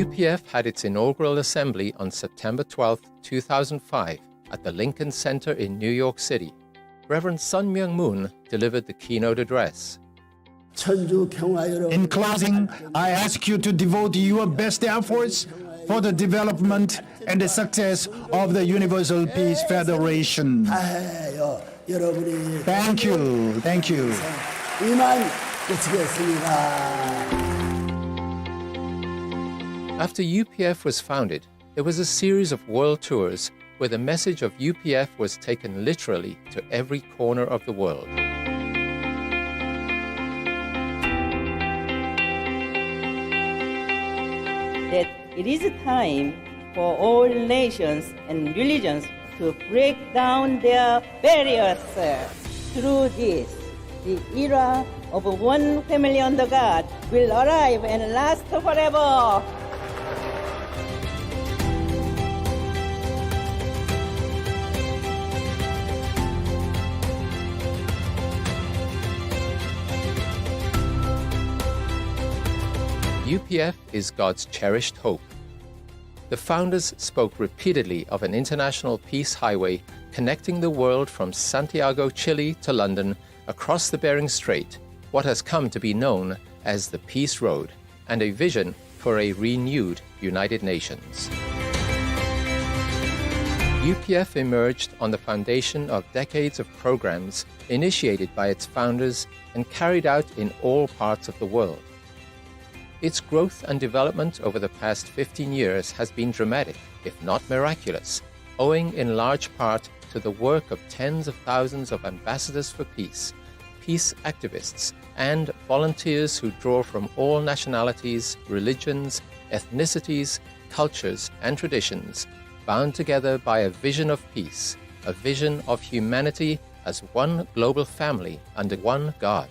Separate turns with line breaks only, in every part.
UPF had its inaugural assembly on September 12, 2005 at the Lincoln Center in New York City. Reverend Sun Myung Moon delivered the keynote address.
In closing, I ask you to devote your best efforts for the development and the success of the Universal Peace Federation. Thank you. Thank you.
After UPF was founded, there was a series of world tours where the message of UPF was taken literally to every corner of the world.
That it is time for all nations and religions to break down their barriers. Through this, the era of one family under God will arrive and last forever.
UPF is God's cherished hope. The founders spoke repeatedly of an international peace highway connecting the world from Santiago, Chile to London, across the Bering Strait, what has come to be known as the Peace Road, and a vision for a renewed United Nations. UPF emerged on the foundation of decades of programs initiated by its founders and carried out in all parts of the world. Its growth and development over the past 15 years has been dramatic, if not miraculous, owing in large part to the work of tens of thousands of ambassadors for peace, peace activists, and volunteers who draw from all nationalities, religions, ethnicities, cultures, and traditions, bound together by a vision of peace, a vision of humanity as one global family under one God.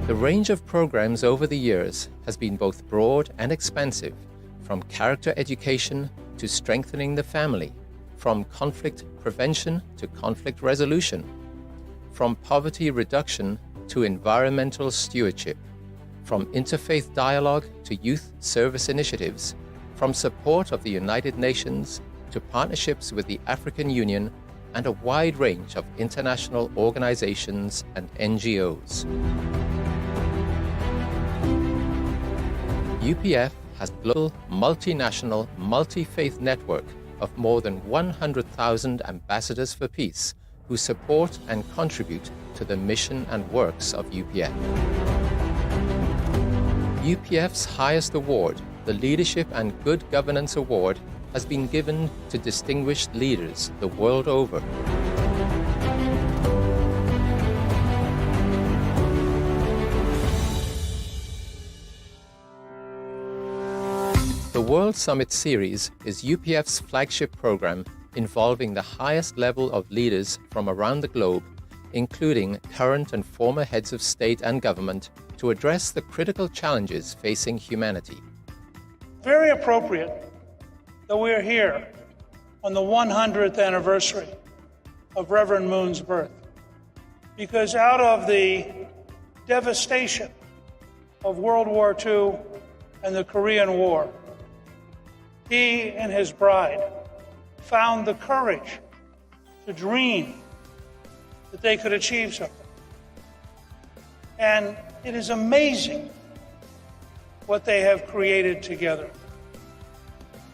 The range of programs over the years has been both broad and expansive, from character education to strengthening the family, from conflict prevention to conflict resolution, from poverty reduction to environmental stewardship, from interfaith dialogue to youth service initiatives, from support of the United Nations to partnerships with the African Union, and a wide range of international organizations and NGOs. UPF has a global, multinational, multi-faith network of more than 100,000 ambassadors for peace who support and contribute to the mission and works of UPF. UPF's highest award, the Leadership and Good Governance Award, has been given to distinguished leaders the world over. The World Summit Series is UPF's flagship program involving the highest level of leaders from around the globe, including current and former heads of state and government, to address the critical challenges facing humanity.
Very appropriate that we're here on the 100th anniversary of Reverend Moon's birth, because out of the devastation of World War II and the Korean War, he and his bride found the courage to dream that they could achieve something. And it is amazing what they have created together.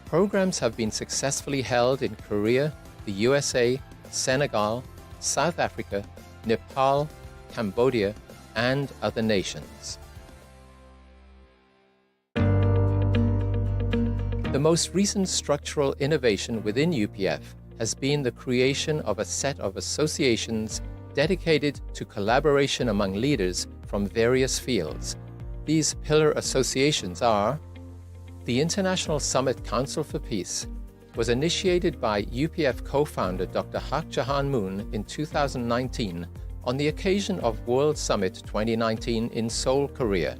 Programs have been successfully held in Korea, the USA, Senegal, South Africa, Nepal, Cambodia, and other nations. The most recent structural innovation within UPF has been the creation of a set of associations dedicated to collaboration among leaders from various fields. These pillar associations are: the International Summit Council for Peace was initiated by UPF co-founder Dr. Hak Jahan Moon in 2019 on the occasion of World Summit 2019 in Seoul, Korea.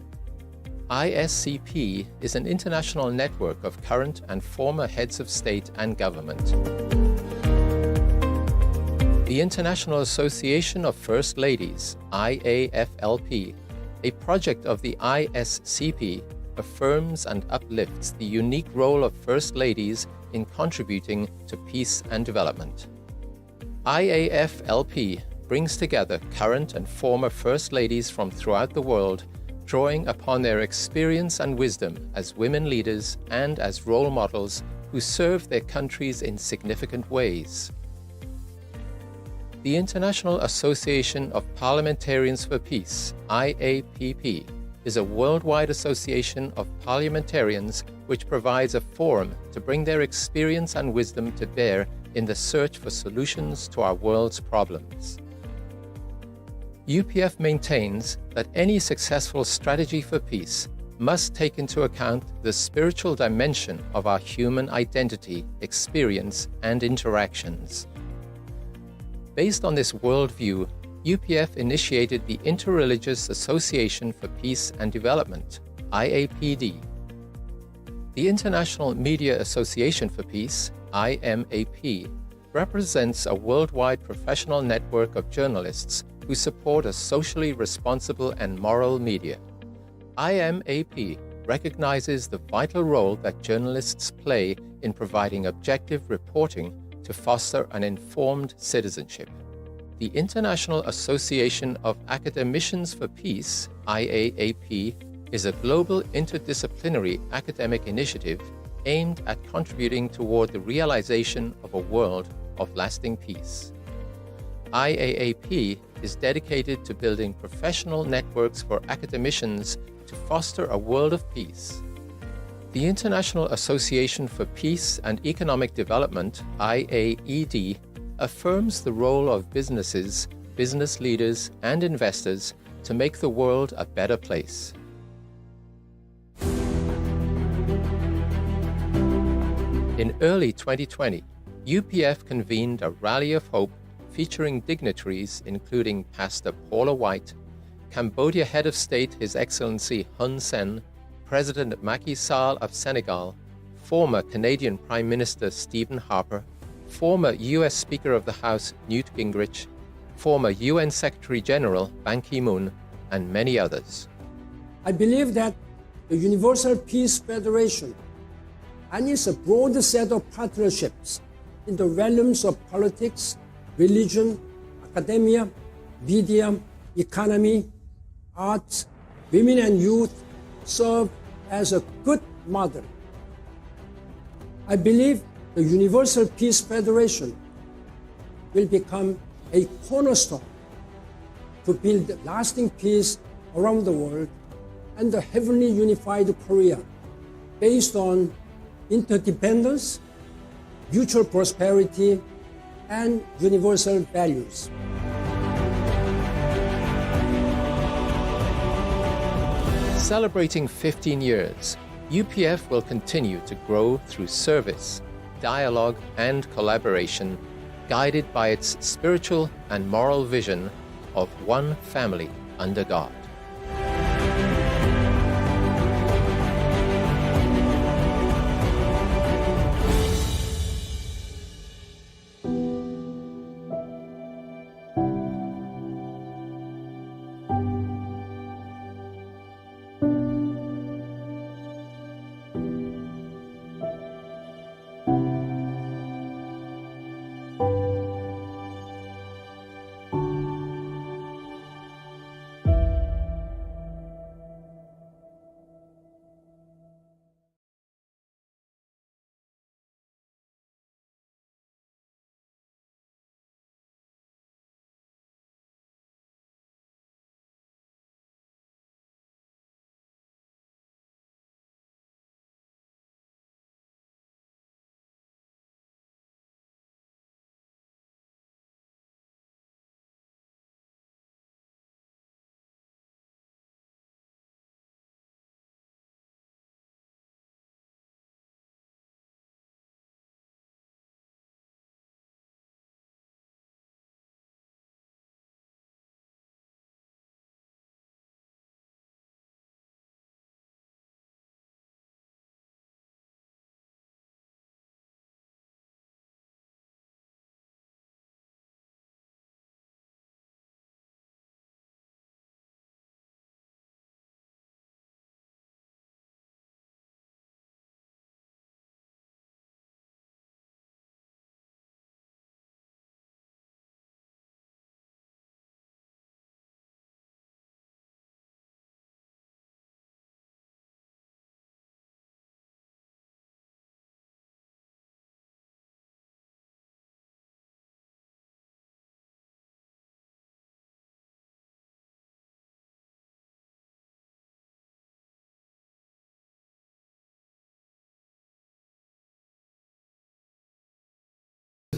ISCP is an international network of current and former heads of state and government. The International Association of First Ladies, IAFLP, a project of the ISCP, affirms and uplifts the unique role of First Ladies in contributing to peace and development. IAF-LP brings together current and former First Ladies from throughout the world, drawing upon their experience and wisdom as women leaders and as role models who serve their countries in significant ways. The International Association of Parliamentarians for Peace, IAPP, is a worldwide association of parliamentarians which provides a forum to bring their experience and wisdom to bear in the search for solutions to our world's problems. UPF maintains that any successful strategy for peace must take into account the spiritual dimension of our human identity, experience, and interactions. Based on this worldview, UPF initiated the Interreligious Association for Peace and Development, IAPD. The International Media Association for Peace, IMAP, represents a worldwide professional network of journalists who support a socially responsible and moral media. IMAP recognizes the vital role that journalists play in providing objective reporting to foster an informed citizenship. The International Association of Academicians for Peace, IAAP, is a global interdisciplinary academic initiative aimed at contributing toward the realization of a world of lasting peace. IAAP is dedicated to building professional networks for academicians to foster a world of peace. The International Association for Peace and Economic Development, IAED, affirms the role of businesses, business leaders, and investors to make the world a better place. In early 2020, UPF convened a rally of hope featuring dignitaries including Pastor Paula White, Cambodia Head of State His Excellency Hun Sen, President Macky Sall of Senegal, former Canadian Prime Minister Stephen Harper, former U.S. Speaker of the House Newt Gingrich, former UN Secretary General Ban Ki-moon, and many others.
I believe that the Universal Peace Federation and its a broad set of partnerships in the realms of politics, religion, academia, media, economy, arts, women and youth serve as a good model. I believe the Universal Peace Federation will become a cornerstone to build lasting peace around the world and a heavenly unified Korea based on interdependence, mutual prosperity, and universal values.
Celebrating 15 years, UPF will continue to grow through service, dialogue, and collaboration, guided by its spiritual and moral vision of one family under God.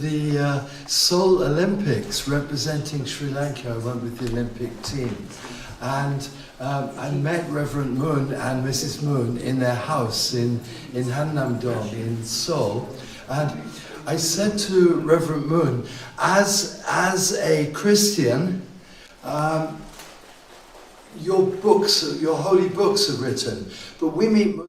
The Seoul Olympics representing Sri Lanka. I went with the Olympic team, and I met Reverend Moon and Mrs. Moon in their house in Hannam-dong in Seoul, and I said to Reverend Moon, as a Christian, your holy books are written, but we meet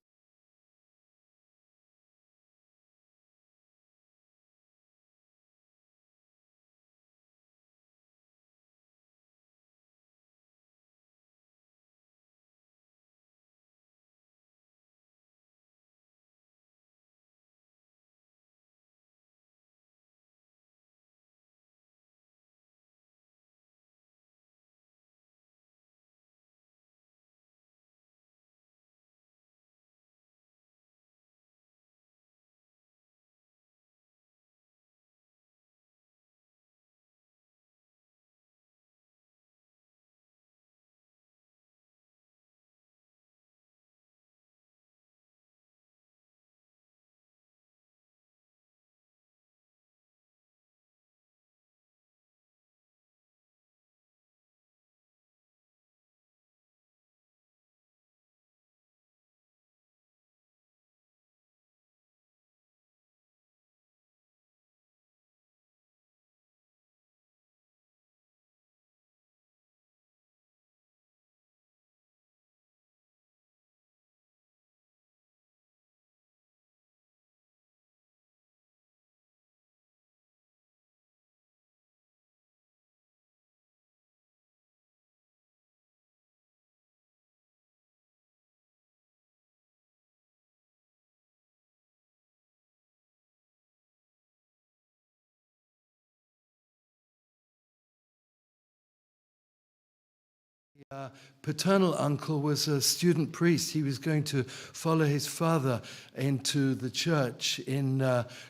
paternal uncle was a student priest. He was going to follow his father into the church in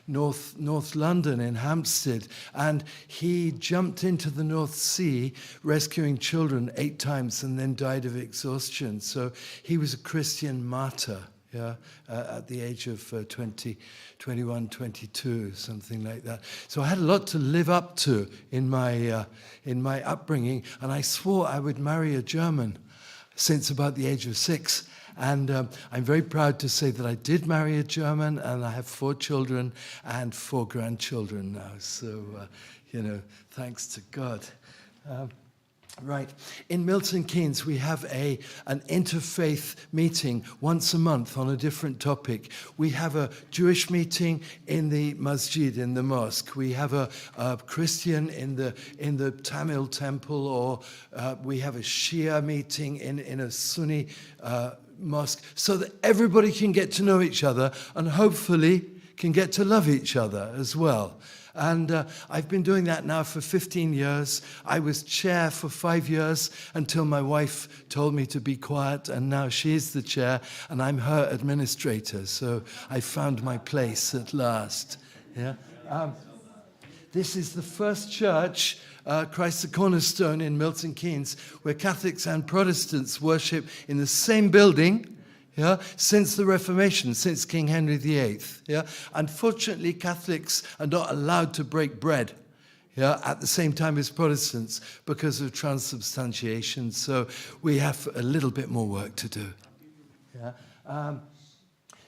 North London, in Hampstead, and he jumped into the North Sea, rescuing children 8 times, and then died of exhaustion. So he was a Christian martyr. At the age of 21, 22, something like that. So I had a lot to live up to in my upbringing, and I swore I would marry a German since about the age of 6. And I'm very proud to say that I did marry a German, and I have 4 children and 4 grandchildren now. So, thanks to God. Right. In Milton Keynes, we have an interfaith meeting once a month on a different topic. We have a Jewish meeting in the masjid, in the mosque. We have a Christian in the Tamil temple, or we have a Shia meeting in a Sunni mosque, so that everybody can get to know each other and hopefully can get to love each other as well. And I've been doing that now for 15 years. I was chair for 5 years until my wife told me to be quiet, and now she's the chair and I'm her administrator. So I found my place at last. Yeah. This is the first church, Christ the Cornerstone in Milton Keynes, where Catholics and Protestants worship in the same building. Since the Reformation, since King Henry VIII. Unfortunately, Catholics are not allowed to break bread at the same time as Protestants because of transubstantiation. So we have a little bit more work to do.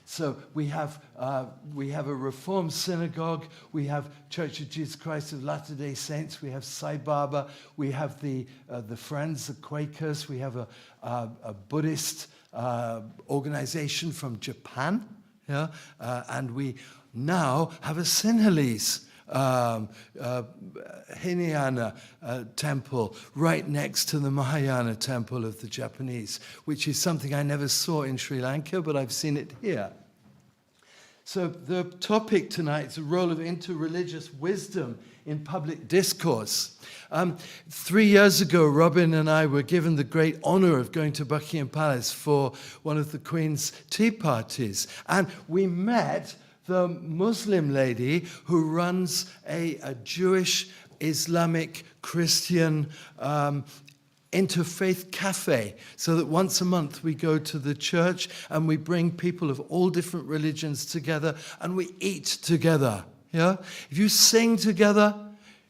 So we have a Reformed synagogue, we have Church of Jesus Christ of Latter-day Saints, we have Sai Baba, we have the Friends, the Quakers, we have a Buddhist organization from Japan, and we now have a Sinhalese Hinayana temple right next to the Mahayana temple of the Japanese, which is something I never saw in Sri Lanka, but I've seen it here. So the topic tonight is the role of interreligious wisdom in public discourse. 3 years ago, Robin and I were given the great honor of going to Buckingham Palace for one of the Queen's tea parties. And we met the Muslim lady who runs a Jewish, Islamic, Christian interfaith cafe, so that once a month we go to the church and we bring people of all different religions together and we eat together. Yeah? If you sing together,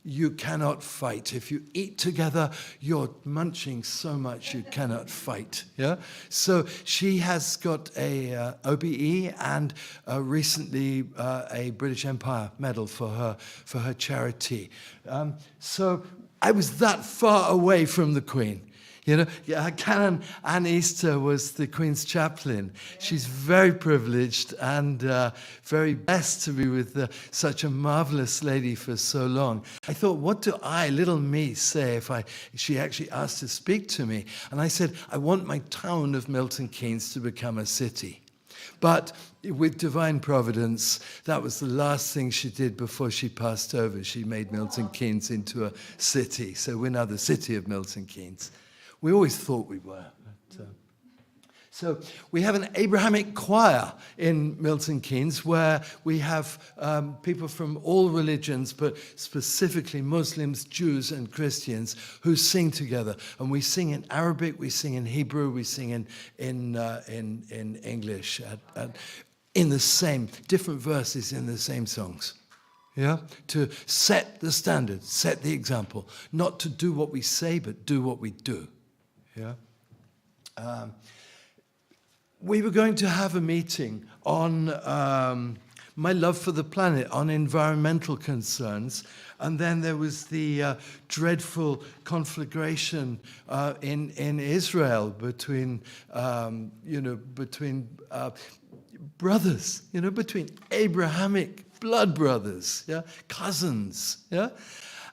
you cannot fight. If you eat together, you're munching so much you cannot fight. Yeah. So she has got a OBE and recently a British Empire medal for her charity. So I was that far away from the Queen. You know, Canon Anne Easter was the Queen's chaplain. She's very privileged and very blessed to be with such a marvelous lady for so long. I thought, what do I, little me, say if she actually asked to speak to me? And I said, I want my town of Milton Keynes to become a city. But with divine providence, that was the last thing she did before she passed over. She made Milton Keynes into a city. So we're now the city of Milton Keynes. We always thought we were. So we have an Abrahamic choir in Milton Keynes where we have people from all religions, but specifically Muslims, Jews, and Christians who sing together. And we sing in Arabic, we sing in Hebrew, we sing in English, in the same, different verses in the same songs. Yeah, to set the standard, set the example, not to do what we say, but do what we do. Yeah. We were going to have a meeting on my love for the planet, on environmental concerns, and then there was the dreadful conflagration in Israel between brothers, between Abrahamic blood brothers, yeah, cousins, yeah,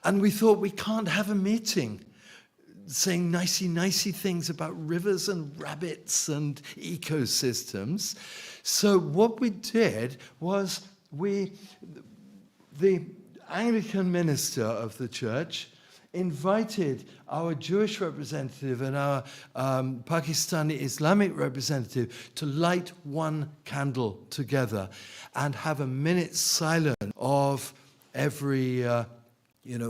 and we thought we can't have a meeting saying nicey things about rivers and rabbits and ecosystems. So what we did was the Anglican minister of the church invited our Jewish representative and our Pakistani Islamic representative to light one candle together and have a minute's silence of every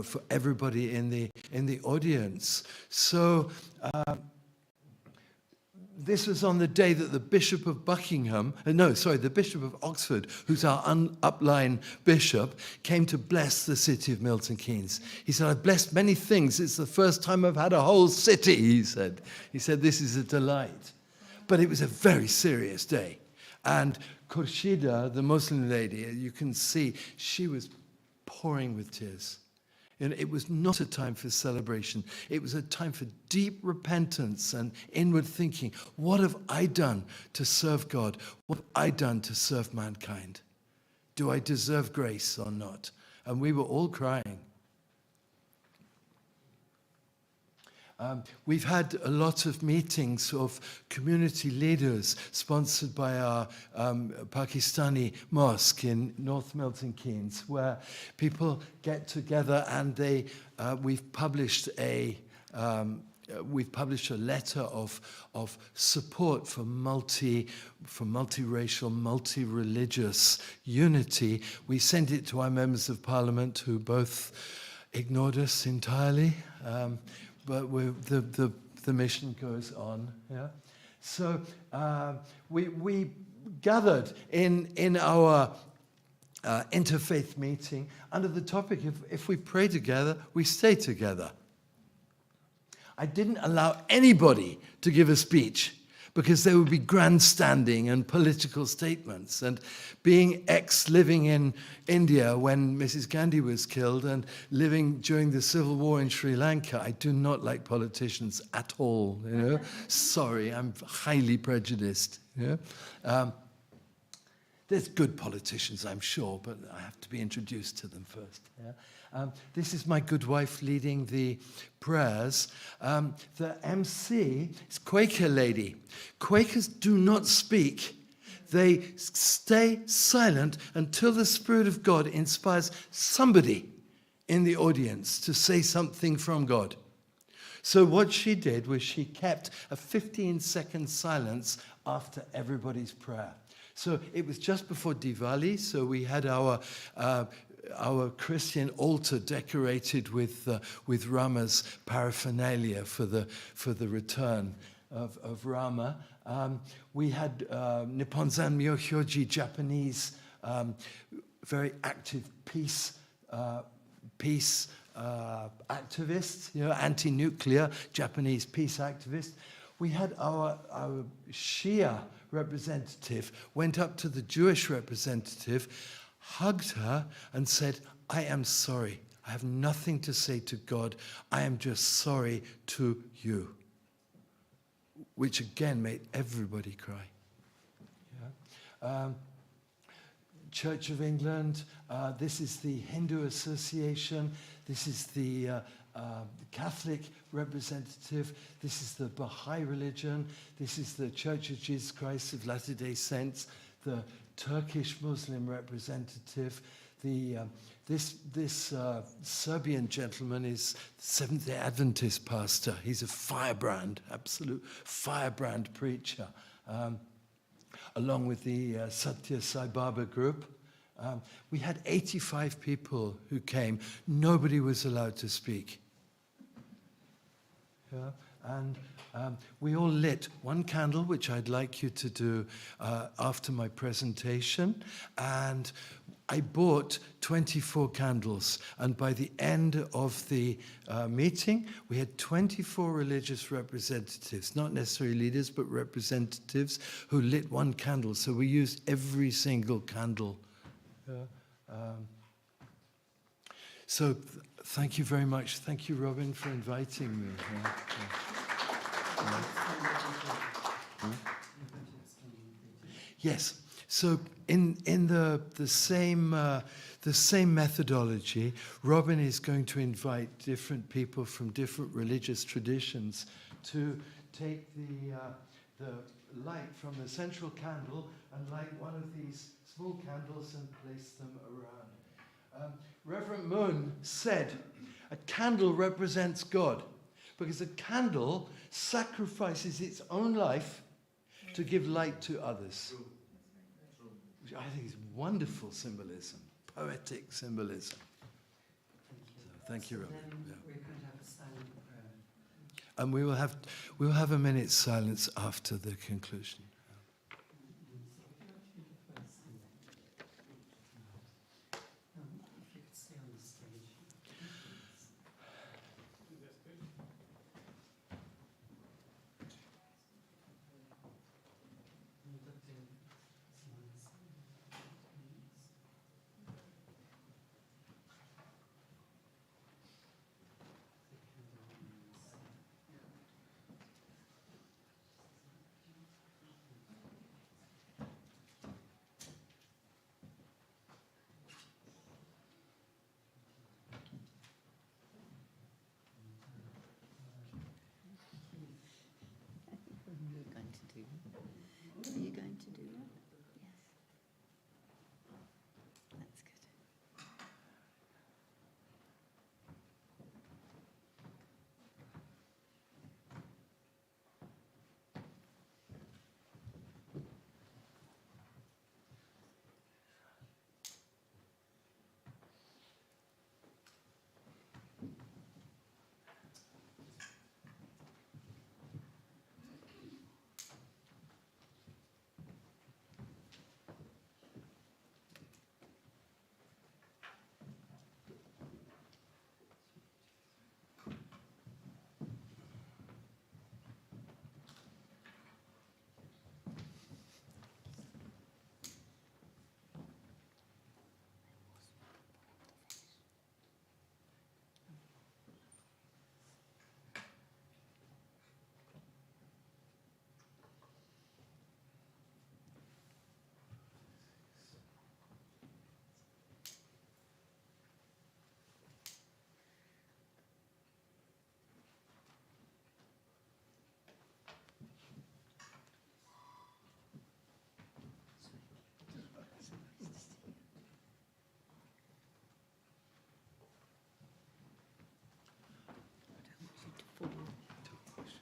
for everybody in the audience. So this was on the day that the Bishop of the Bishop of Oxford, who's our upline bishop, came to bless the city of Milton Keynes. He said, I've blessed many things. It's the first time I've had a whole city, he said. He said, this is a delight. But it was a very serious day. And Khurshida, the Muslim lady, you can see, she was pouring with tears. And it was not a time for celebration. It was a time for deep repentance and inward thinking. What have I done to serve God? What have I done to serve mankind? Do I deserve grace or not? And we were all crying. We've had a lot of meetings of community leaders sponsored by our Pakistani mosque in North Milton Keynes, where people get together and we've published a letter of support for multiracial, multi-religious unity. We sent it to our members of parliament, who both ignored us entirely. But the mission goes on. Yeah. So we gathered in our interfaith meeting under the topic of if we pray together, we stay together. I didn't allow anybody to give a speech because there would be grandstanding and political statements. And being living in India when Mrs. Gandhi was killed and living during the civil war in Sri Lanka, I do not like politicians at all. Sorry, I'm highly prejudiced. There's good politicians, I'm sure, but I have to be introduced to them first. Yeah? This is my good wife leading the prayers. The MC is Quaker lady. Quakers do not speak. They stay silent until the Spirit of God inspires somebody in the audience to say something from God. So what she did was she kept a 15-second silence after everybody's prayer. So it was just before Diwali, so we had our Christian altar decorated with Rama's paraphernalia for the return of Rama. We had Nipponzan Myokyoji, Japanese very active peace activists, anti-nuclear Japanese peace activists. We had our Shia representative went up to the Jewish representative, hugged her, and said, "I am sorry. I have nothing to say to God. I am just sorry to you." Which again made everybody cry. Yeah. Church of England, this is the Hindu Association, this is the Catholic representative, this is the Baha'i religion, this is the Church of Jesus Christ of Latter-day Saints, the Turkish Muslim representative, this Serbian gentleman is Seventh-day Adventist pastor. He's a firebrand, absolute firebrand preacher. Along with the Satya Sai Baba group. We had 85 people who came. Nobody was allowed to speak. Yeah? And we all lit one candle, which I'd like you to do after my presentation. And I bought 24 candles, and by the end of the meeting, we had 24 religious representatives, not necessarily leaders, but representatives who lit one candle. So we used every single candle. So thank you very much. Thank you, Robin, for inviting me. Yes. So in the same methodology, Robin is going to invite different people from different religious traditions to take the light from the central candle and light one of these small candles and place them around. Reverend Moon said, "A candle represents God, because a candle sacrifices its own life to give light to others." Which I think is wonderful symbolism, poetic symbolism. Thank you, Robin.
Then we're going to have a silent prayer.
And we'll have a minute's silence after the conclusion.
If you could stay on the stage.
Are you going to do it? Yes. That's good.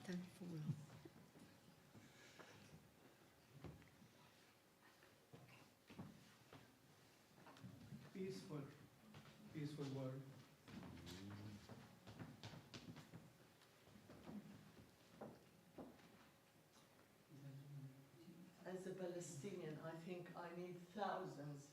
Don't fall off.
Peaceful world.
As a Palestinian, I think I need thousands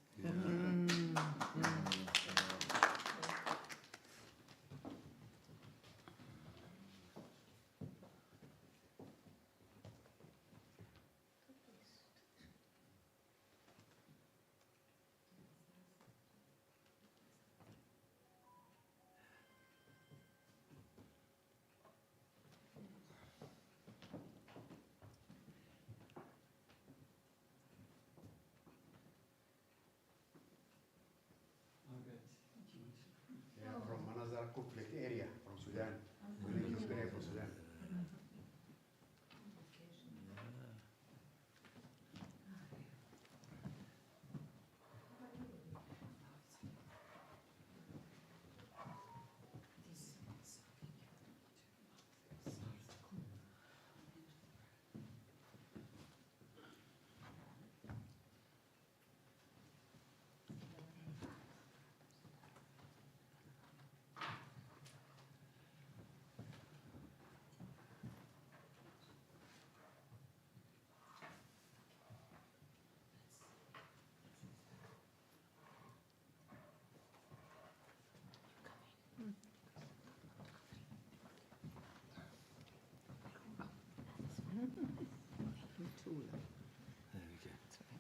From another conflict area, from Sudan. When he came from Sudan.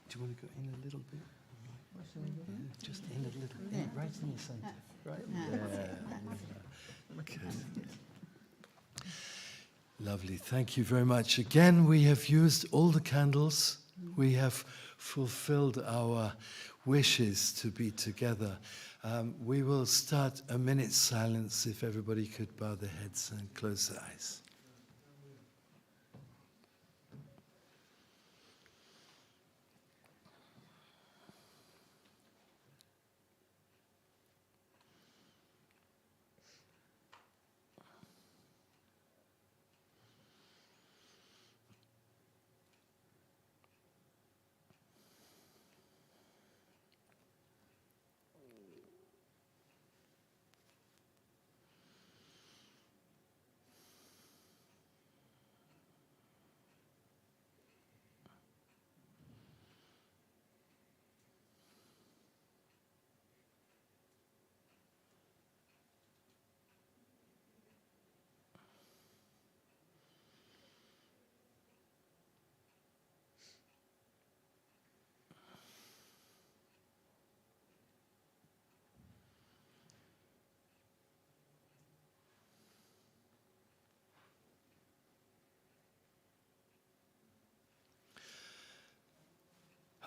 Do you want to go in a little bit? Yeah, just in a little bit, right in the center. Right? Yeah. Okay. Lovely. Thank you very much. Again, we have used all the candles. We have fulfilled our wishes to be together. We will start a minute's silence if everybody could bow their heads and close their eyes.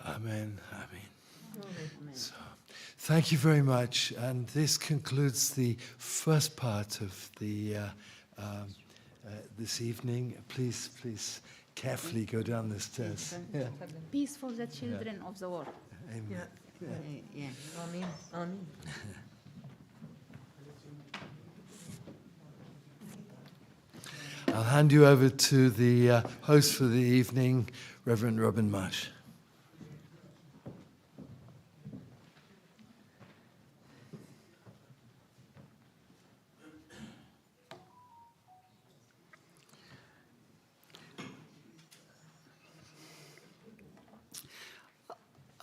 Amen. Amen. So, thank you very much. And this concludes the first part of the this evening. Please carefully go down the stairs. Yeah.
Peace for the children of the world.
Amen.
Yeah. Amen. Amen.
I'll hand you over to the host for the evening, Reverend Robin Marsh.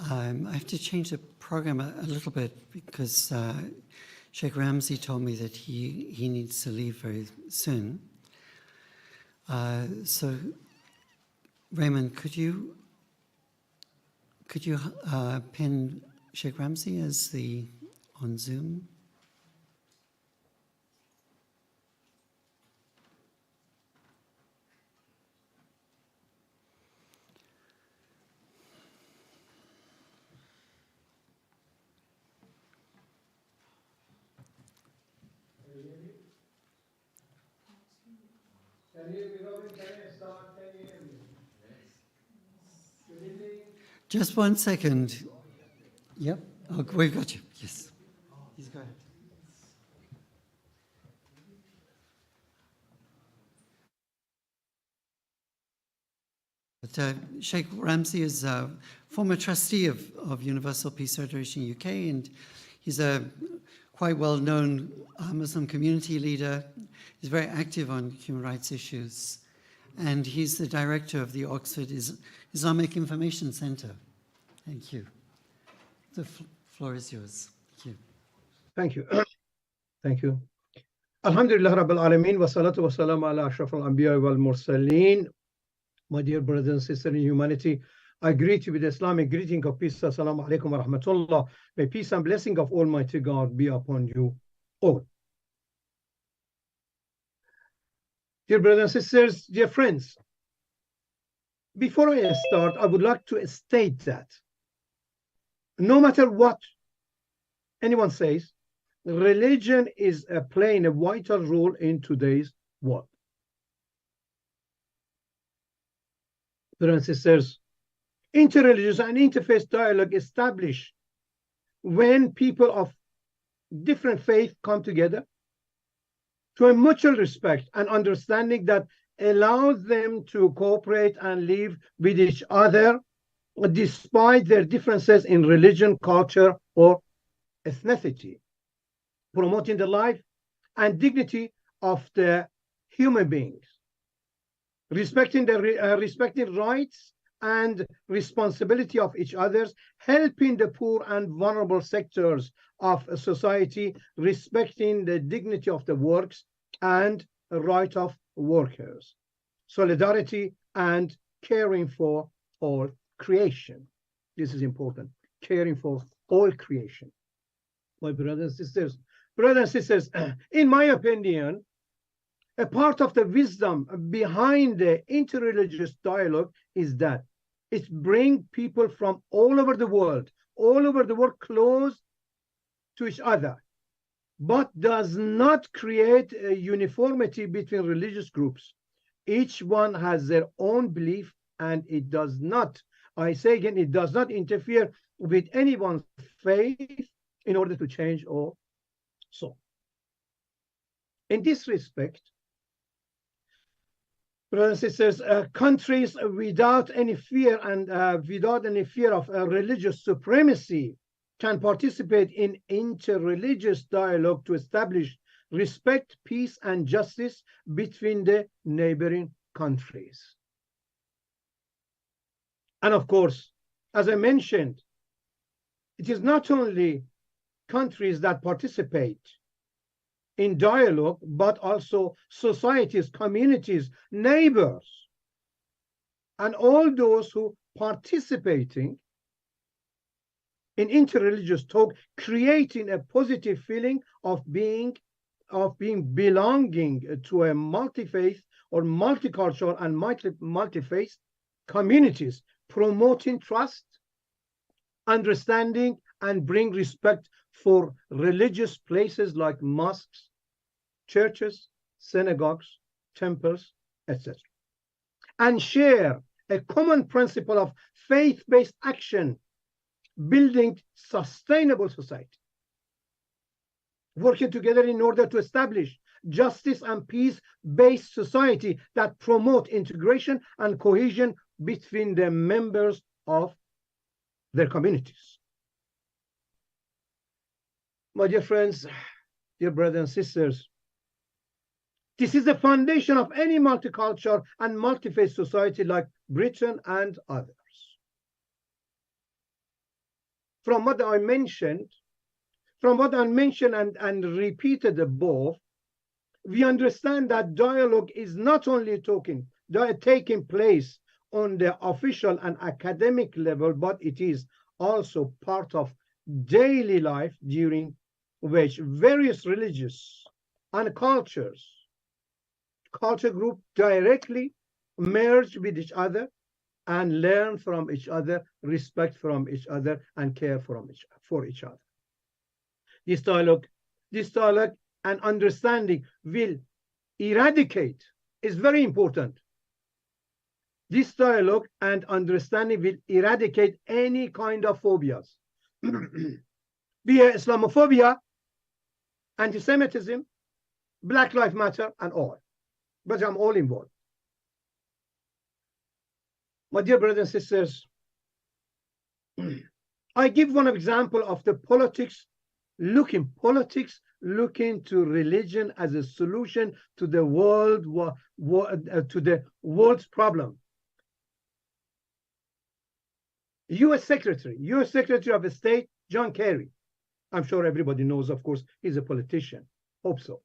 I have to change the program a little bit because Sheikh Ramsey told me that he needs to leave very soon. So, Raymond, could you pin Sheikh Ramsey as on Zoom? Just 1 second. Yep. Oh, we've got you. Yes. Please go ahead. But Sheikh Ramsey is a former trustee of Universal Peace Federation UK, and he's a quite well-known Muslim community leader. He's very active on human rights issues, and he's the director of the Oxford Islamic Information Center. Thank you. The floor is yours.
Thank you. Thank you. Alhamdulillah Rabbil Alameen wa salatu wa salam ala ashraf al-anbiya wal mursaleen. My dear brothers and sisters in humanity, I greet you with the Islamic greeting of peace. Assalamu alaikum wa rahmatullah. May peace and blessing of Almighty God be upon you all. Dear brothers and sisters, dear friends, before I start, I would like to state that no matter what anyone says, religion is playing a vital role in today's world. Brothers and sisters, interreligious and interfaith dialogue establish when people of different faith come together to a mutual respect and understanding that allows them to cooperate and live with each other despite their differences in religion, culture, or ethnicity, promoting the life and dignity of the human beings, respecting rights and responsibility of each other, helping the poor and vulnerable sectors of society, respecting the dignity of the works and the right of workers, solidarity and caring for all creation. This is important, caring for all creation. My brothers and sisters, in my opinion, a part of the wisdom behind the interreligious dialogue is that it brings people from all over the world close to each other, but does not create a uniformity between religious groups. Each one has their own belief, and it does not, I say again, it does not interfere with anyone's faith in order to change or so. In this respect, brothers and sisters, countries without any fear of religious supremacy can participate in interreligious dialogue to establish respect, peace, and justice between the neighboring countries. And of course, as I mentioned, it is not only countries that participate in dialogue, but also societies, communities, neighbors, and all those who participating in interreligious talk, creating a positive feeling of being belonging to a multi-faith or multicultural and multi-faith communities, promoting trust, understanding, and bring respect for religious places like mosques, churches, synagogues, temples, etc. And share a common principle of faith-based action, building sustainable society, working together in order to establish justice and peace-based society that promote integration and cohesion between the members of their communities. My dear friends, dear brothers and sisters, this is the foundation of any multicultural and multi-faith society like Britain and others. From what I mentioned and repeated above, we understand that dialogue is not only taking place on the official and academic level, but it is also part of daily life, during which various religious and culture groups directly merge with each other and learn from each other, respect from each other, and care for each other. This dialogue and understanding will eradicate, is very important. This dialogue and understanding will eradicate any kind of phobias, be it Islamophobia, anti-Semitism, Black Lives Matter, and all. But I'm all involved. My dear brothers and sisters, I give one example of the politics looking to religion as a solution to the world's problem. U.S. Secretary of State, John Kerry. I'm sure everybody knows, of course, he's a politician. Hope so.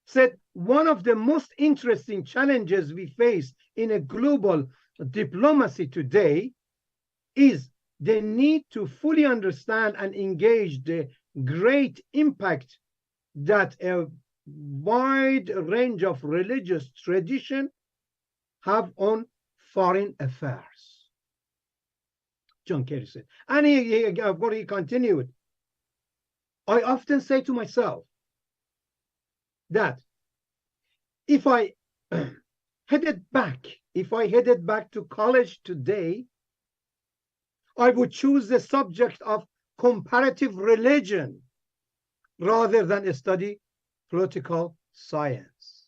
Said one of the most interesting challenges we face in a global diplomacy today is the need to fully understand and engage the great impact that a wide range of religious tradition have on foreign affairs. John Kerry said. And he continued. I often say to myself that if I headed back to college today, I would choose the subject of comparative religion rather than study political science.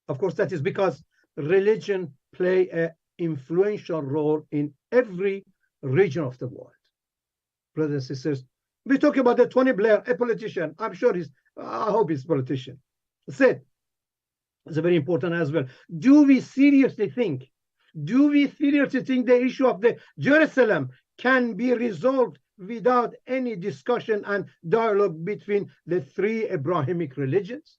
Of course, that is because religion plays an influential role in every region of the world. Brothers and sisters, we talk about the Tony Blair, a politician. I hope he's a politician. Said, it's very important as well. Do we seriously think the issue of the Jerusalem can be resolved without any discussion and dialogue between the three Abrahamic religions?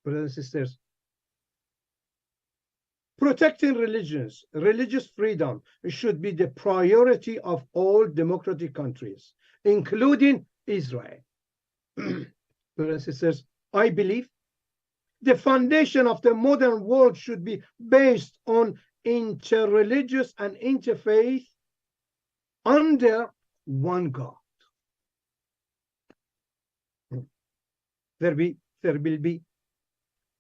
Brothers and sisters, protecting religious freedom should be the priority of all democratic countries, including Israel. Brothers and sisters, I believe the foundation of the modern world should be based on interreligious and interfaith under one God. There will be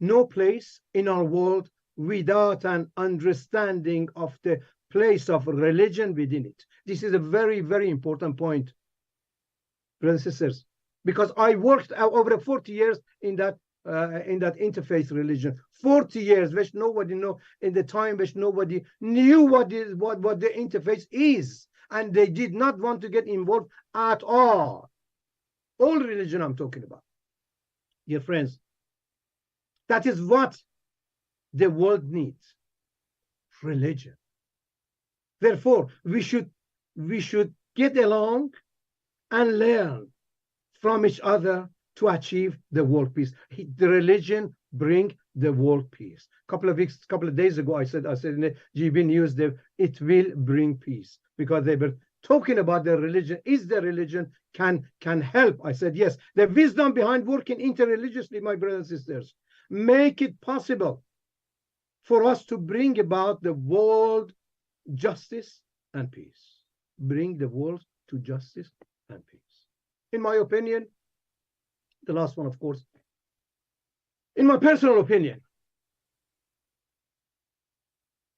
no place in our world without an understanding of the place of religion within it. This is a very, very important point, brothers and sisters, because I worked over 40 years in that interfaith religion. 40 years, which nobody know in the time which nobody knew what the interfaith is, and they did not want to get involved at all. All religion I'm talking about, dear friends. That is what the world needs, religion. Therefore, we should get along and learn from each other to achieve the world peace. The religion bring the world peace. Couple of days ago, I said in the GB News that it will bring peace, because they were talking about the religion. Is the religion can help? I said yes. The wisdom behind working interreligiously, my brothers and sisters, make it possible for us to bring about the world justice and peace. Bring the world to justice and peace. In my opinion, the last one, of course, in my personal opinion,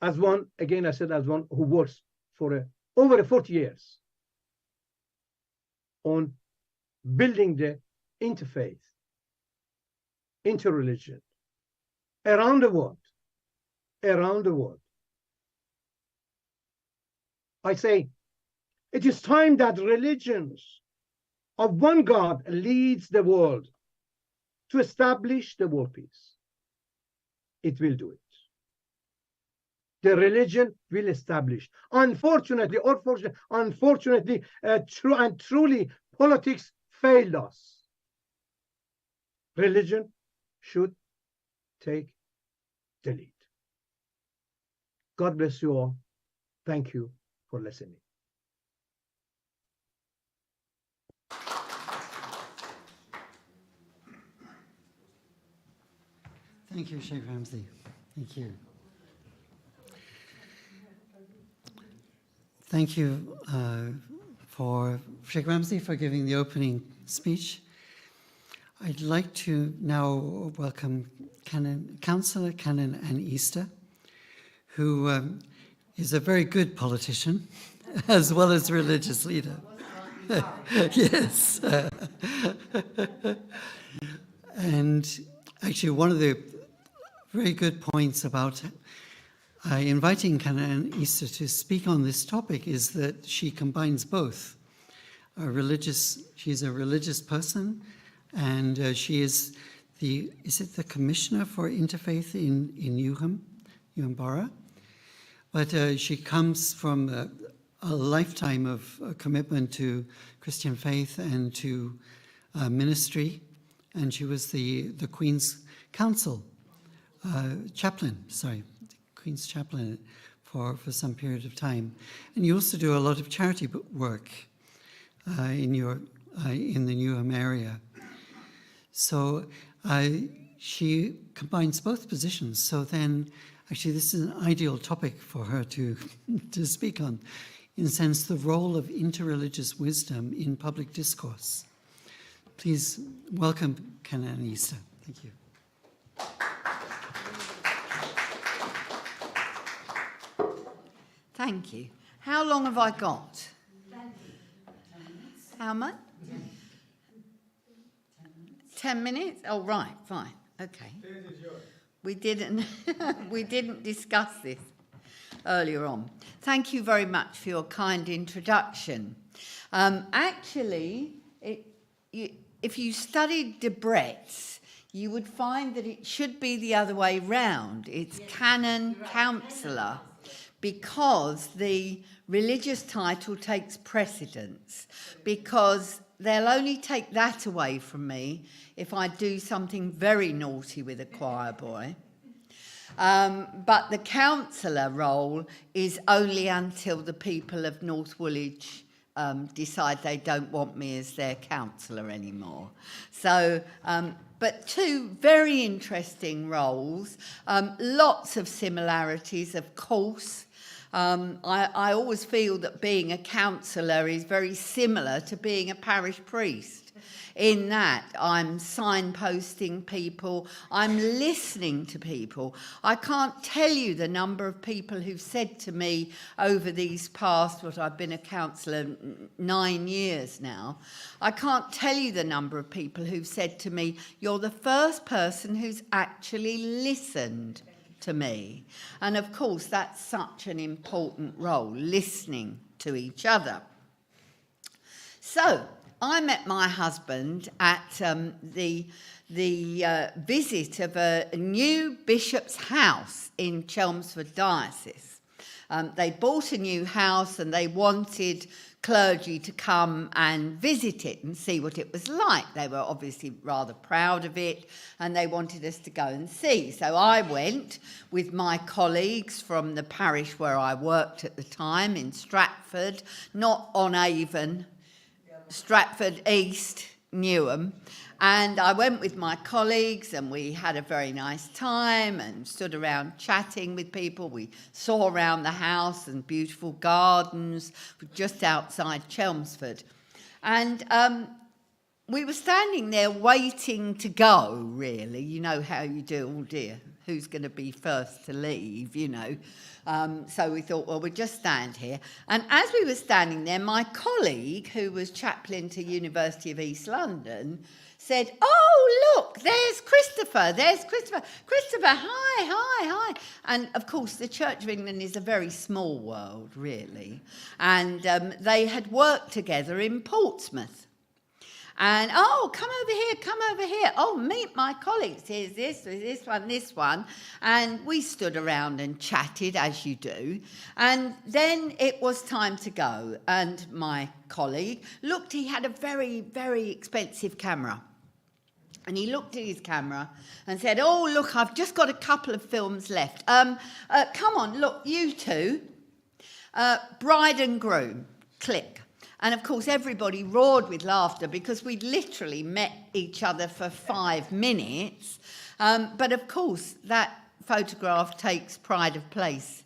as one who works for over 40 years on building the interfaith, interreligion around the world, I say it is time that religions of one God leads the world to establish the world peace. It will do it. The religion will establish. Unfortunately, truly, politics failed us. Religion should take the lead. God bless you all. Thank you for listening.
Thank you, Sheikh Ramzi. Thank you. Thank you for Sheikh Ramzi for giving the opening speech. I'd like to now welcome Councillor Canon Ann Easter, who is a very good politician as well as religious leader. Yes. And actually, one of the very good points about inviting Canon Ann Easter to speak on this topic is that she combines both. She's a religious person, and she is is it the Commissioner for Interfaith in Newham Borough? But she comes from a lifetime of commitment to Christian faith and to ministry, and she was the Queen's Council chaplain, Queen's chaplain for some period of time. And you also do a lot of charity work in the Newham area. So she combines both positions. So then, actually, this is an ideal topic for her to speak on, in a sense, the role of interreligious wisdom in public discourse. Please welcome Kananisa. Thank you.
Thank you. How long have I got? 10 minutes. How much? 10 minutes? Oh, right, fine. Okay. We didn't discuss this earlier on. Thank you very much for your kind introduction. Actually, if you studied Debrett's, you would find that it should be the other way round. It's canon counsellor, because the religious title takes precedence, because they'll only take that away from me if I do something very naughty with a choir boy. But the counsellor role is only until the people of North Woolwich decide they don't want me as their counsellor anymore. So, but two very interesting roles, lots of similarities, of course. I always feel that being a counsellor is very similar to being a parish priest, in that I'm signposting people, I'm listening to people. I can't tell you the number of people who've said to me over these past, I've been a counsellor 9 years now, I can't tell you the number of people who've said to me, you're the first person who's actually listened to me. And of course, that's such an important role, listening to each other. So, I met my husband at the visit of a new bishop's house in Chelmsford Diocese. They bought a new house and they wanted clergy to come and visit it and see what it was like. They were obviously rather proud of it and they wanted us to go and see. So I went with my colleagues from the parish where I worked at the time in Stratford, not on Avon, Stratford East, Newham, and I went with my colleagues and we had a very nice time and stood around chatting with people. We saw around the house and beautiful gardens just outside Chelmsford. And we were standing there waiting to go, really. You know how you do, oh dear, who's going to be first to leave, you know. So we thought, well, we'll just stand here. And as we were standing there, my colleague, who was chaplain to University of East London, said, oh, look, there's Christopher. Christopher, hi. And, of course, the Church of England is a very small world, really. And they had worked together in Portsmouth. And, oh, come over here. Oh, meet my colleagues. Here's this one. And we stood around and chatted, as you do. And then it was time to go. And my colleague looked, he had a very, very expensive camera. And he looked at his camera and said, oh, look, I've just got a couple of films left. Come on, look, you two. Bride and groom, click. And, of course, everybody roared with laughter because we'd literally met each other for 5 minutes. But, of course, that photograph takes pride of place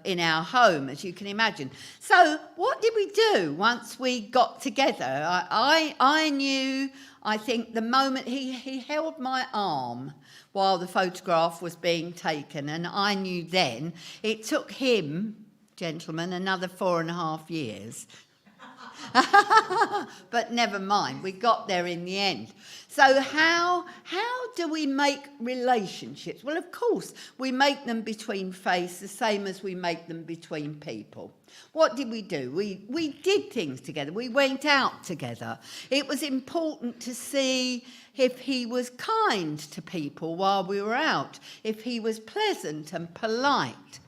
in our home, as you can imagine. So what did we do once we got together? I knew, I think, the moment he held my arm while the photograph was being taken, and I knew then it took him, gentlemen, another 4.5 years But never mind, we got there in the end. So how do we make relationships? Well, of course, we make them between faiths the same as we make them between people. What did we do? We did things together. We went out together. It was important to see if he was kind to people while we were out, if he was pleasant and polite.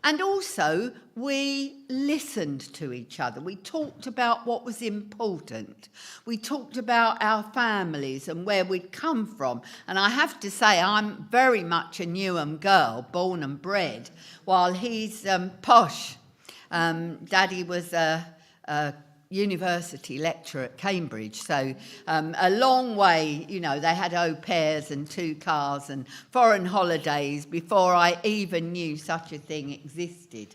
And also, we listened to each other. We talked about what was important. We talked about our families and where we'd come from. And I have to say, I'm very much a Newham girl, born and bred, while he's posh. Daddy was a university lecturer at Cambridge, so a long way, you know, they had au pairs and 2 cars and foreign holidays before I even knew such a thing existed.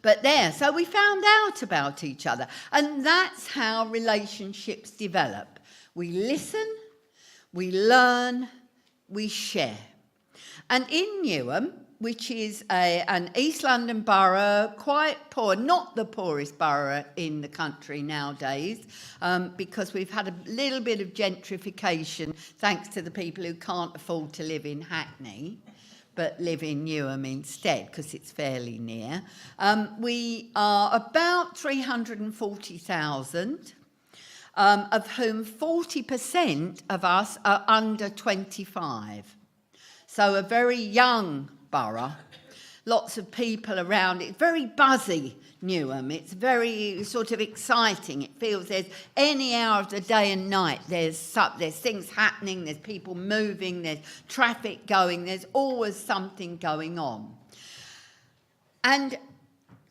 But there, so we found out about each other, and that's how relationships develop. We listen, we learn, we share. And in Newham, which is an East London borough, quite poor, not the poorest borough in the country nowadays, because we've had a little bit of gentrification thanks to the people who can't afford to live in Hackney, but live in Newham instead, because it's fairly near. We are about 340,000, of whom 40% of us are under 25. So a very young borough, lots of people around. It's very buzzy, Newham. It's very sort of exciting. It feels there's any hour of the day and night, there's things happening, there's people moving, there's traffic going, there's always something going on. And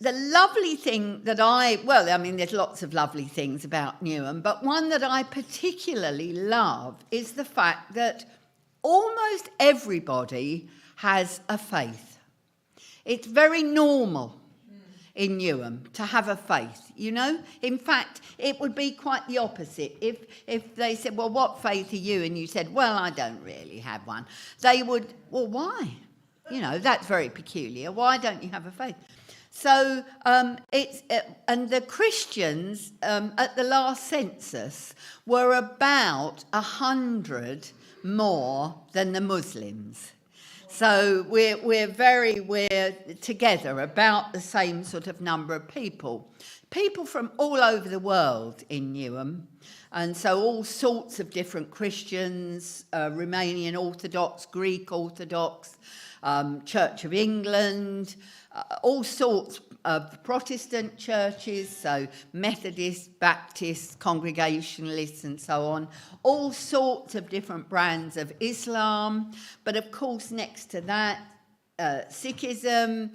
the lovely thing that there's lots of lovely things about Newham, but one that I particularly love is the fact that almost everybody has a faith. It's very normal in Newham to have a faith, you know. In fact, it would be quite the opposite. If they said, well, what faith are you? And you said, well, I don't really have one. They would, well, why? You know, that's very peculiar. Why don't you have a faith? So and the Christians at the last census were about 100 more than the Muslims. So we're together, about the same sort of number of people. People from all over the world in Newham. And so all sorts of different Christians, Romanian Orthodox, Greek Orthodox, Church of England, all sorts of Protestant churches, so Methodists, Baptists, Congregationalists and so on, all sorts of different brands of Islam, but of course next to that, Sikhism,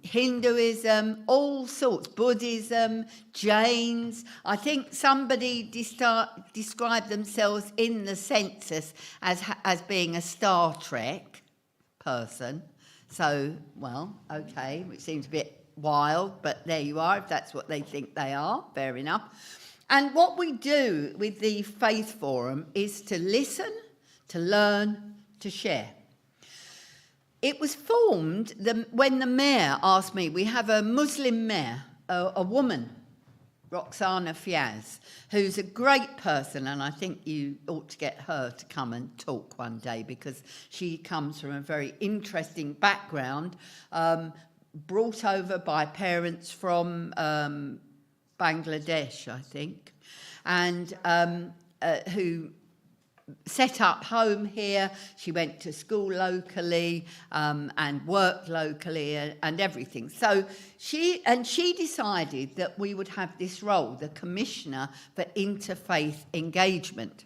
Hinduism, all sorts, Buddhism, Jains. I think somebody described themselves in the census as being a Star Trek person. So, well, okay, which seems a bit wild, but there you are, if that's what they think they are, fair enough. And what we do with the Faith Forum is to listen, to learn, to share. It was formed when the mayor asked me, we have a Muslim mayor, a woman, Roxana Fiaz, who's a great person, and I think you ought to get her to come and talk one day, because she comes from a very interesting background, brought over by parents from Bangladesh, I think, and who set up home here. She went to school locally and worked locally and everything. So she decided that we would have this role, the Commissioner for Interfaith Engagement,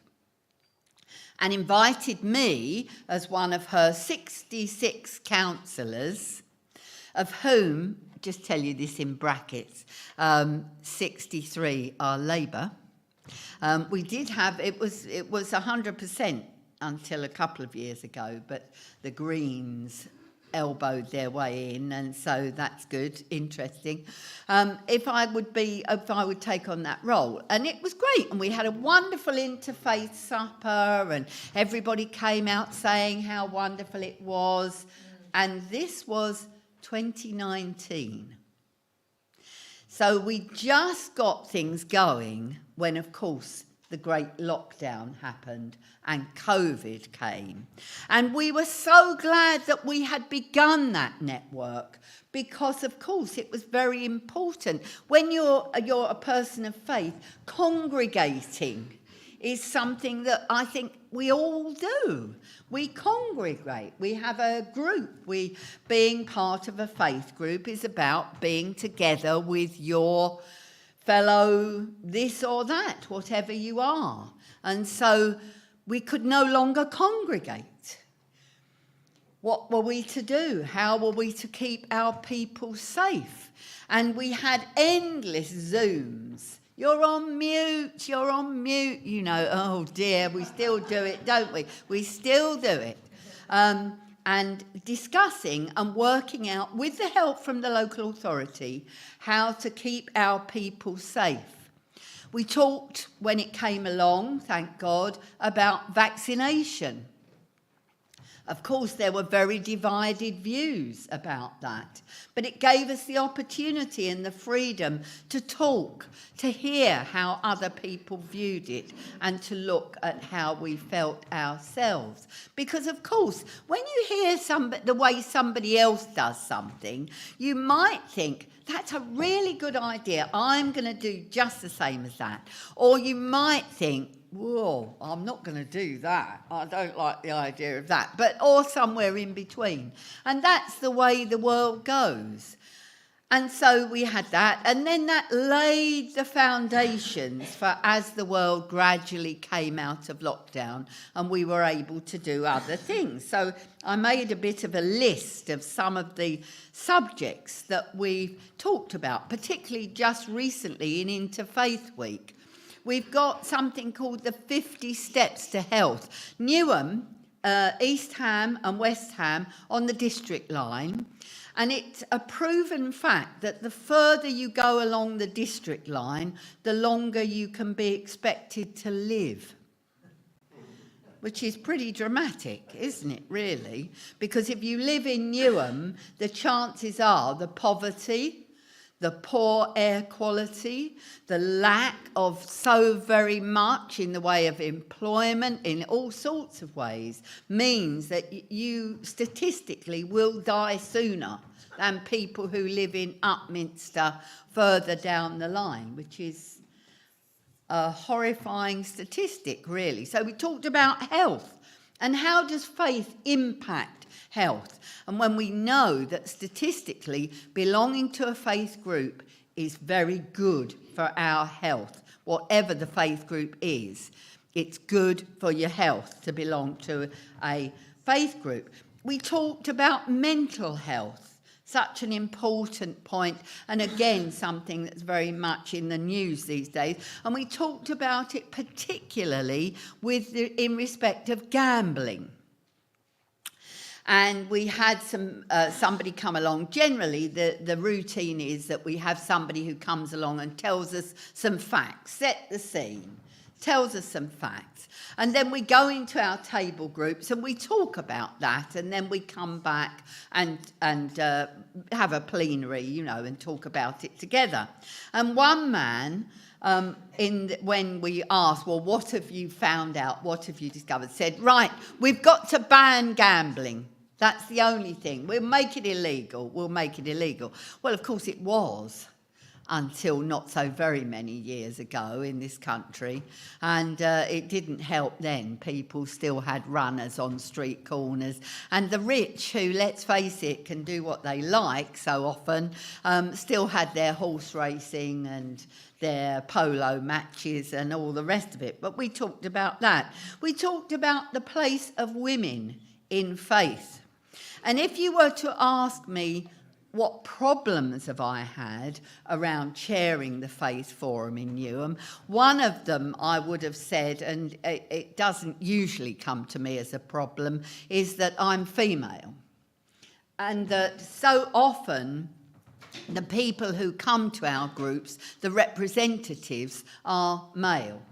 and invited me as one of her 66 councillors, of whom, just tell you this in brackets, 63 are Labour. We did have, it was 100% until a couple of years ago, but the Greens elbowed their way in, and so that's good, interesting. If I would take on that role, and it was great, and we had a wonderful interfaith supper, and everybody came out saying how wonderful it was, and this was 2019. So we just got things going when, of course, the great lockdown happened and COVID came. And we were so glad that we had begun that network because, of course, it was very important. When you're a person of faith, congregating is something that I think we all do. We congregate. We have a group. Being part of a faith group is about being together with your fellow this or that, whatever you are. And so we could no longer congregate. What were we to do? How were we to keep our people safe? And we had endless Zooms. You're on mute, you know. Oh dear, we still do it, don't we? We still do it. And discussing and working out, with the help from the local authority, how to keep our people safe. We talked, when it came along, thank God, about vaccination. Of course, there were very divided views about that, but it gave us the opportunity and the freedom to talk, to hear how other people viewed it, and to look at how we felt ourselves. Because, of course, when you hear the way somebody else does something, you might think, that's a really good idea, I'm going to do just the same as that. Or you might think, whoa, I'm not going to do that. I don't like the idea of that. Or somewhere in between. And that's the way the world goes. And so we had that. And then that laid the foundations for as the world gradually came out of lockdown and we were able to do other things. So I made a bit of a list of some of the subjects that we've talked about, particularly just recently in Interfaith Week. We've got something called the 50 Steps to Health. Newham, East Ham and West Ham on the district line. And it's a proven fact that the further you go along the district line, the longer you can be expected to live. Which is pretty dramatic, isn't it, really? Because if you live in Newham, the chances are the poverty, the poor air quality, the lack of so very much in the way of employment in all sorts of ways means that you statistically will die sooner than people who live in Upminster further down the line, which is a horrifying statistic, really. So we talked about health and how does faith impact health. And when we know that statistically belonging to a faith group is very good for our health, whatever the faith group is, it's good for your health to belong to a faith group. We talked about mental health, such an important point, and again something that's very much in the news these days. And we talked about it particularly in respect of gambling. And we had somebody come along. Generally, the routine is that we have somebody who comes along and tells us some facts, set the scene, tells us some facts. And then we go into our table groups and we talk about that. And then we come back and have a plenary, you know, and talk about it together. And one man, when we asked, well, what have you found out? What have you discovered? Said, right, we've got to ban gambling. That's the only thing. We'll make it illegal. We'll make it illegal. Well, of course, it was until not so very many years ago in this country. And it didn't help then. People still had runners on street corners. And the rich, who, let's face it, can do what they like so often, still had their horse racing and their polo matches and all the rest of it. But we talked about that. We talked about the place of women in faith. And if you were to ask me, what problems have I had around chairing the Faith Forum in Newham? One of them I would have said, and it doesn't usually come to me as a problem, is that I'm female. And that so often the people who come to our groups, the representatives, are male.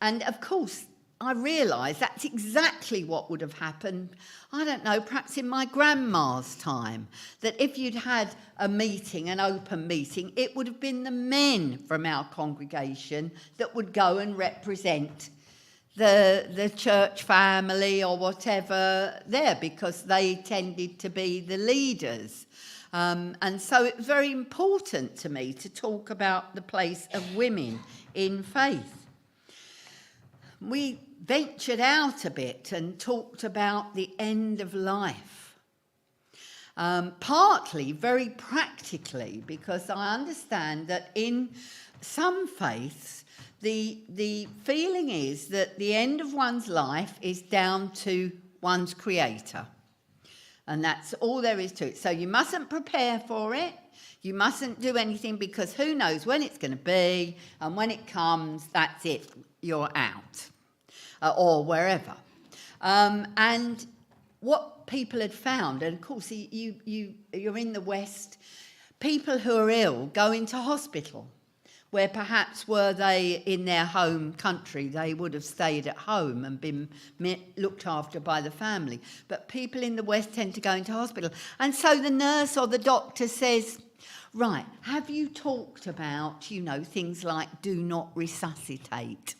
And of course, I realised that's exactly what would have happened, I don't know, perhaps in my grandma's time, that if you'd had a meeting, an open meeting, it would have been the men from our congregation that would go and represent the church family or whatever there, because they tended to be the leaders. And so it was very important to me to talk about the place of women in faith. We ventured out a bit and talked about the end of life. Partly, very practically, because I understand that in some faiths, the feeling is that the end of one's life is down to one's creator. And that's all there is to it. So you mustn't prepare for it. You mustn't do anything, because who knows when it's going to be, and when it comes, that's it. You're out. Or wherever. And what people had found, and of course you're in the West, people who are ill go into hospital, where perhaps were they in their home country, they would have stayed at home and been looked after by the family. But people in the West tend to go into hospital. And so the nurse or the doctor says, right, have you talked about, things like do not resuscitate?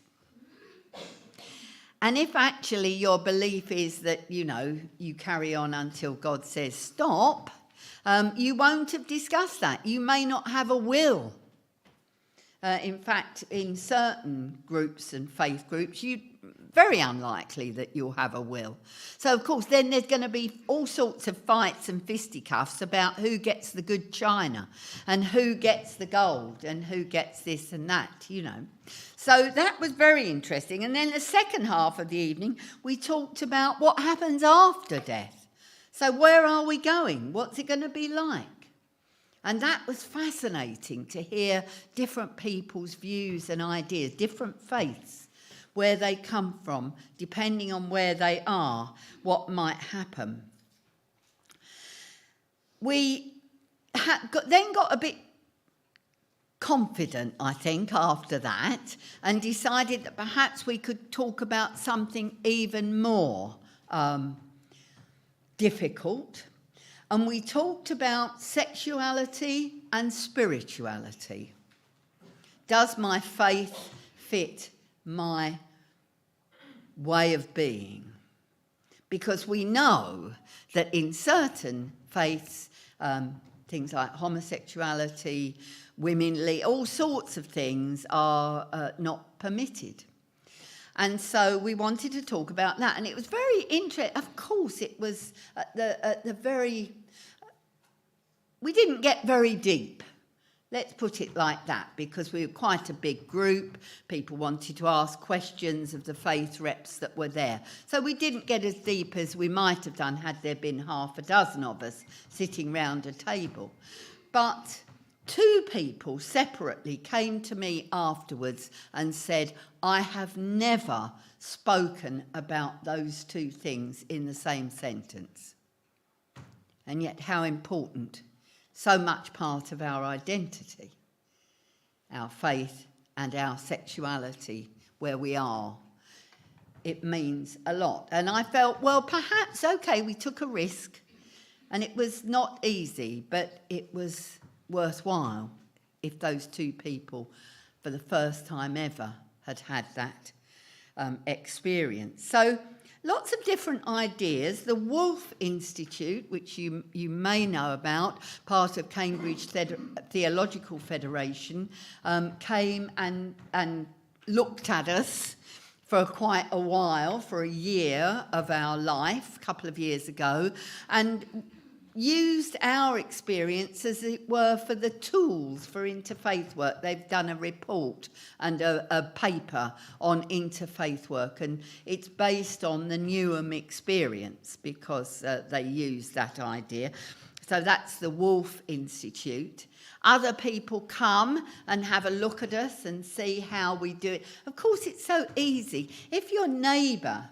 And if actually your belief is that, you carry on until God says stop, you won't have discussed that. You may not have a will. In fact, in certain groups and faith groups, very unlikely that you'll have a will. So, of course, then there's going to be all sorts of fights and fisticuffs about who gets the good china and who gets the gold and who gets this and that, So that was very interesting. And then the second half of the evening, we talked about what happens after death. So where are we going? What's it going to be like? And that was fascinating to hear different people's views and ideas, different faiths, where they come from, depending on where they are, what might happen. We then got a bit confident, I think, after that, and decided that perhaps we could talk about something even more difficult. And we talked about sexuality and spirituality. Does my faith fit my way of being? Because we know that in certain faiths, things like homosexuality, women, all sorts of things are not permitted. And so we wanted to talk about that. And it was very interesting. Of course, it was at the very... We didn't get very deep. Let's put it like that, because we were quite a big group. People wanted to ask questions of the faith reps that were there. So we didn't get as deep as we might have done had there been half a dozen of us sitting round a table. But 2 people separately came to me afterwards and said, I have never spoken about those 2 things in the same sentence. And yet how important. So much part of our identity, our faith and our sexuality, where we are. It means a lot. And I felt, well, perhaps, okay, we took a risk, and it was not easy, but it was worthwhile if those 2 people, for the first time ever, had had that experience. So lots of different ideas. The Wolf Institute, which you may know about, part of Cambridge Theological Federation, came and looked at us for quite a while, for a year of our life, a couple of years ago, and used our experience, as it were, for the tools for interfaith work. They've done a report and a paper on interfaith work, and it's based on the Newham experience, because they use that idea. So that's the Wolf Institute. Other people come and have a look at us and see how we do it. Of course, it's so easy. If your neighbour,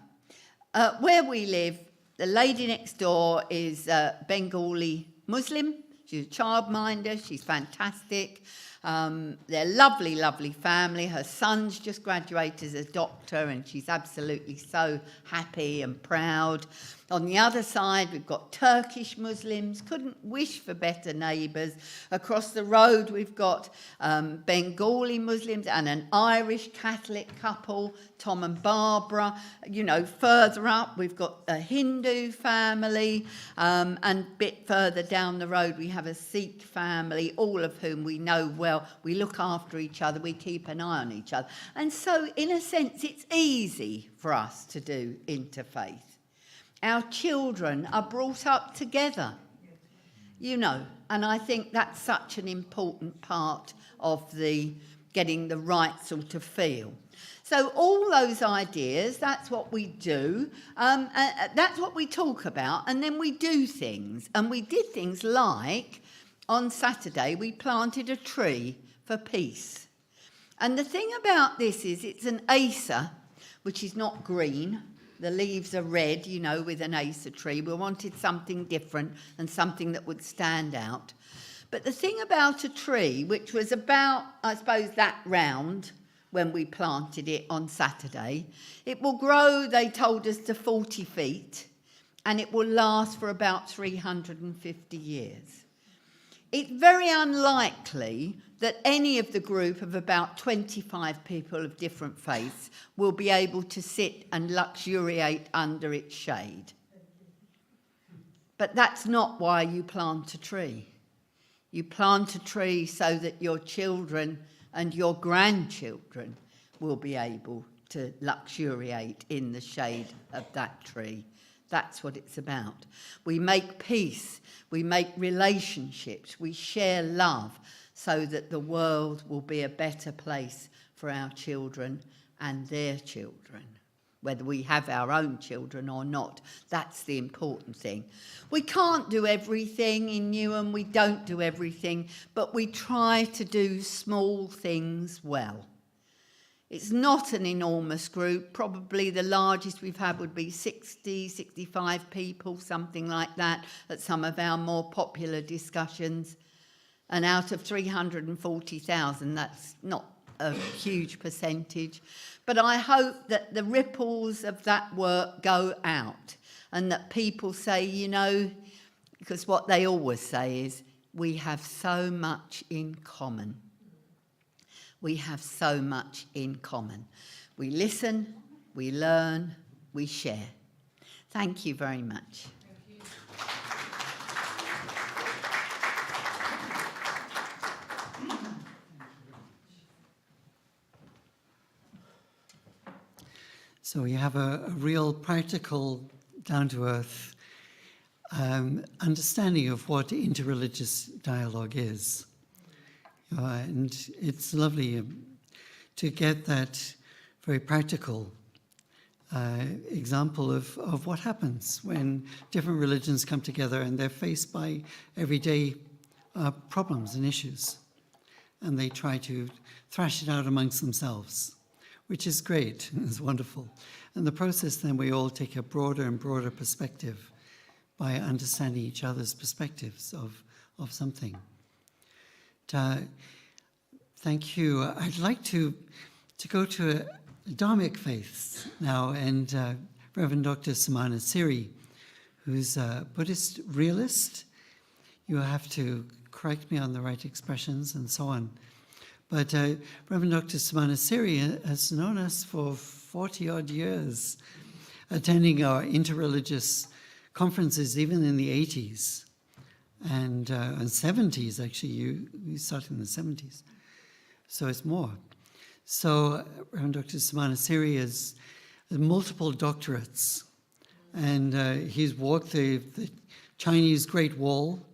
where we live, the lady next door is Bengali Muslim. She's a childminder. She's fantastic. They're lovely, lovely family. Her son's just graduated as a doctor and she's absolutely so happy and proud. On the other side, we've got Turkish Muslims, couldn't wish for better neighbours. Across the road, we've got Bengali Muslims and an Irish Catholic couple, Tom and Barbara. You know, further up, we've got a Hindu family, and a bit further down the road, we have a Sikh family, all of whom we know well. We look after each other, we keep an eye on each other. And so, in a sense, it's easy for us to do interfaith. Our children are brought up together, you know, and I think that's such an important part of the getting the right sort of feel. So all those ideas, that's what we do, that's what we talk about, and then we do things. And we did things like, on Saturday, we planted a tree for peace. And the thing about this is it's an Acer, which is not green. The leaves are red, you know, with an Acer tree. We wanted something different and something that would stand out. But the thing about a tree, which was about, I suppose, that round when we planted it on Saturday, it will grow, they told us, to 40 feet, and it will last for about 350 years. It's very unlikely that any of the group of about 25 people of different faiths will be able to sit and luxuriate under its shade. But that's not why you plant a tree. You plant a tree so that your children and your grandchildren will be able to luxuriate in the shade of that tree. That's what it's about. We make peace, we make relationships, we share love so that the world will be a better place for our children and their children. Whether we have our own children or not, that's the important thing. We can't do everything in Newham, we don't do everything, but we try to do small things well. It's not an enormous group. Probably the largest we've had would be 60, 65 people, something like that, at some of our more popular discussions. And out of 340,000, that's not a huge percentage. But I hope that the ripples of that work go out and that people say, you know, because what they always say is, we have so much in common. We have so much in common. We listen, we learn, we share. Thank you very much.
So we have a real practical, down-to-earth understanding of what interreligious dialogue is. And it's lovely to get that very practical example of what happens when different religions come together and they're faced by everyday problems and issues. And they try to thrash it out amongst themselves, which is great, it's wonderful. And the process then we all take a broader and broader perspective by understanding each other's perspectives of something. Thank you. I'd like to go to Dharmic faiths now, and Reverend Dr. Samana Siri, who's a Buddhist realist. You have to correct me on the right expressions and so on. But Reverend Dr. Samana Siri has known us for 40-odd years, attending our interreligious conferences even in the 80s and 70s, actually. You started in the 70s, so it's more. So Reverend Dr. Samana Siri has multiple doctorates, and he's walked the Chinese Great Wall,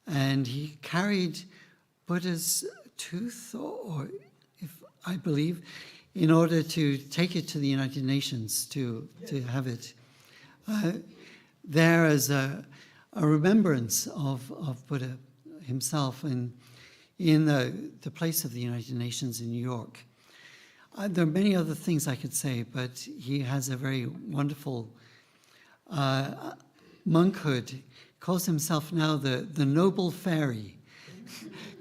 and he carried Buddha's tooth, or if I believe, in order to take it to the United Nations to have it there as a remembrance of Buddha himself in the place of the United Nations in New York. There are many other things I could say, but he has a very wonderful monkhood. He calls himself now the noble fairy,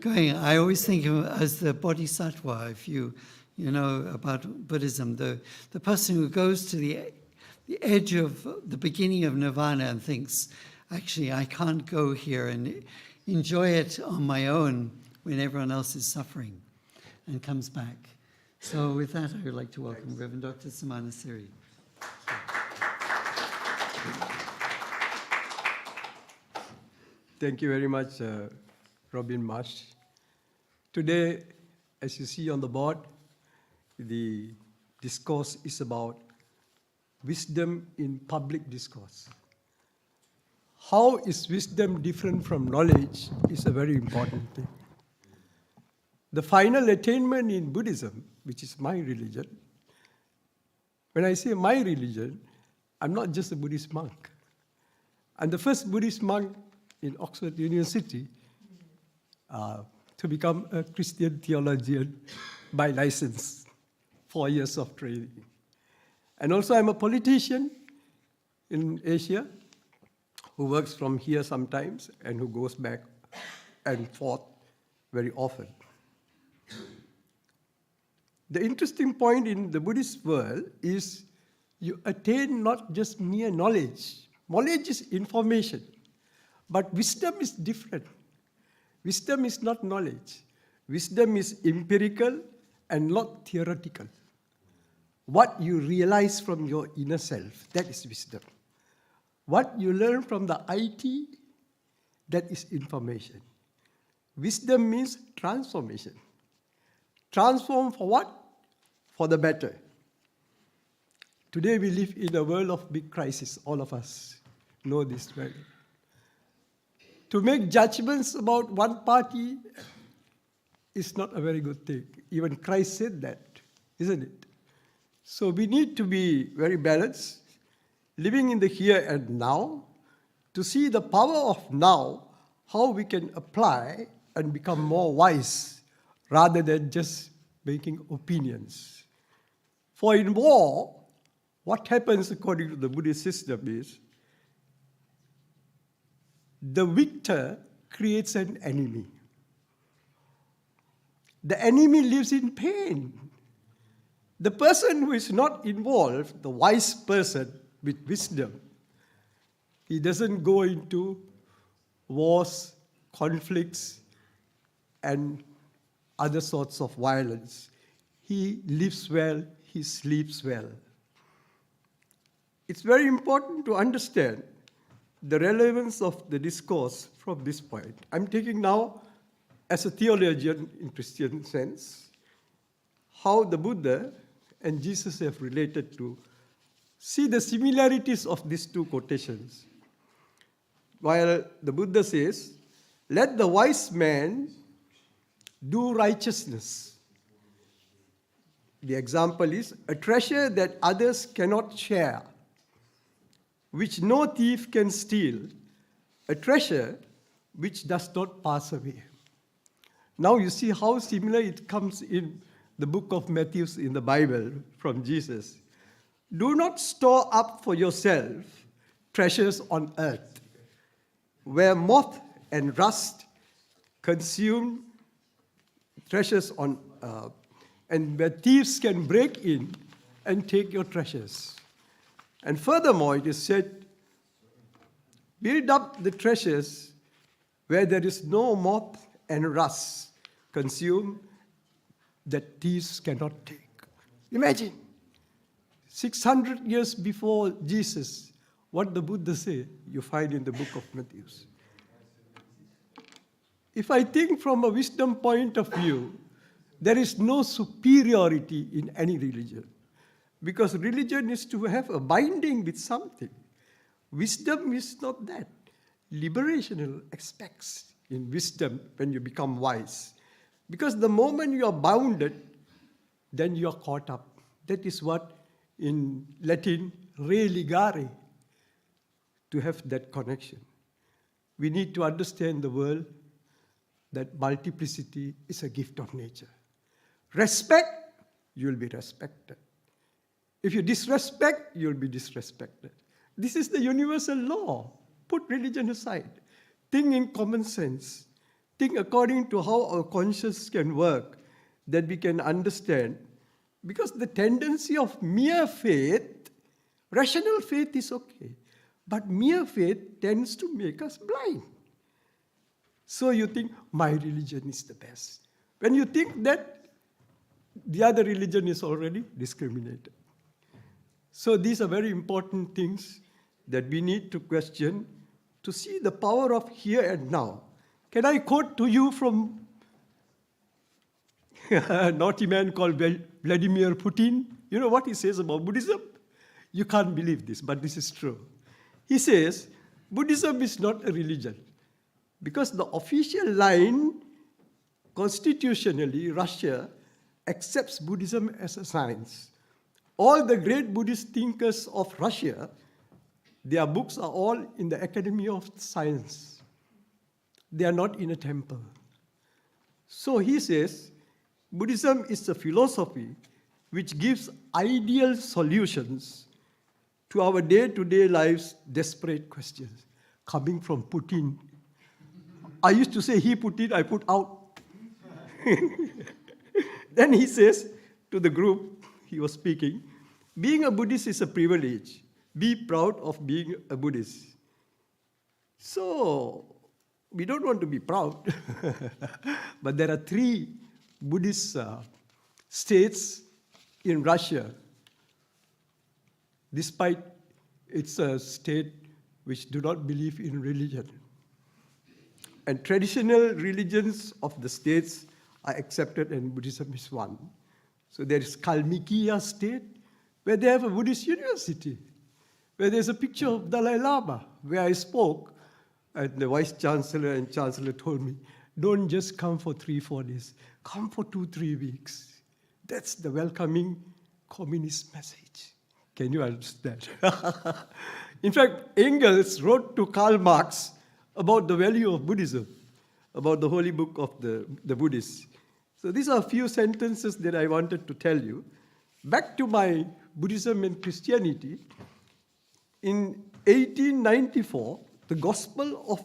going, I always think of him as the bodhisattva, if you know about Buddhism, the person who goes to the edge of the beginning of nirvana and thinks, actually, I can't go here and enjoy it on my own when everyone else is suffering, and comes back. So with that, I would like to welcome Reverend Dr. Samana Siri.
Thank you very much, Robin Marsh. Today, as you see on the board, the discourse is about wisdom in public discourse. How is wisdom different from knowledge is a very important thing. The final attainment in Buddhism, which is my religion, when I say my religion, I'm not just a Buddhist monk. I'm the first Buddhist monk in Oxford University to become a Christian theologian by license, 4 years of training. And also I'm a politician in Asia who works from here sometimes and who goes back and forth very often. The interesting point in the Buddhist world is you attain not just mere knowledge. Knowledge is information, but wisdom is different. Wisdom is not knowledge. Wisdom is empirical and not theoretical. What you realize from your inner self, that is wisdom. What you learn from the IT, that is information. Wisdom means transformation. Transform for what? For the better. Today we live in a world of big crisis. All of us know this well. To make judgments about one party is not a very good thing. Even Christ said that, isn't it? So we need to be very balanced, living in the here and now, to see the power of now, how we can apply and become more wise rather than just making opinions. For in war, what happens according to the Buddhist system is the victor creates an enemy. The enemy lives in pain. The person who is not involved, the wise person with wisdom, he doesn't go into wars, conflicts, and other sorts of violence. He lives well, he sleeps well. It's very important to understand the relevance of the discourse from this point. I'm taking now, as a theologian in Christian sense, how the Buddha and Jesus have related to see the similarities of these two quotations. While the Buddha says, let the wise man do righteousness. The example is a treasure that others cannot share, which no thief can steal, a treasure which does not pass away. Now you see how similar it comes in the book of Matthew in the Bible from Jesus. Do not store up for yourself treasures on earth, where moth and rust consume treasures on and where thieves can break in and take your treasures. And furthermore, it is said, build up the treasures where there is no moth and rust consume, that thieves cannot take. Imagine, 600 years before Jesus, what the Buddha said, you find in the book of Matthew. If I think from a wisdom point of view, there is no superiority in any religion. Because religion is to have a binding with something. Wisdom is not that. Liberational aspects in wisdom when you become wise. Because the moment you are bounded, then you are caught up. That is what in Latin, re ligare, to have that connection. We need to understand the world that multiplicity is a gift of nature. Respect, you will be respected. If you disrespect, you'll be disrespected. This is the universal law. Put religion aside. Think in common sense. think according to how our conscience can work, that we can understand, because the tendency of mere faith, rational faith is okay, but mere faith tends to make us blind. So you think, my religion is the best. When you think that, the other religion is already discriminated. So these are very important things that we need to question to see the power of here and now. Can I quote to you from a naughty man called Vladimir Putin? You know what he says about Buddhism? You can't believe this, but this is true. He says, Buddhism is not a religion, because the official line, constitutionally, Russia accepts Buddhism as a science. All the great Buddhist thinkers of Russia, their books are all in the Academy of Science. They are not in a temple. So he says, Buddhism is a philosophy which gives ideal solutions to our day-to-day lives' desperate questions. Coming from Putin. I used to say he put in, I put out. Then he says to the group, he was speaking, being a Buddhist is a privilege. Be proud of being a Buddhist. So, we don't want to be proud, but there are 3 Buddhist states in Russia, despite it's a state which do not believe in religion. And traditional religions of the states are accepted, and Buddhism is one. So there is Kalmykia state, where they have a Buddhist university, where there's a picture of Dalai Lama, where I spoke, and the Vice Chancellor and Chancellor told me, don't just come for 3-4 days, come for 2-3 weeks. That's the welcoming communist message. Can you understand? In fact, Engels wrote to Karl Marx about the value of Buddhism, about the holy book of the Buddhists. So these are a few sentences that I wanted to tell you. Back to my Buddhism and Christianity. In 1894, the Gospel of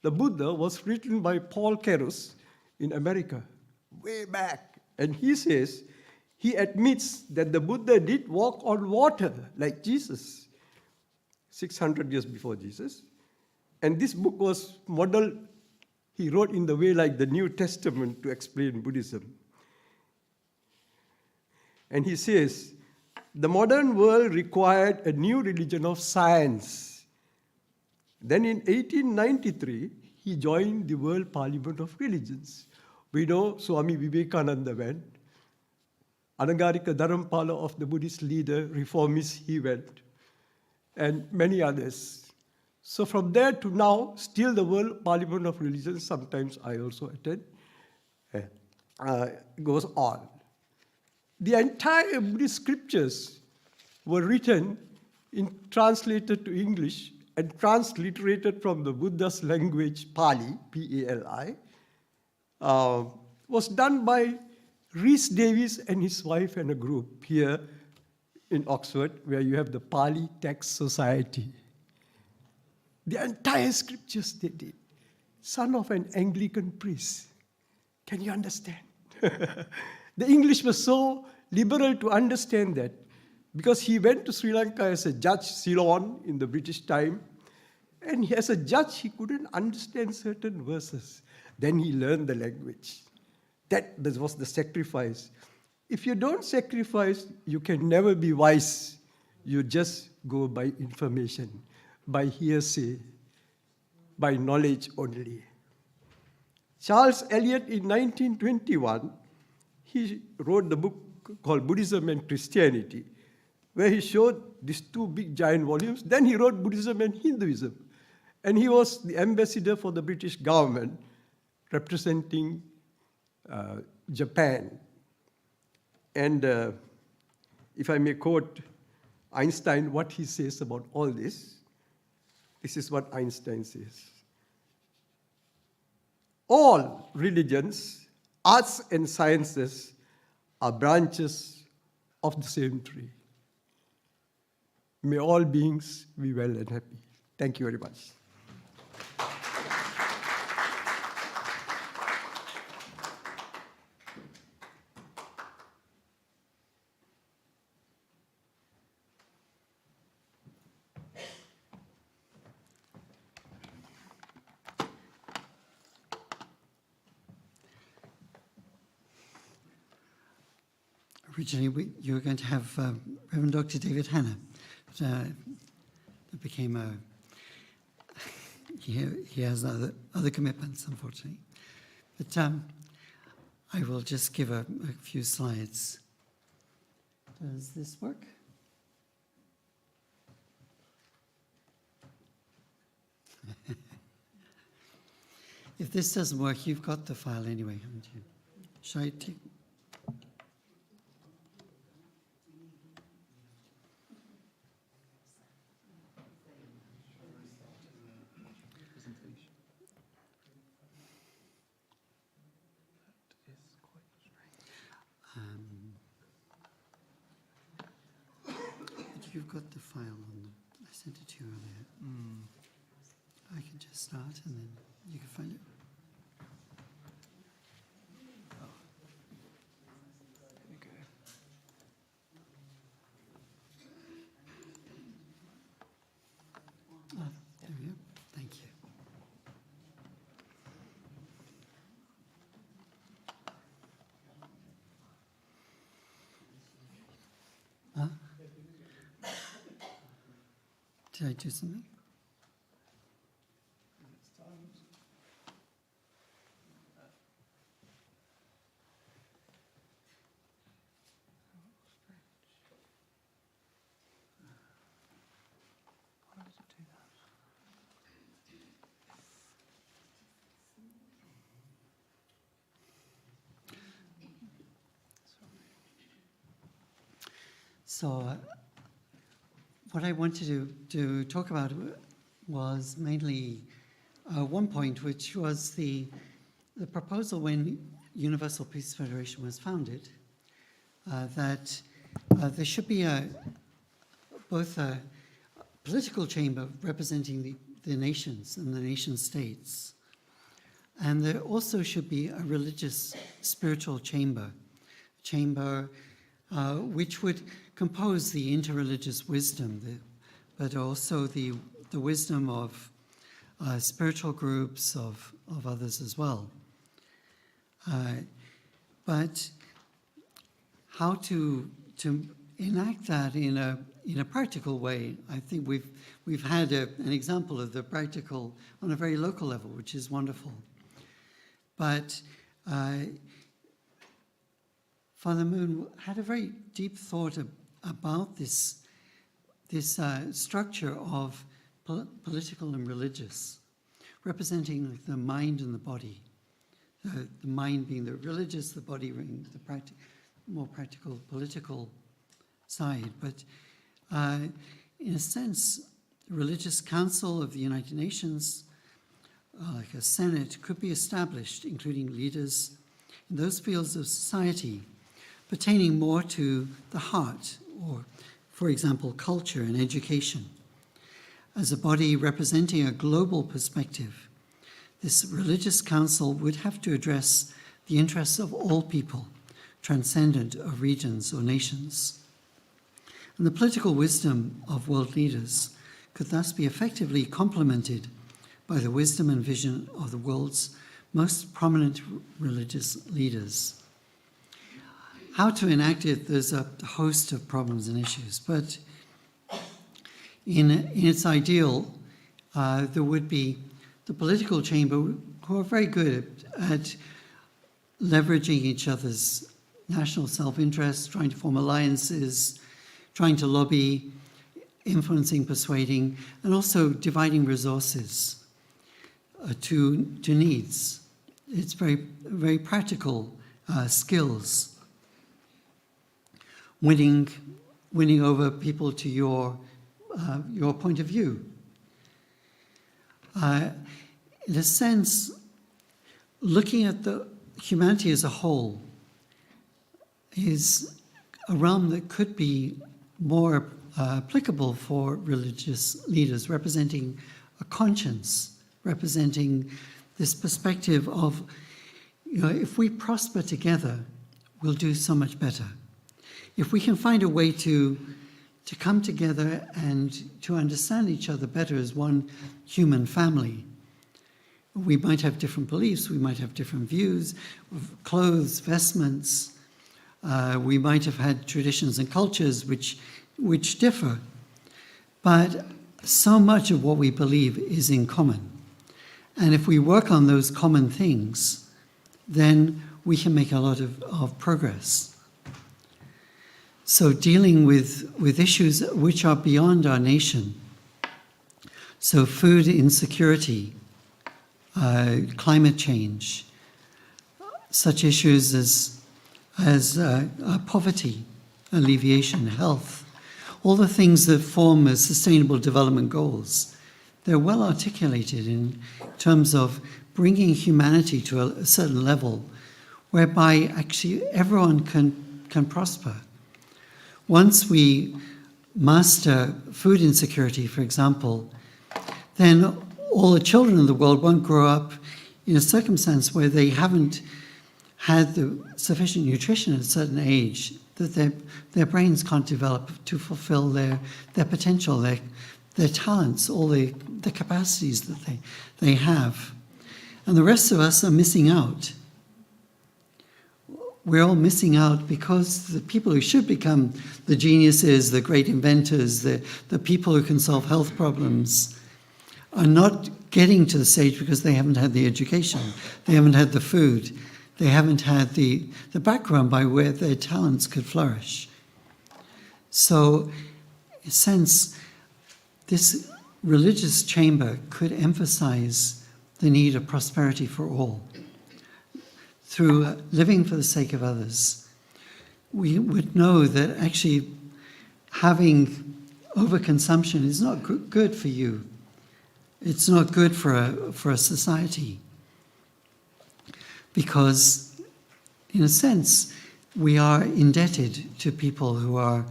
the Buddha was written by Paul Carus in America, way back. And he says, he admits that the Buddha did walk on water like Jesus, 600 years before Jesus. And this book was modeled, he wrote in the way like the New Testament to explain Buddhism. And he says, the modern world required a new religion of science. Then in 1893, he joined the World Parliament of Religions. We know Swami Vivekananda went. Anagarika Dharampala of the Buddhist leader, reformist, he went. And many others. So from there to now, still the World Parliament of Religions, sometimes I also attend, goes on. The entire Buddhist scriptures were written, translated to English, and transliterated from the Buddha's language, Pali, P-A-L-I, was done by Rhys Davies and his wife and a group here in Oxford, where you have the Pali Text Society. The entire scriptures they did. Son of an Anglican priest. Can you understand? The English was so liberal to understand that, because he went to Sri Lanka as a judge, Ceylon, in the British time, and as a judge, he couldn't understand certain verses. Then he learned the language. That was the sacrifice. If you don't sacrifice, you can never be wise. You just go by information, by hearsay, by knowledge only. Charles Eliot, in 1921, he wrote the book called Buddhism and Christianity, where he showed these 2 big giant volumes. Then he wrote Buddhism and Hinduism. And he was the ambassador for the British government representing Japan. And if I may quote Einstein, what he says about all this, this is what Einstein says. All religions, arts and sciences are branches of the same tree. May all beings be well and happy. Thank you very much.
originally you were going to have Reverend Dr. David Hanna. It became a... He has other commitments, unfortunately. But I will just give a few slides. Does this work? If this doesn't work, you've got the file anyway, haven't you? Shall I take... You've got the file on I sent it to you earlier. I can just start and then you can find it. There we go. Thank you. Huh? Did I do something? So what I wanted to talk about was mainly one point, which was the proposal when Universal Peace Federation was founded, that there should be both a political chamber representing the nations and the nation states, and there also should be a religious spiritual chamber which would compose the interreligious wisdom, but also the wisdom of spiritual groups, of others as well. But how to enact that in a practical way, I think we've had an example of the practical on a very local level, which is wonderful. But Father Moon had a very deep thought about this structure of political and religious, representing the mind and the body. The mind being the religious, the body being the more practical political side. But in a sense, the Religious Council of the United Nations, like a Senate, could be established, including leaders in those fields of society pertaining more to the heart, or, for example, culture and education. As a body representing a global perspective, this religious council would have to address the interests of all people, transcendent of regions or nations. And the political wisdom of world leaders could thus be effectively complemented by the wisdom and vision of the world's most prominent religious leaders. How to enact it, there's a host of problems and issues, but in its ideal, there would be the political chamber who are very good at leveraging each other's national self-interest, trying to form alliances, trying to lobby, influencing, persuading, and also dividing resources to needs. It's very, very practical skills. Winning over people to your point of view. In a sense, looking at the humanity as a whole is a realm that could be more applicable for religious leaders, representing a conscience, representing this perspective of, if we prosper together, we'll do so much better. If we can find a way to come together and to understand each other better as one human family, we might have different beliefs, we might have different views of clothes, vestments, We might have had traditions and cultures which differ, but so much of what we believe is in common. And if we work on those common things, then we can make a lot of progress. So dealing with issues which are beyond our nation, so food insecurity, climate change, such issues as poverty, alleviation, health, all the things that form as sustainable development goals, they're well articulated in terms of bringing humanity to a certain level whereby actually everyone can prosper. Once we master food insecurity, for example, then all the children in the world won't grow up in a circumstance where they haven't had the sufficient nutrition at a certain age, that their brains can't develop to fulfill their potential, their talents, all the capacities that they have. And the rest of us are missing out. We're all missing out because the people who should become the geniuses, the great inventors, the people who can solve health problems are not getting to the stage because they haven't had the education, they haven't had the food, they haven't had the background by where their talents could flourish. So, in a sense, this religious chamber could emphasize the need of prosperity for all. Through living for the sake of others, we would know that actually having overconsumption is not good for you. It's not good for a society. Because, in a sense, we are indebted to people who are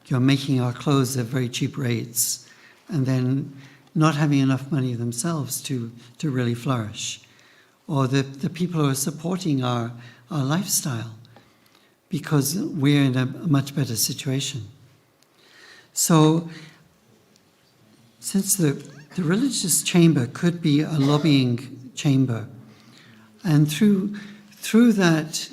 making our clothes at very cheap rates and then not having enough money themselves to really flourish. Or the people who are supporting our lifestyle because we're in a much better situation. So, since the religious chamber could be a lobbying chamber, and through that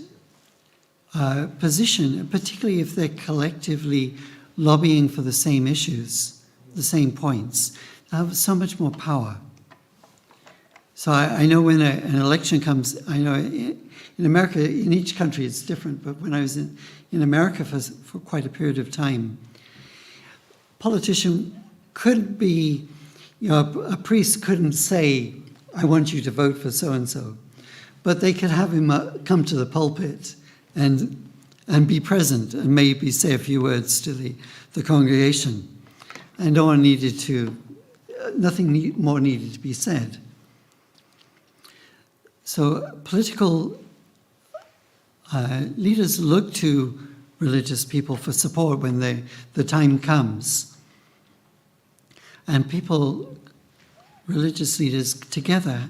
position, particularly if they're collectively lobbying for the same issues, the same points, they have so much more power. So I know when an election comes, I know in America, in each country it's different, but when I was in America for quite a period of time, a politician couldn't be, a priest couldn't say, I want you to vote for so-and-so. But they could have him come to the pulpit and be present and maybe say a few words to the congregation. And nothing more needed to be said. So political leaders look to religious people for support when the time comes. And religious leaders together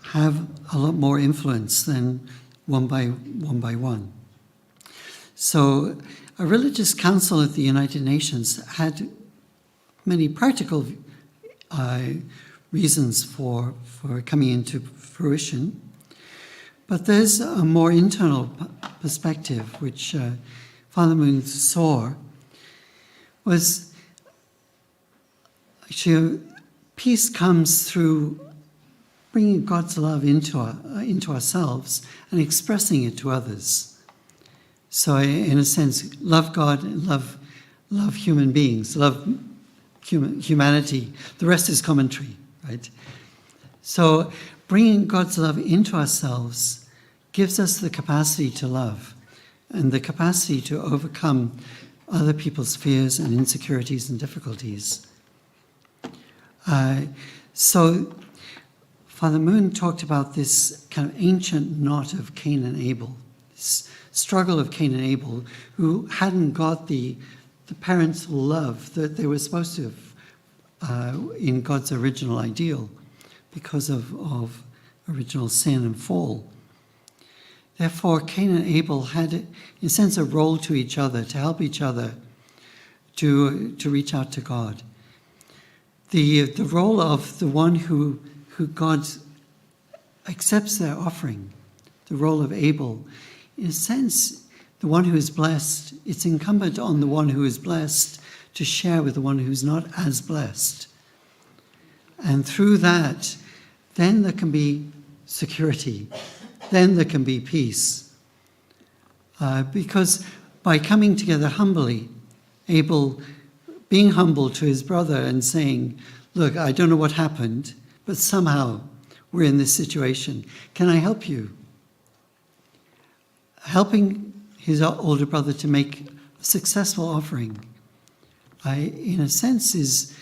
have a lot more influence than one by one. So a religious council at the United Nations had many practical reasons for coming into fruition, but there's a more internal perspective which Father Moon saw was actually peace comes through bringing God's love into ourselves and expressing it to others. So in a sense, love God and love human beings, love humanity. The rest is commentary, right? So bringing God's love into ourselves gives us the capacity to love and the capacity to overcome other people's fears and insecurities and difficulties. So Father Moon talked about this kind of ancient knot of Cain and Abel, this struggle of Cain and Abel, who hadn't got the parental love that they were supposed to have in God's original ideal because of original sin and fall. Therefore, Cain and Abel had, in a sense, a role to each other, to help each other to reach out to God. The role of the one who God accepts their offering, the role of Abel, in a sense, the one who is blessed, it's incumbent on the one who is blessed to share with the one who's not as blessed. And through that, then there can be security, then there can be peace. Because by coming together humbly, Abel being humble to his brother and saying, look, I don't know what happened, but somehow we're in this situation. Can I help you? Helping his older brother to make a successful offering, in a sense, is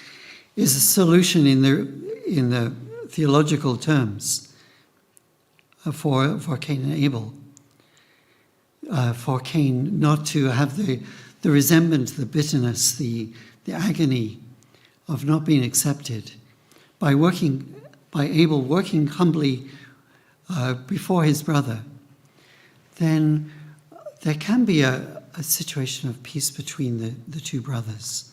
a solution in the theological terms for Cain and Abel. For Cain not to have the resentment, the bitterness, the agony of not being accepted. By Abel working humbly before his brother, then there can be a situation of peace between the two brothers.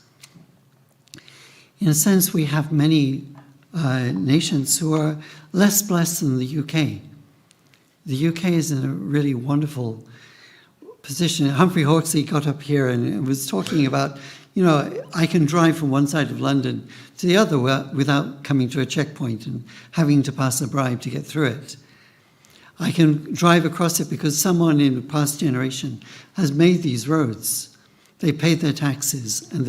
In a sense, we have many nations who are less blessed than the UK. The UK is in a really wonderful position. Humphrey Hawksley got up here and was talking about, I can drive from one side of London to the other without coming to a checkpoint and having to pass a bribe to get through it. I can drive across it because someone in a past generation has made these roads. They paid their taxes and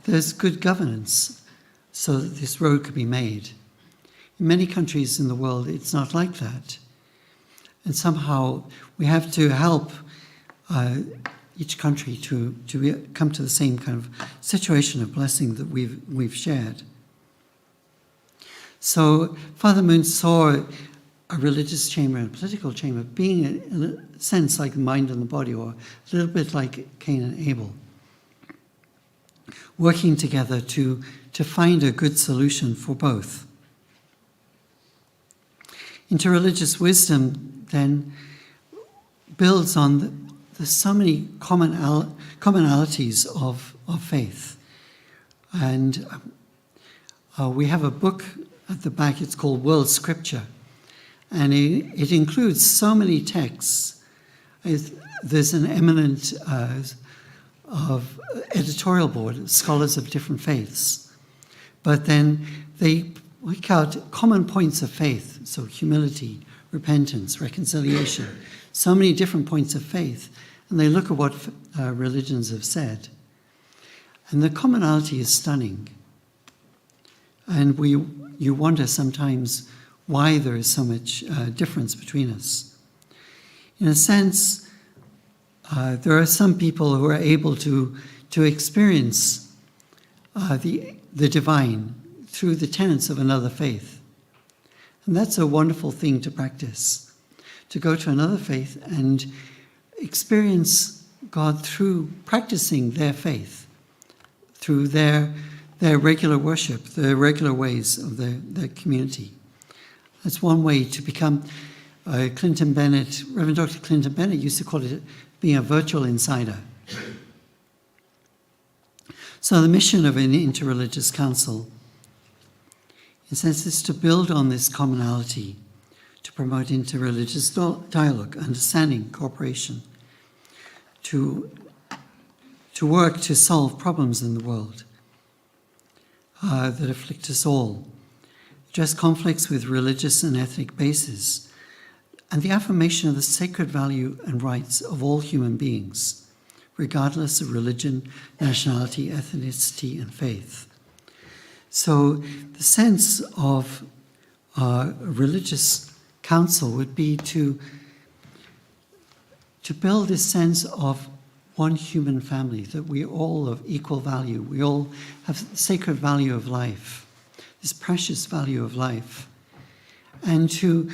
there's good governance so that this road could be made. In many countries in the world, it's not like that. And somehow we have to help each country to come to the same kind of situation of blessing that we've shared. So Father Moon saw a religious chamber and a political chamber being, in a sense, like the mind and the body, or a little bit like Cain and Abel, working together to find a good solution for both. Interreligious wisdom then builds on the so many commonalities of faith. And we have a book at the back, it's called World Scripture. And it includes so many texts. There's an eminent editorial board, scholars of different faiths. But then they work out common points of faith, so humility, repentance, reconciliation, so many different points of faith. And they look at what religions have said. And the commonality is stunning. And you wonder sometimes why there is so much difference between us. In a sense, there are some people who are able to experience the divine through the tenets of another faith. And that's a wonderful thing to practice, to go to another faith and experience God through practicing their faith, through their regular worship, the regular ways of their community. That's one way to become, Reverend Dr. Clinton Bennett used to call it being a virtual insider. So the mission of an interreligious council, in a sense, is to build on this commonality, to promote interreligious dialogue, understanding, cooperation, to work to solve problems in the world that afflict us all, address conflicts with religious and ethnic bases, and the affirmation of the sacred value and rights of all human beings, regardless of religion, nationality, ethnicity, and faith. So the sense of a religious council would be to build this sense of one human family, that we all of equal value, we all have sacred value of life, this precious value of life, and to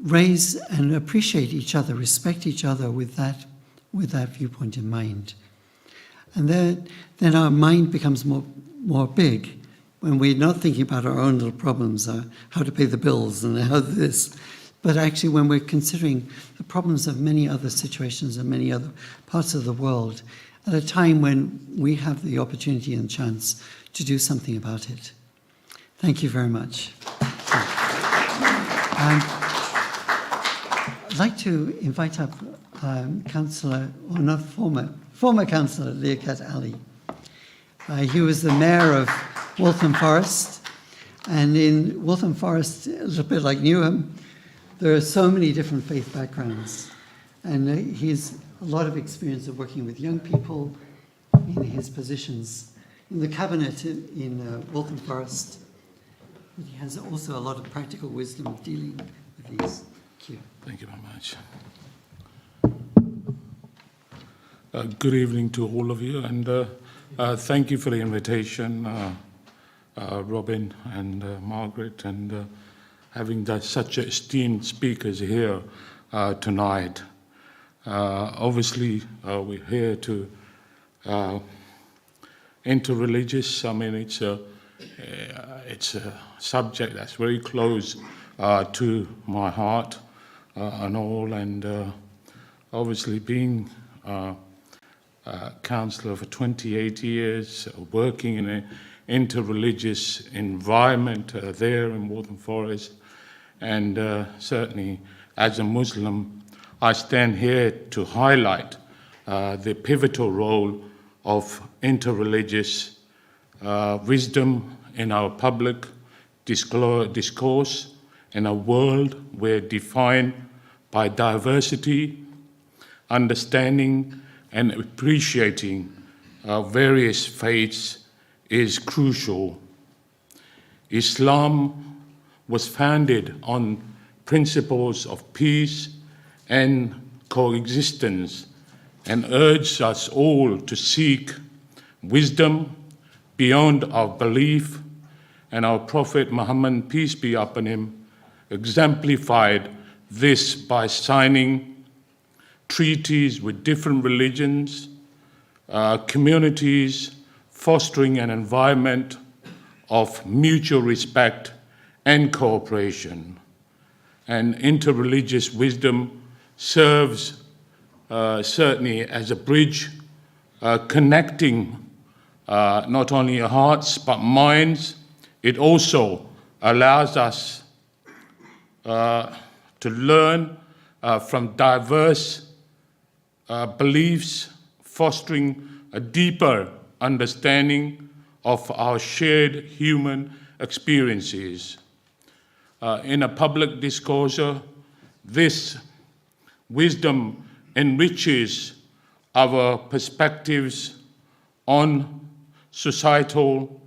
raise and appreciate each other, respect each other with that viewpoint in mind. And then our mind becomes more big when we're not thinking about our own little problems, how to pay the bills and how this, but actually when we're considering the problems of many other situations and many other parts of the world at a time when we have the opportunity and chance to do something about it. Thank you very much. I'd like to invite up councillor, or not former councillor Liaquat Ali. He was the mayor of Waltham Forest, and in Waltham Forest, a little bit like Newham, there are so many different faith backgrounds, and he has a lot of experience of working with young people in his positions in the cabinet in Waltham Forest. But he has also a lot of practical wisdom of dealing with these. Thank you.
Thank you very much. Good evening to all of you, and thank you for the invitation, Robin and Margaret, and having such esteemed speakers here tonight. Obviously, we're here to interreligious. I mean, it's a subject that's very close to my heart and all, and obviously being councillor for 28 years, working in an interreligious environment there in Waltham Forest, and certainly as a Muslim, I stand here to highlight the pivotal role of interreligious wisdom in our public discourse in a world where defined by diversity, understanding and appreciating various faiths is crucial. Islam was founded on principles of peace and coexistence and urged us all to seek wisdom beyond our belief, and our Prophet Muhammad, peace be upon him, exemplified this by signing treaties with different religions, communities, fostering an environment of mutual respect and cooperation. And interreligious wisdom serves certainly as a bridge connecting not only hearts but minds. It also allows us to learn from diverse beliefs, fostering a deeper understanding of our shared human experiences. In a public discourse, this wisdom enriches our perspectives on societal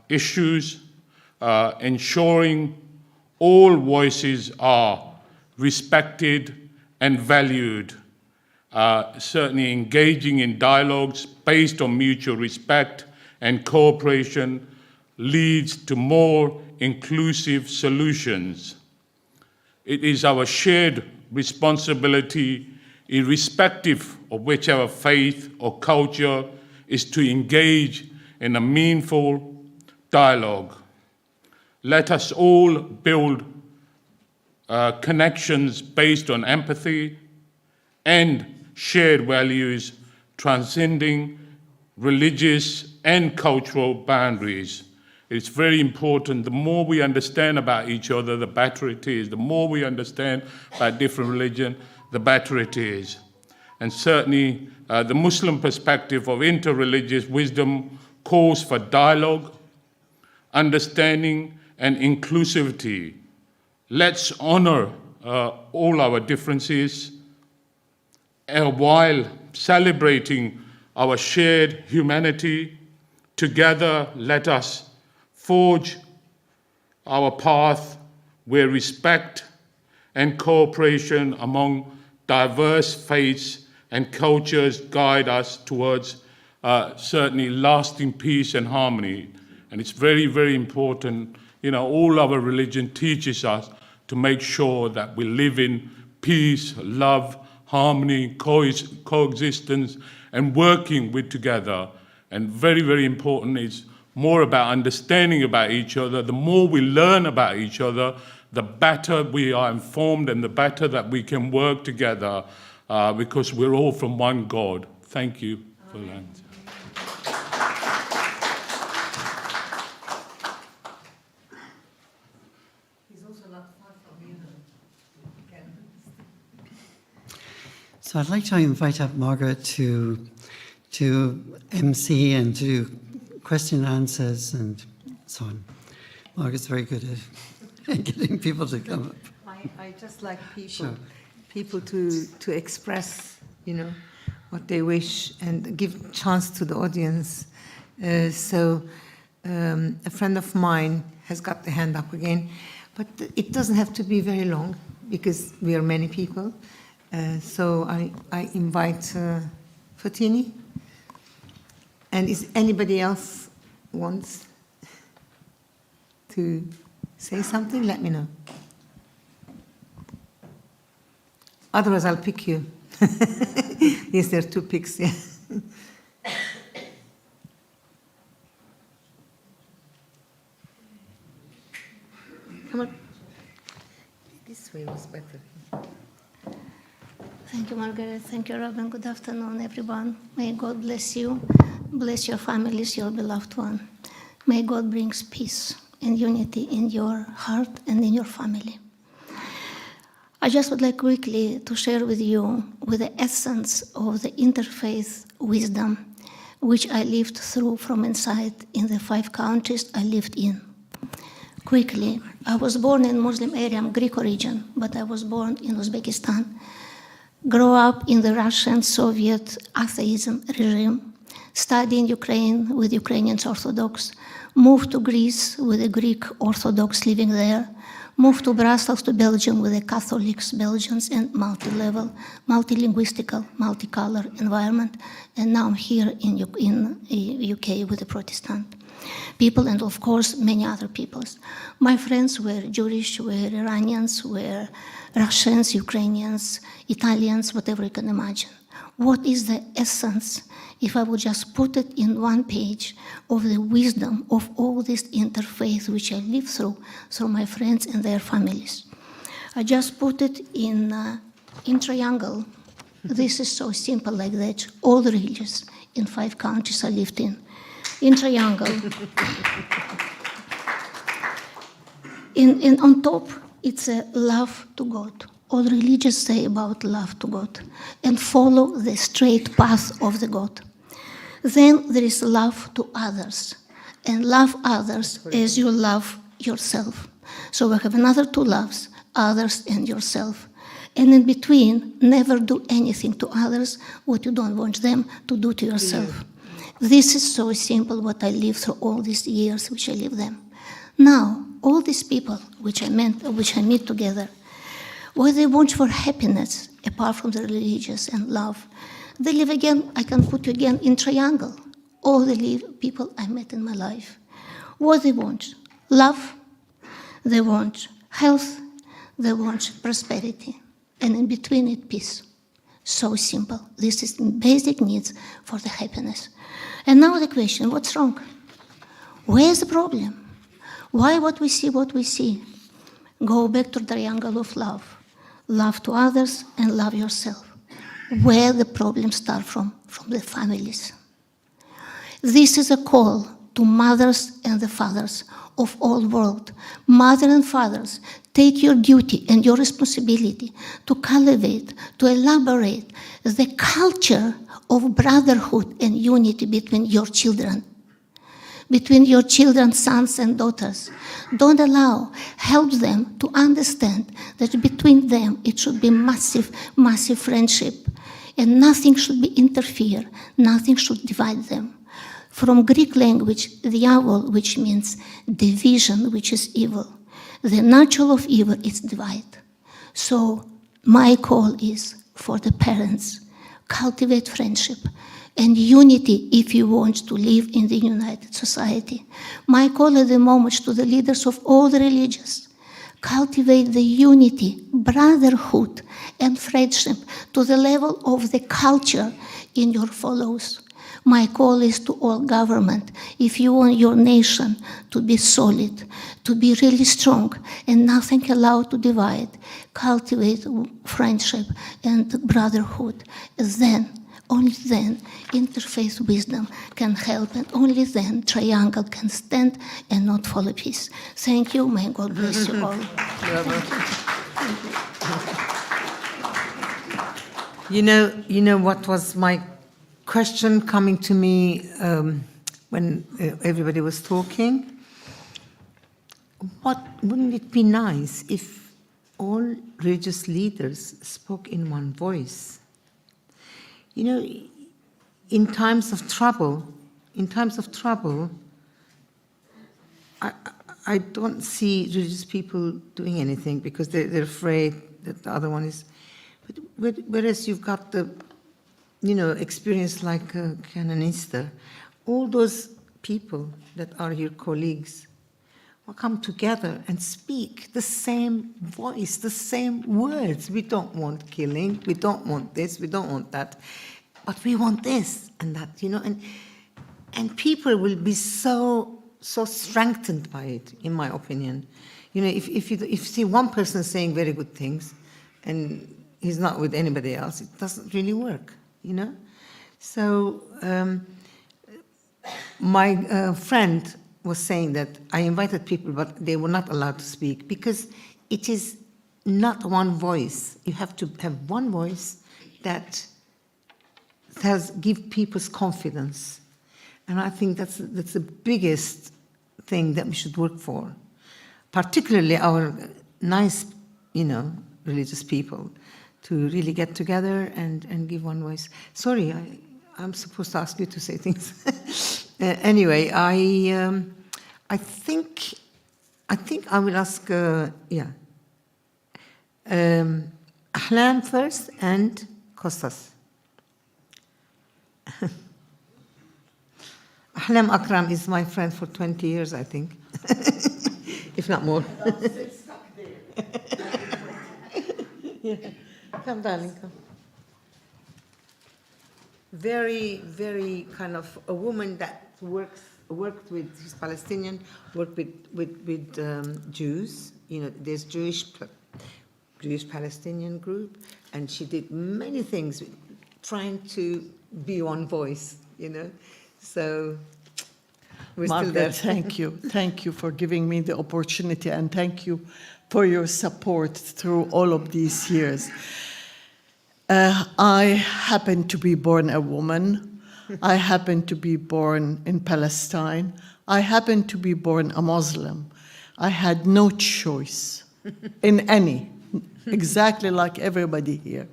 issues, ensuring all voices are respected and valued, certainly engaging in dialogues based on mutual respect and cooperation leads to more inclusive solutions. It is our shared responsibility, irrespective of whichever faith or culture, is to engage in a meaningful dialogue. Let us all build connections based on empathy and shared values, transcending religious and cultural boundaries. It's very important. The more we understand about each other, the better it is. The more we understand about different religion, the better it is. And certainly, the Muslim perspective of interreligious wisdom calls for dialogue, understanding, and inclusivity. Let's honor all our differences while celebrating our shared humanity. Together, let us forge our path where respect and cooperation among diverse faiths and cultures guide us towards certainly lasting peace and harmony. And it's very, very important. You know, all our religion teaches us to make sure that we live in peace, love, harmony, coexistence, and working with together. And very, very important is more about understanding about each other. The more we learn about each other, the better we are informed and the better that we can work together because we're all from one God. Thank you for that.
So I'd like to invite up Margaret to MC and to do question and answers and so on. Margaret's very good at getting people to come up.
I just like people,
Sure.
people to express, what they wish and give chance to the audience. So a friend of mine has got the hand up again, but it doesn't have to be very long because we are many people. So I invite Fatini. And is anybody else wants to say something? Let me know. Otherwise, I'll pick you. Yes, there are 2 picks, yeah. Come on. This way was better.
Thank you, Margaret. Thank you, Robin. Good afternoon, everyone. May God bless you, bless your families, your beloved one. May God bring peace and unity in your heart and in your family. I just would like quickly to share with you with the essence of the interfaith wisdom which I lived through from inside in the 5 countries I lived in. Quickly, I was born in Muslim area, I'm Greek origin, but I was born in Uzbekistan. Grew up in the Russian Soviet atheism regime, studied in Ukraine with Ukrainian Orthodox, moved to Greece with the Greek Orthodox living there, moved to Brussels to Belgium with the Catholics, Belgians, and multi-level, multilinguistical, multicolor environment, and now I'm here in UK with the Protestant people, and of course many other peoples. My friends were Jewish, were Iranians, were Russians, Ukrainians, Italians, whatever you can imagine. What is the essence, if I would just put it in 1 page, of the wisdom of all this interfaith which I lived through my friends and their families? I just put it in triangle. This is so simple like that. All the religions in 5 countries I lived in triangle. On top, it's a love to God. All religions say about love to God and follow the straight path of the God. Then there is love to others, and love others as you love yourself. So we have another 2 loves, others and yourself. And in between, never do anything to others what you don't want them to do to yourself. This is so simple what I lived through all these years which I lived them. Now, all these people which I meet together, what they want for happiness, apart from the religious and love, they live again, I can put you again in triangle. All the people I met in my life. What they want? Love, they want health, they want prosperity, and in between it, peace. So simple. This is basic needs for the happiness. And now the question, what's wrong? Where's the problem? Why what we see? Go back to the triangle of love. Love to others and love yourself. Where the problems start from the families. This is a call to mothers and the fathers of all world. Mother and fathers, take your duty and your responsibility to cultivate, to elaborate the culture of brotherhood and unity between your children. Between your children, sons and daughters. Don't allow, help them to understand that between them it should be massive, massive friendship. And nothing should be interfere, nothing should divide them. From Greek language, diavol, which means division, which is evil. The nature of evil is divide. So my call is for the parents, cultivate friendship and unity if you want to live in the united society. My call at the moment to the leaders of all the religions, cultivate the unity, brotherhood, and friendship to the level of the culture in your followers. My call is to all government, if you want your nation to be solid, to be really strong, and nothing allowed to divide, cultivate friendship and brotherhood. Then, only then, interfaith wisdom can help, and only then triangle can stand and not fall apart. Thank you. May God bless you all.
You know what was my question coming to me when everybody was talking? Wouldn't it be nice if all religious leaders spoke in one voice? You know, in times of trouble, I don't see religious people doing anything because they're afraid that the other one is. But whereas you've got the, experience like Canon Easter, all those people that are your colleagues will come together and speak the same voice, the same words. We don't want killing, we don't want this, we don't want that, but we want this and that, and people will be so strengthened by it, in my opinion. If you see one person saying very good things and he's not with anybody else, it doesn't really work, So my friend was saying that I invited people, but they were not allowed to speak because it is not one voice. You have to have one voice that give people's confidence. And I think that's the biggest thing that we should work for, particularly our nice, religious people, to really get together and give one voice. Sorry, I'm supposed to ask you to say things. Anyway, I think I will ask, Ahlam first and Kostas. Ahlam Akram is my friend for 20 years, I think, if not more. Yeah. Come, darling, come. Very, very kind of a woman that worked with, she's Palestinian, worked with Jews. There's Jewish Palestinian group, and she did many things trying to be one voice, So we're still there.
Thank you. Thank you for giving me the opportunity, and thank you for your support through all of these years. I happen to be born a woman. I happen to be born in Palestine. I happen to be born a Muslim. I had no choice in any, exactly like everybody here.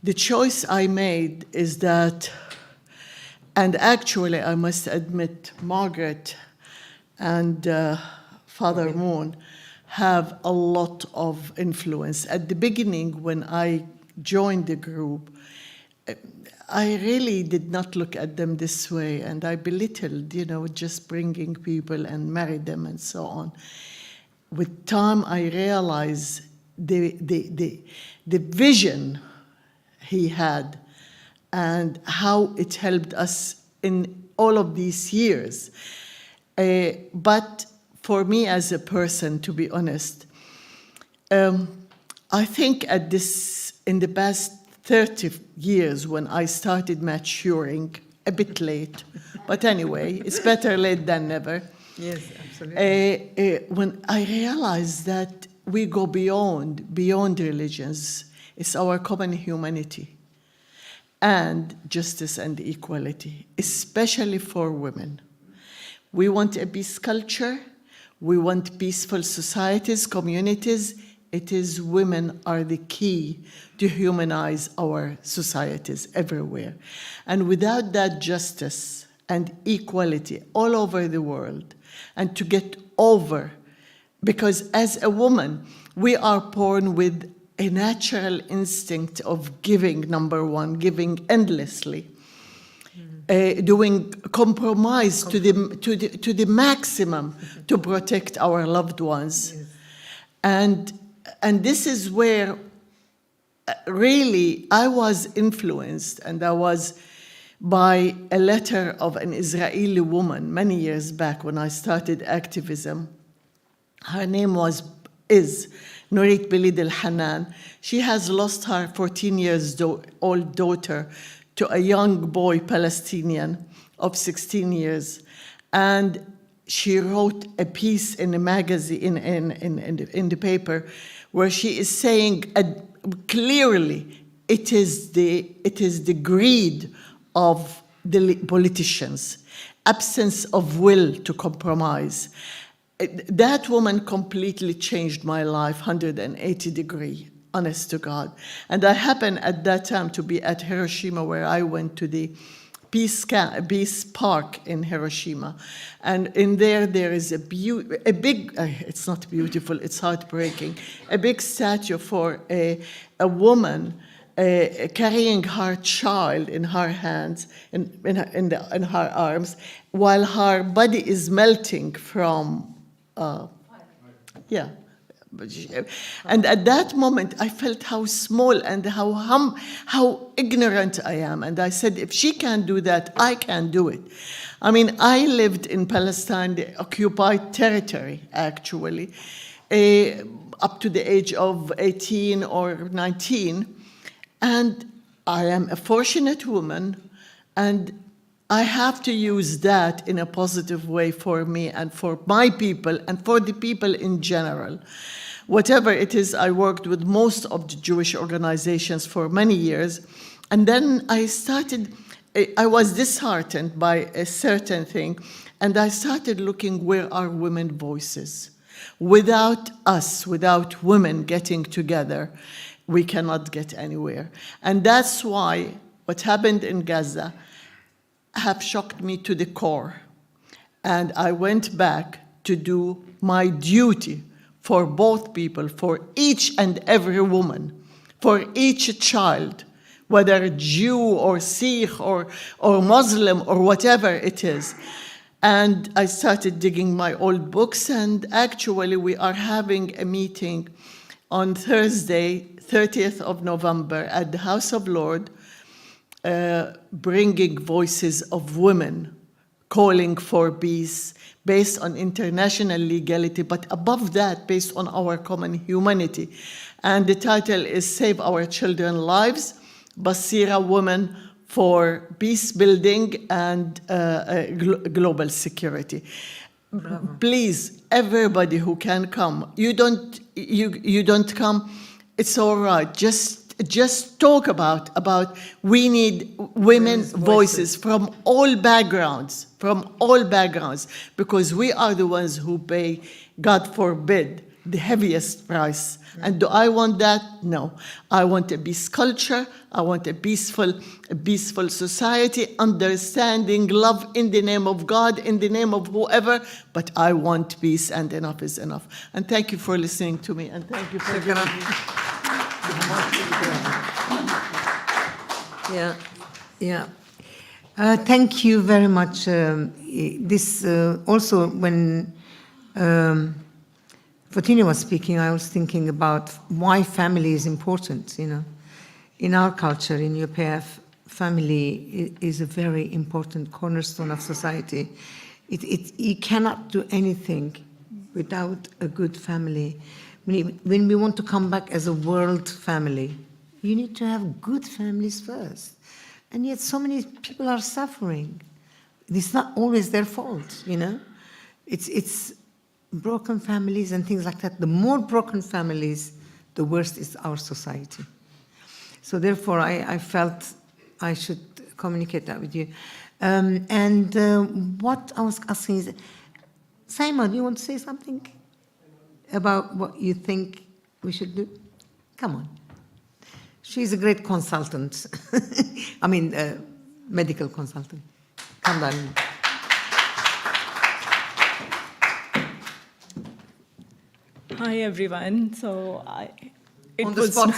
The choice I made is that, and actually I must admit, Margaret and Father Moon have a lot of influence. At the beginning, when I joined the group, I really did not look at them this way, and I belittled, just bringing people and marry them and so on. With time, I realized the vision he had and how it helped us in all of these years. But for me as a person, to be honest, I think in the past 30 years when I started maturing, a bit late, but anyway, it's better late than never.
Yes, absolutely.
When I realized that we go beyond religions, it's our common humanity and justice and equality, especially for women. We want a peace culture. We want peaceful societies, communities. It is women are the key to humanize our societies everywhere. And without that justice and equality all over the world, and to get over, because as a woman, we are born with a natural instinct of giving, number one, giving endlessly, doing compromise to the maximum to protect our loved ones. Yes. And this is where really I was influenced, and I was by a letter of an Israeli woman many years back when I started activism. Her name is Nurit Belid El-Hanan. She has lost her 14-year-old daughter to a young boy Palestinian of 16 years. And she wrote a piece in a magazine, in the paper, where she is saying clearly it is the greed of the politicians, absence of will to compromise. That woman completely changed my life 180 degrees, honest to God. And I happened at that time to be at Hiroshima, where I went to the Peace Park in Hiroshima. And in there is a big, it's not beautiful, it's heartbreaking, a big statue for a woman carrying her child in her hands, in her arms, while her body is melting from, And at that moment, I felt how small and how ignorant I am. And I said, if she can do that, I can do it. I mean, I lived in Palestine, the occupied territory, actually, up to the age of 18 or 19. And I am a fortunate woman, and I have to use that in a positive way for me and for my people and for the people in general. Whatever it is, I worked with most of the Jewish organizations for many years. And then I was disheartened by a certain thing, and I started looking, where are women's voices? Without us, without women getting together, we cannot get anywhere. And that's why what happened in Gaza have shocked me to the core. And I went back to do my duty for both people, for each and every woman, for each child, whether Jew or Sikh or Muslim or whatever it is. And I started digging my old books, and actually we are having a meeting on Thursday, 30th of November at the House of Lords, bringing voices of women, calling for peace, based on international legality, but above that, based on our common humanity. And the title is Save Our Children's Lives, Basira Women for Peace Building and Global Security. Bravo. Please, everybody who can come, you don't come, it's all right. Just talk about we need women's voices from all backgrounds, because we are the ones who pay, God forbid, the heaviest price. And do I want that? No. I want a peace culture. I want a peaceful society, understanding, love in the name of God, in the name of whoever, but I want peace, and enough is enough. And thank you for listening to me, and thank you for giving me.
Thank you very much. This also, when Fortini was speaking, I was thinking about why family is important. In our culture, in UPF, family is a very important cornerstone of society. You cannot do anything without a good family. When we want to come back as a world family, you need to have good families first. And yet so many people are suffering. It's not always their fault, It's broken families and things like that. The more broken families, the worse is our society. So therefore, I felt I should communicate that with you. What I was asking is, Simon, do you want to say something about what you think we should do? Come on. She's a great consultant. I mean, medical consultant. Come down.
Hi, everyone. So it
On the
was
spot.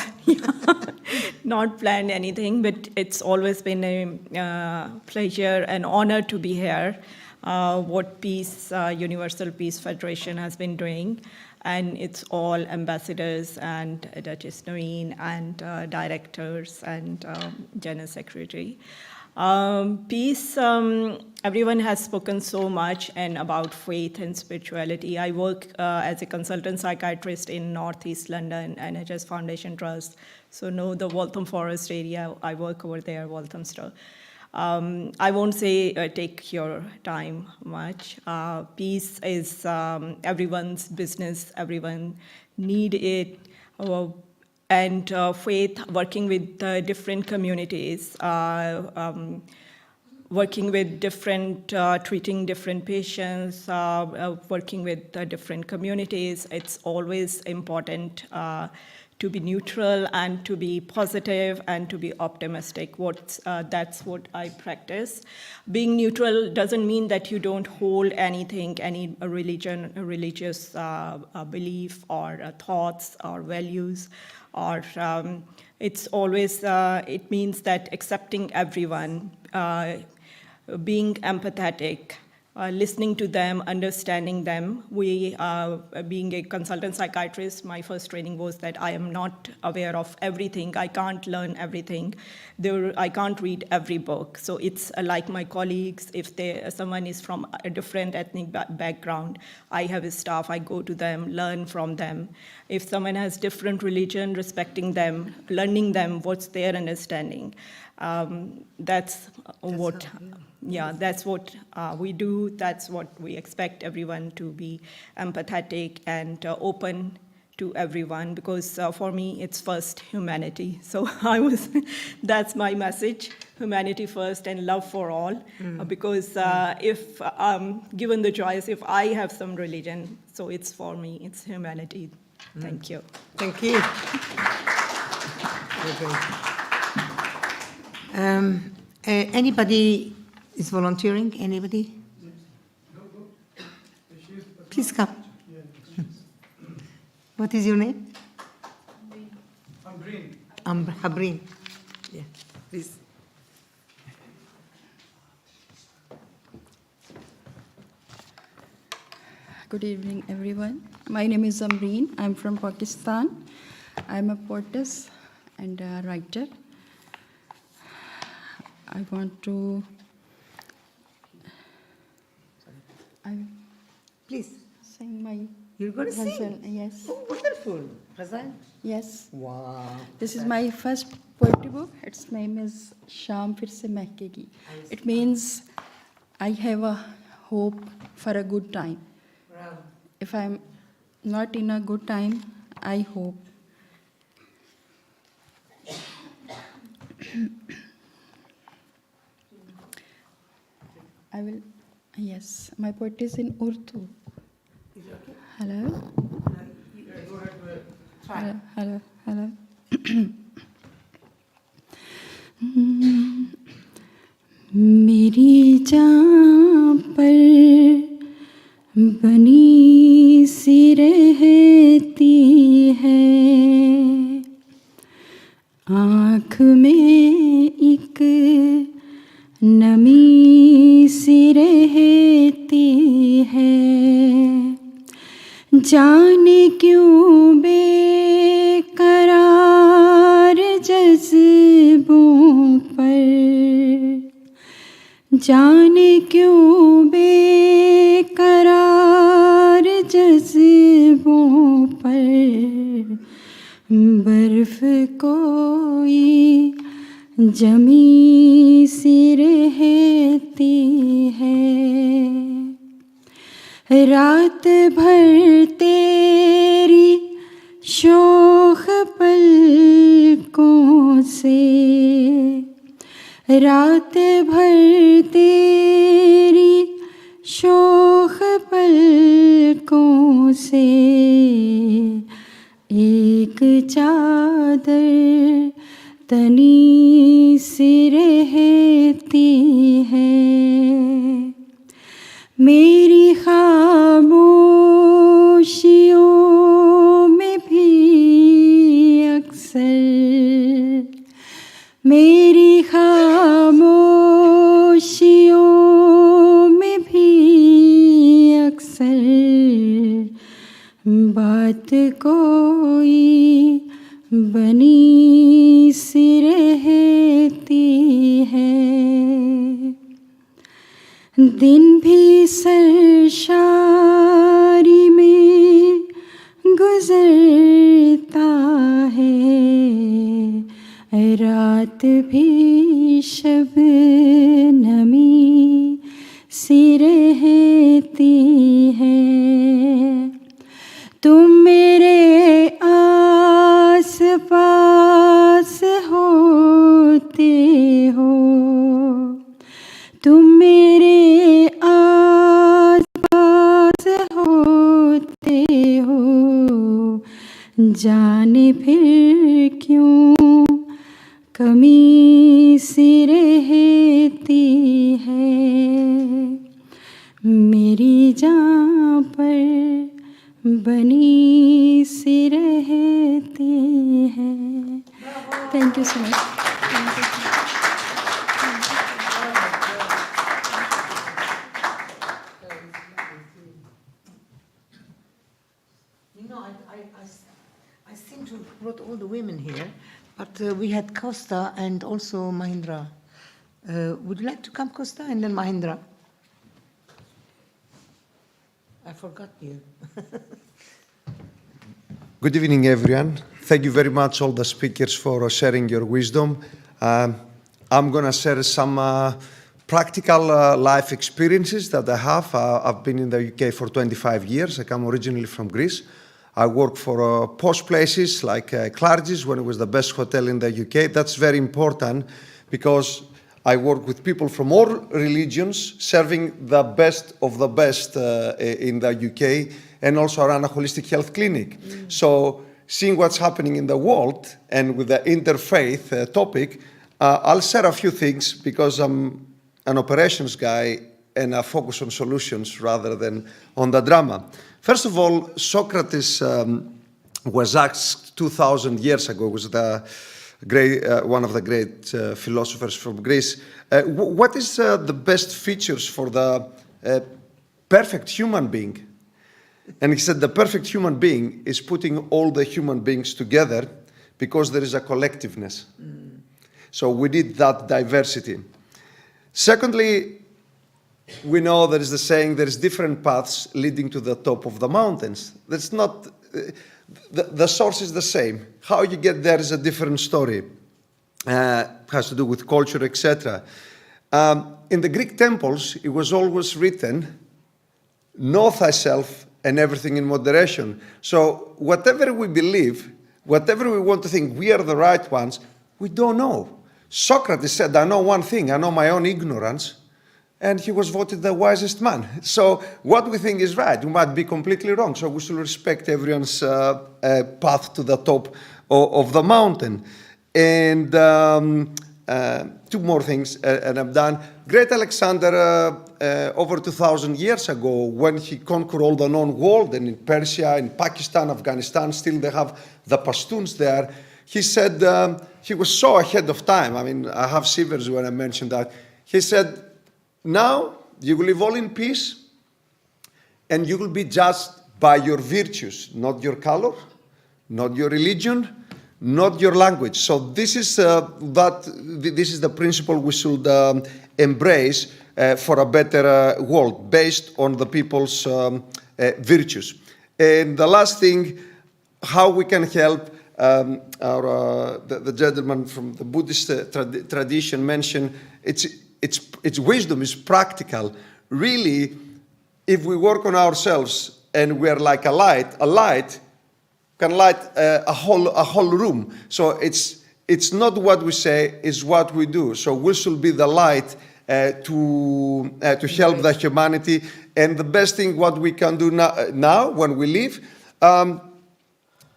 not planned anything, but it's always been a pleasure and honor to be here. What Universal Peace Federation has been doing, and it's all ambassadors and Duchess Noreen and directors and General Secretary. Peace, everyone has spoken so much and about faith and spirituality. I work as a consultant psychiatrist in Northeast London, NHS Foundation Trust. So know the Waltham Forest area. I work over there, Walthamstow. I won't say take your time much. Peace is everyone's business. Everyone need it. and faith, working with different communities, working with different, treating different patients, working with different communities. It's always important to be neutral and to be positive and to be optimistic. That's what I practice. Being neutral doesn't mean that you don't hold anything, any religion, religious belief or thoughts or values, or it's always, it means that accepting everyone, being empathetic, listening to them, understanding them. Being a consultant psychiatrist, my first training was that I am not aware of everything. I can't learn everything. I can't read every book. So it's like my colleagues, if someone is from a different ethnic background, I have a staff, I go to them, learn from them. If someone has different religion, respecting them, learning them, what's their understanding. That's what we do. That's what we expect everyone to be empathetic and open to everyone, because for me, it's first humanity. So that's my message, humanity first and love for all. Because if given the choice, if I have some religion, so it's for me, it's humanity. Thank you.
Thank you. Anybody is volunteering? Anybody? Please come. What is your name? Habreen. Yeah, please.
Good evening, everyone. My name is Amreen. I'm from Pakistan. I'm a poetess and a writer. I want to...
Please.
Sing my...
You're going to
ghazal.
sing?
Yes.
Oh, wonderful. Ghazal?
Yes.
Wow.
This is my first poetry book. Its name is Sham Fir Se Mehkegi. It means I have a hope for a good time.
Bravo.
If I'm not in a good time, I hope. I will, yes, my poetry is in Urdu. Hello? Hello. मेरी जान पर बनी सी रहती है, आँख में एक नमी सी रहती है, जाने क्यों बेकरार जज्बों पर, जाने क्यों बेकरार जज्बों पर, बर्फ कोई जमी सी रहती है, रात भर तेरी शोख पलकों से, रात भर तेरी शोख पलकों से, एक चादर तनी सी रहती है, मेरी खामोशियों में भी अक्सर, मेरी खामोशियों में भी अक्सर, बात कोई बनी सी रहती है, दिन भी सरशारी में गुजरता है, रात भी शबनमी सी रहती है, तुम मेरे आस पास जाने फिर क्यों कमी सी रहती है मेरी जान पर बनी सी रहती है. Thank you so much. Thank you.
You know, I seem to have brought all the women here, but we had Costa and also Mahindra. Would you like to come, Costa, and then Mahindra? I forgot you.
Good evening, everyone. Thank you very much, all the speakers, for sharing your wisdom. I'm going to share some practical life experiences that I have. I've been in the UK for 25 years. I come originally from Greece. I work for posh places like Clarges, when it was the best hotel in the UK. That's very important because I work with people from all religions, serving the best of the best in the UK, and also run a holistic health clinic. So seeing what's happening in the world and with the interfaith topic, I'll share a few things because I'm an operations guy and I focus on solutions rather than on the drama. First of all, Socrates was asked 2,000 years ago, was the great, one of the great philosophers from Greece, what is the best features for the perfect human being? And he said the perfect human being is putting all the human beings together because there is a collectiveness. So we need that diversity. Secondly, we know there is the saying there is different paths leading to the top of the mountains. That's not, the source is the same. How you get there is a different story. Has to do with culture, etc. In the Greek temples, it was always written, know thyself and everything in moderation. So whatever we believe, whatever we want to think, we are the right ones, we don't know. Socrates said, I know one thing, I know my own ignorance, and he was voted the wisest man. So what we think is right, we might be completely wrong. So we should respect everyone's path to the top of the mountain. And two more things, and I'm done. Great Alexander, over 2,000 years ago, when he conquered all the known world, and in Persia, in Pakistan, Afghanistan, still they have the Pashtuns there, he said he was so ahead of time. I mean, I have shivers when I mention that. He said, now you will live all in peace, and you will be judged by your virtues, not your color, not your religion, not your language. So this is this is the principle we should embrace for a better world, based on the people's virtues. And the last thing, how we can help. The gentleman from the Buddhist tradition mentioned its wisdom is practical. Really, if we work on ourselves and we are like a light can light a whole room. So it's not what we say, it's what we do. So we should be the light to help the humanity. And the best thing what we can do now when we live,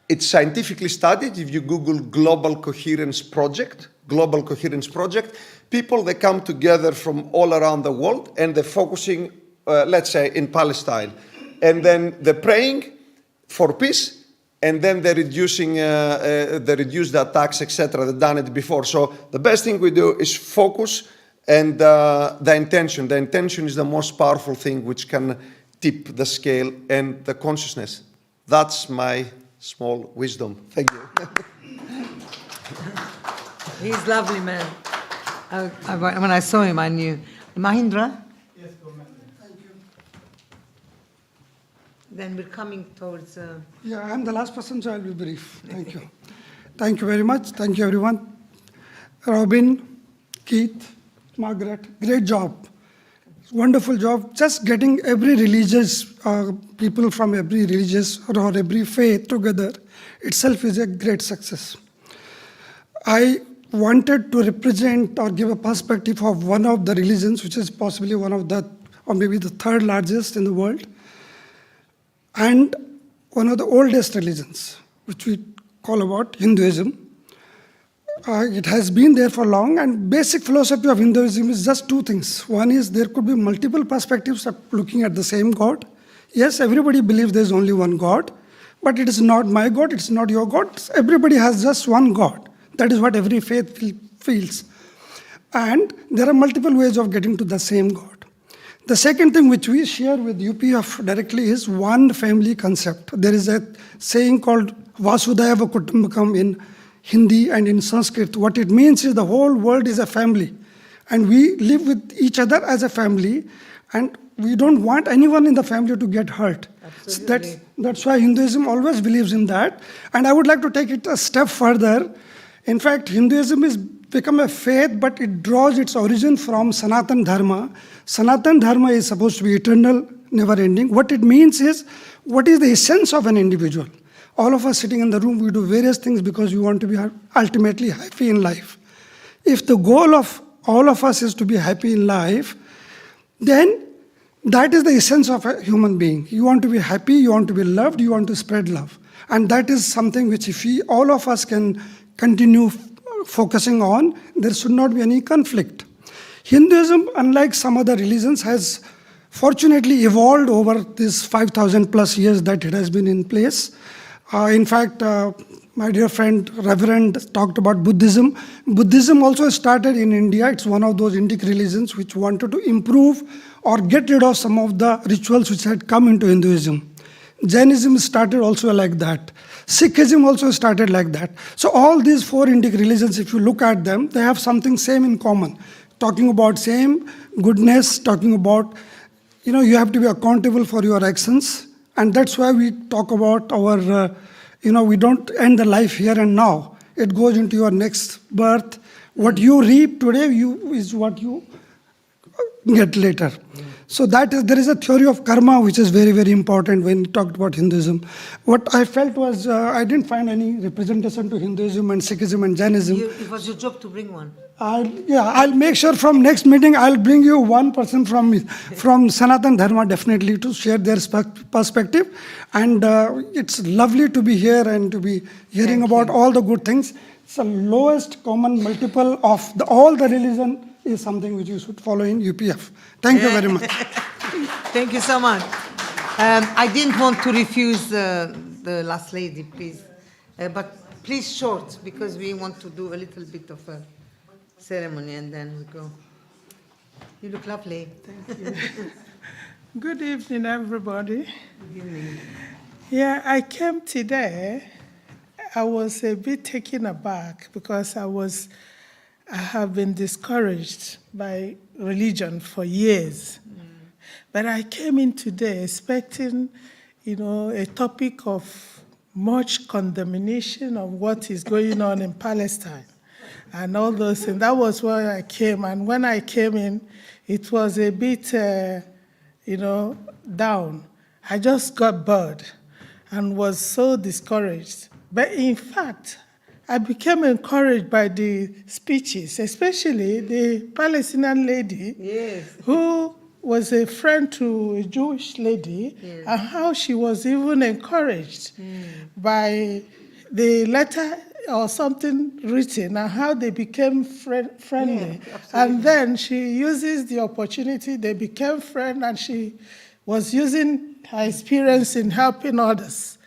it's scientifically studied. If you Google Global Coherence Project, people, they come together from all around the world and they're focusing, let's say, in Palestine. And then they're praying for peace, and then they're reducing, they reduce the attacks, etc. They've done it before. So the best thing we do is focus and the intention. The intention is the most powerful thing which can tip the scale and the consciousness. That's my small wisdom. Thank you.
He's lovely, man. When I saw him, I knew. Mahindra?
Yes, go ahead. Thank you.
Then we're coming towards...
Yeah, I'm the last person, so I'll be brief. Thank you. Thank you very much. Thank you, everyone. Robin, Keith, Margaret, great job. Wonderful job. Just getting every religious, people from every religious or every faith together itself is a great success. I wanted to represent or give a perspective of one of the religions, which is possibly one of the, or maybe the third largest in the world, and one of the oldest religions, which we call about Hinduism. It has been there for long, and basic philosophy of Hinduism is just two things. One is there could be multiple perspectives of looking at the same God. Yes, everybody believes there's only one God, but it is not my God, it's not your God. Everybody has just one God. That is what every faith feels. And there are multiple ways of getting to the same God. The second thing which we share with UPF directly is one family concept. There is a saying called Vasudhaiva Kutumbakam in Hindi and in Sanskrit. What it means is the whole world is a family, and we live with each other as a family, and we don't want anyone in the family to get hurt. So that's why Hinduism always believes in that. And I would like to take it a step further. In fact, Hinduism has become a faith, but it draws its origin from Sanatan Dharma. Sanatan Dharma is supposed to be eternal, never-ending. What it means is, what is the essence of an individual? All of us sitting in the room, we do various things because we want to be ultimately happy in life. If the goal of all of us is to be happy in life, then that is the essence of a human being. You want to be happy, you want to be loved, you want to spread love. And that is something which if all of us can continue focusing on, there should not be any conflict. Hinduism, unlike some other religions, has fortunately evolved over these 5,000 plus years that it has been in place. In fact, my dear friend Reverend talked about Buddhism. Buddhism also started in India. It's one of those Indic religions which wanted to improve or get rid of some of the rituals which had come into Hinduism. Jainism started also like that. Sikhism also started like that. So all these four Indic religions, if you look at them, they have something same in common. Talking about same goodness, talking about, you have to be accountable for your actions. And that's why we talk about our, we don't end the life here and now. It goes into your next birth. What you reap today is what you get later. So there is a theory of karma which is very, very important when you talked about Hinduism. What I felt was I didn't find any representation to Hinduism and Sikhism and Jainism.
It was your job to bring one.
I'll make sure from next meeting I'll bring you one person from Sanatan Dharma definitely to share their perspective. And it's lovely to be here and to be hearing about all the good things. It's the lowest common multiple of all the religion is something which you should follow in UPF. Thank you very much.
Thank you so much. I didn't want to refuse the last lady, please. But please short, because we want to do a little bit of a ceremony and then we go. You look lovely.
Thank you. Good evening, everybody.
Good evening.
Yeah, I came today. I was a bit taken aback because I have been discouraged by religion for years. But I came in today expecting, a topic of much condemnation of what is going on in Palestine and all those things. That was why I came. And when I came in, it was a bit, down. I just got bored and was so discouraged. But in fact, I became encouraged by the speeches, especially the Palestinian lady, who was a friend to a Jewish lady, and how she was even encouraged by the letter or something written, and how they became friendly. And then she uses the opportunity, they became friends, and she was using her experience in helping others.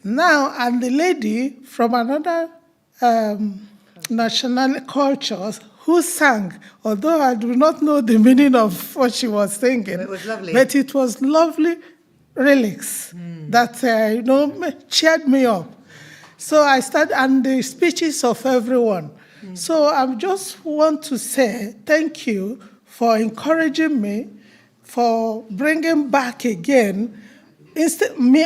Now, and the lady from another national culture who sang, although I do not know the meaning of what she was singing,
it was lovely.
But it was lovely lyrics that cheered me up. So I started, and the speeches of everyone. So I just want to say thank you for encouraging me, for bringing back again,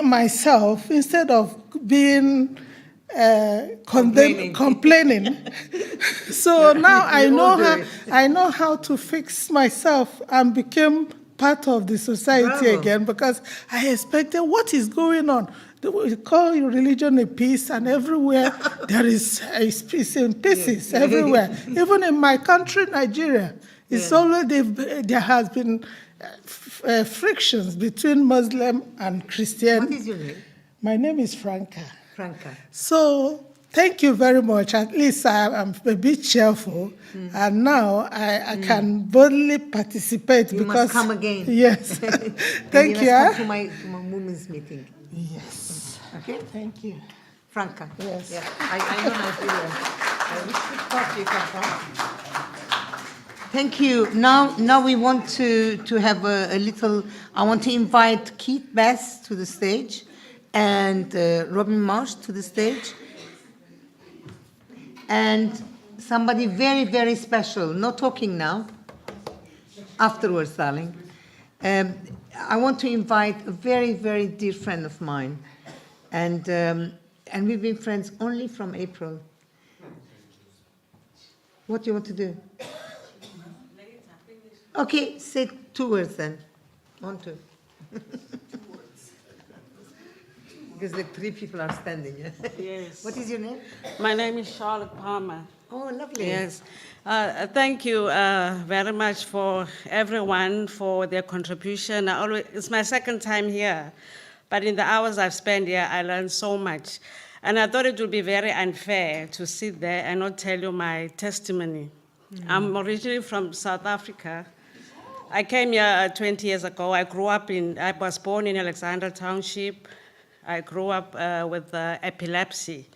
myself, instead of being complaining. So now I know how to fix myself and become part of the society again, because I expected what is going on. We call religion a peace, and everywhere there is a peace and pieces everywhere. Even in my country, Nigeria, it's always there has been frictions between Muslim and Christian.
What is your name?
My name is Franca.
Franca.
So thank you very much. At least I'm a bit cheerful, and now I can boldly participate
You
because
must come again.
Yes,
And
thank
you
you.
must come to my women's meeting.
Yes.
Okay.
Thank you.
Franca.
Yes.
Yeah. I know Nigeria. Which part you come from? Thank you. Now we want to have a little. I want to invite Keith Bass to the stage, and Robin Marsh to the stage, and somebody very, very special. No talking now. Afterwards, darling. I want to invite a very, very dear friend of mine, and we've been friends only from April. What do you want to do? Okay, say 2 words then. 1, 2. Because the 3 people are standing.
Yes.
What is your name?
My name is Charlotte Palmer.
Oh, lovely.
Yes. Thank you very much for everyone for their contribution. It's my second time here, but in the hours I've spent here, I learned so much. And I thought it would be very unfair to sit there and not tell you my testimony. I'm originally from South Africa. I came here 20 years ago. I was born in Alexander Township. I grew up with epilepsy.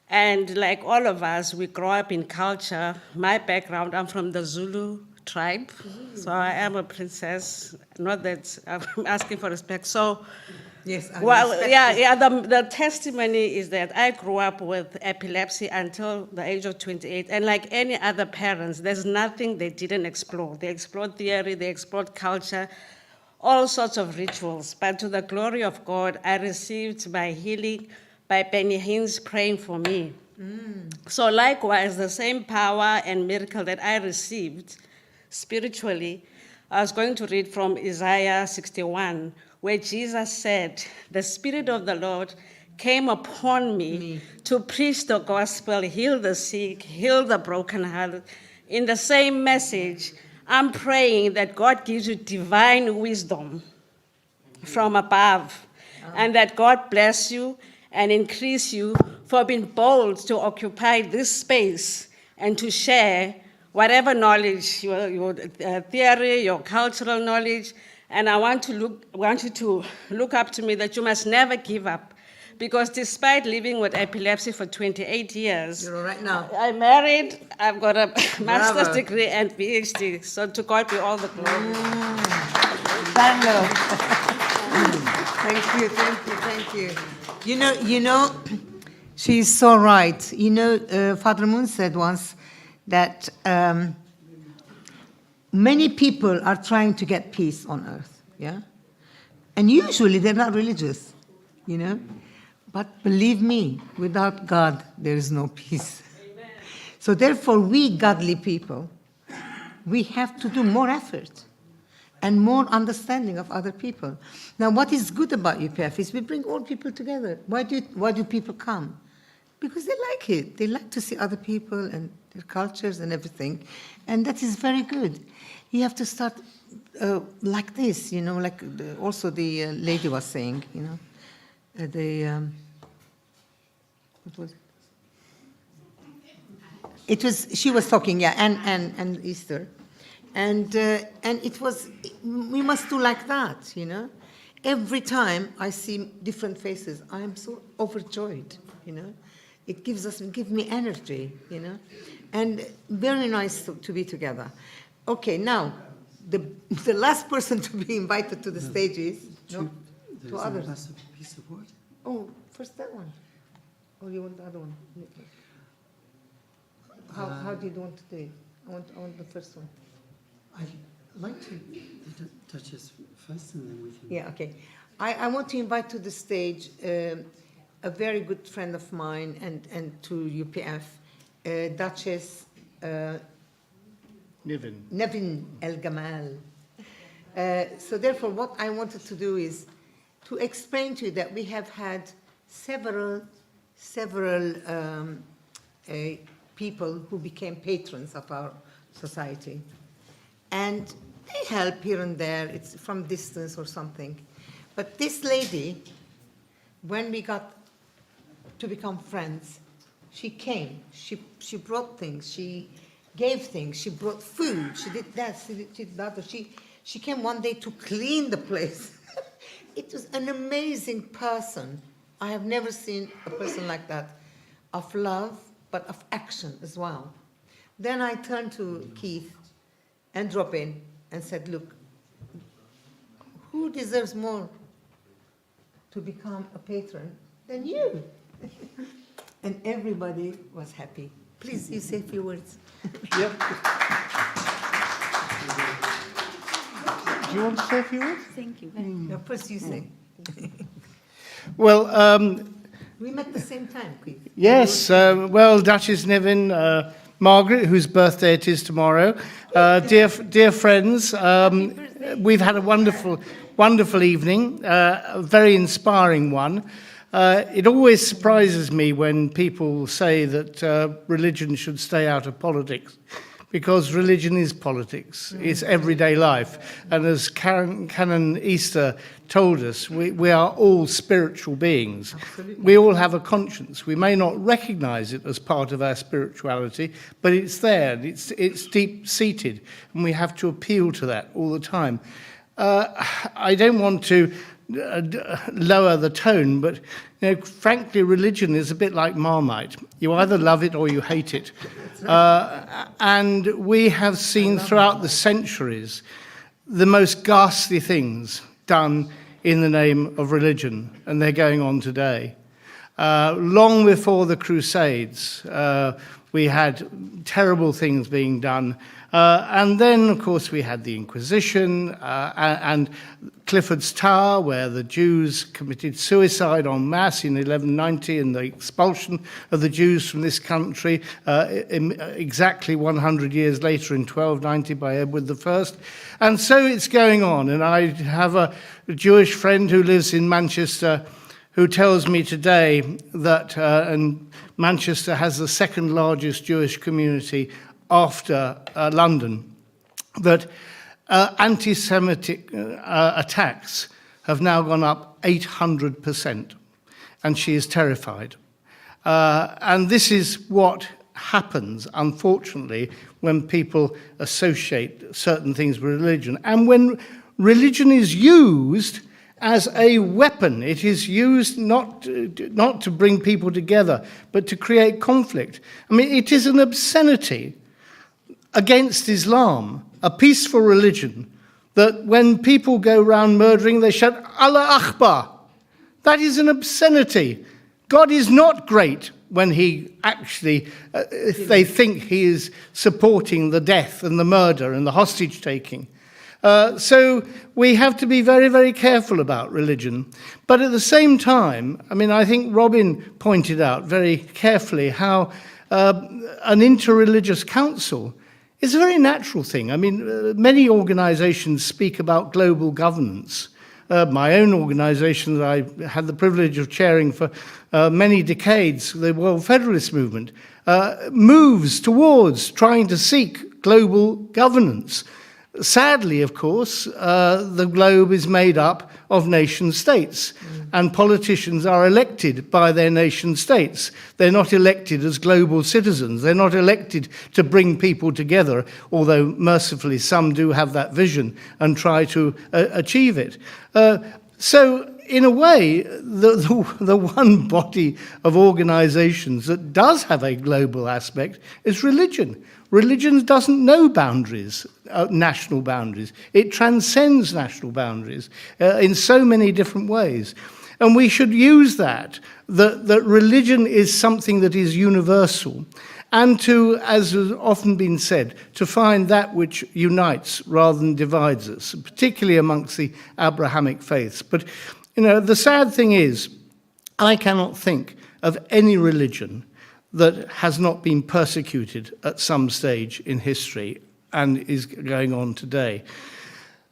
And like all of us, we grow up in culture. My background, I'm from the Zulu tribe, so I am a princess. Not that I'm asking for respect. So,
yes,
the testimony is that I grew up with epilepsy until the age of 28. And like any other parents, there's nothing they didn't explore. They explored theory, they explored culture, all sorts of rituals. But to the glory of God, I received my healing by Benny Hinn's praying for me. So likewise, the same power and miracle that I received spiritually, I was going to read from Isaiah 61, where Jesus said, "The Spirit of the Lord came upon me to preach the gospel, heal the sick, heal the brokenhearted." In the same message, I'm praying that God gives you divine wisdom from above, and that God bless you and increase you for being bold to occupy this space and to share whatever knowledge, your theory, your cultural knowledge. And I want you to look up to me, that you must never give up. Because despite living with epilepsy for 28 years,
you're all right now.
I'm married, I've got a master's degree and PhD. So to God be all the glory.
Thank you. You know, she's so right. You know, Father Moon said once that many people are trying to get peace on earth, yeah? And usually they're not religious, you know? But believe me, without God, there is no peace. Amen. So therefore, we godly people, we have to do more effort and more understanding of other people. Now, what is good about UPF is we bring all people together. Why do people come? Because they like it. They like to see other people and their cultures and everything. And that is very good. You have to start like this, you know, like also the lady was saying, you know, what was it? She was talking, yeah, and Easter. And it was, we must do like that, you know. Every time I see different faces, I am so overjoyed, you know. It gives me energy, you know. And very nice to be together. Okay, now, the last person to be invited to the stage is, to others.
A piece of what?
Oh, first that one. Or you want the other one? How do you want to do it? I want the first one.
I'd like to touch this first and then we can...
Yeah, okay. I want to invite to the stage a very good friend of mine and to UPF, Duchess Nevin El Gamal. So therefore, what I wanted to do is to explain to you that we have had several people who became patrons of our society. And they help here and there, it's from distance or something. But this lady, when we got to become friends. She came, she brought things, she gave things, she brought food, she did that, she did that. She came one day to clean the place. It was an amazing person. I have never seen a person like that, of love, but of action as well. Then I turned to Keith and Robin and said, look, who deserves more to become a patron than you? And everybody was happy. Please, you say a few words.
Yep. Do you want to say a few words?
Thank you. No, first you say.
Well,
we met at the same time, Keith.
yes, well, Duchess Niven, Margaret, whose birthday it is tomorrow, dear friends, we've had a wonderful evening, a very inspiring one. It always surprises me when people say that religion should stay out of politics, because religion is politics. It's everyday life. And as Canon Easter told us, we are all spiritual beings. Absolutely. We all have a conscience. We may not recognize it as part of our spirituality, but it's there. It's deep-seated, and we have to appeal to that all the time. I don't want to lower the tone, but frankly, religion is a bit like Marmite. You either love it or you hate it. And we have seen throughout the centuries the most ghastly things done in the name of religion, and they're going on today. Long before the Crusades, we had terrible things being done. And then, of course, we had the Inquisition and Clifford's Tower, where the Jews committed suicide en masse in 1190, and the expulsion of the Jews from this country exactly 100 years later in 1290 by Edward I. And so it's going on. And I have a Jewish friend who lives in Manchester who tells me today that and Manchester has the second largest Jewish community after London, that anti-Semitic attacks have now gone up 800%, and she is terrified. And this is what happens, unfortunately, when people associate certain things with religion. And when religion is used as a weapon, it is used not to bring people together, but to create conflict. I mean, it is an obscenity against Islam, a peaceful religion, that when people go around murdering, they shout, Allah Akbar. That is an obscenity. God is not great when he actually, they think he is supporting the death and the murder and the hostage taking. So we have to be very, very careful about religion. But at the same time, I mean, I think Robin pointed out very carefully how an interreligious council is a very natural thing. I mean, many organizations speak about global governance. My own organization that I had the privilege of chairing for many decades, the World Federalist Movement, moves towards trying to seek global governance. Sadly, of course, the globe is made up of nation states, and politicians are elected by their nation states. They're not elected as global citizens. They're not elected to bring people together, although mercifully some do have that vision and try to achieve it. So in a way, the one body of organizations that does have a global aspect is religion. Religion doesn't know boundaries, national boundaries. It transcends national boundaries in so many different ways. And we should use that religion is something that is universal, and to, as has often been said, to find that which unites rather than divides us, particularly amongst the Abrahamic faiths. But, the sad thing is, I cannot think of any religion that has not been persecuted at some stage in history and is going on today.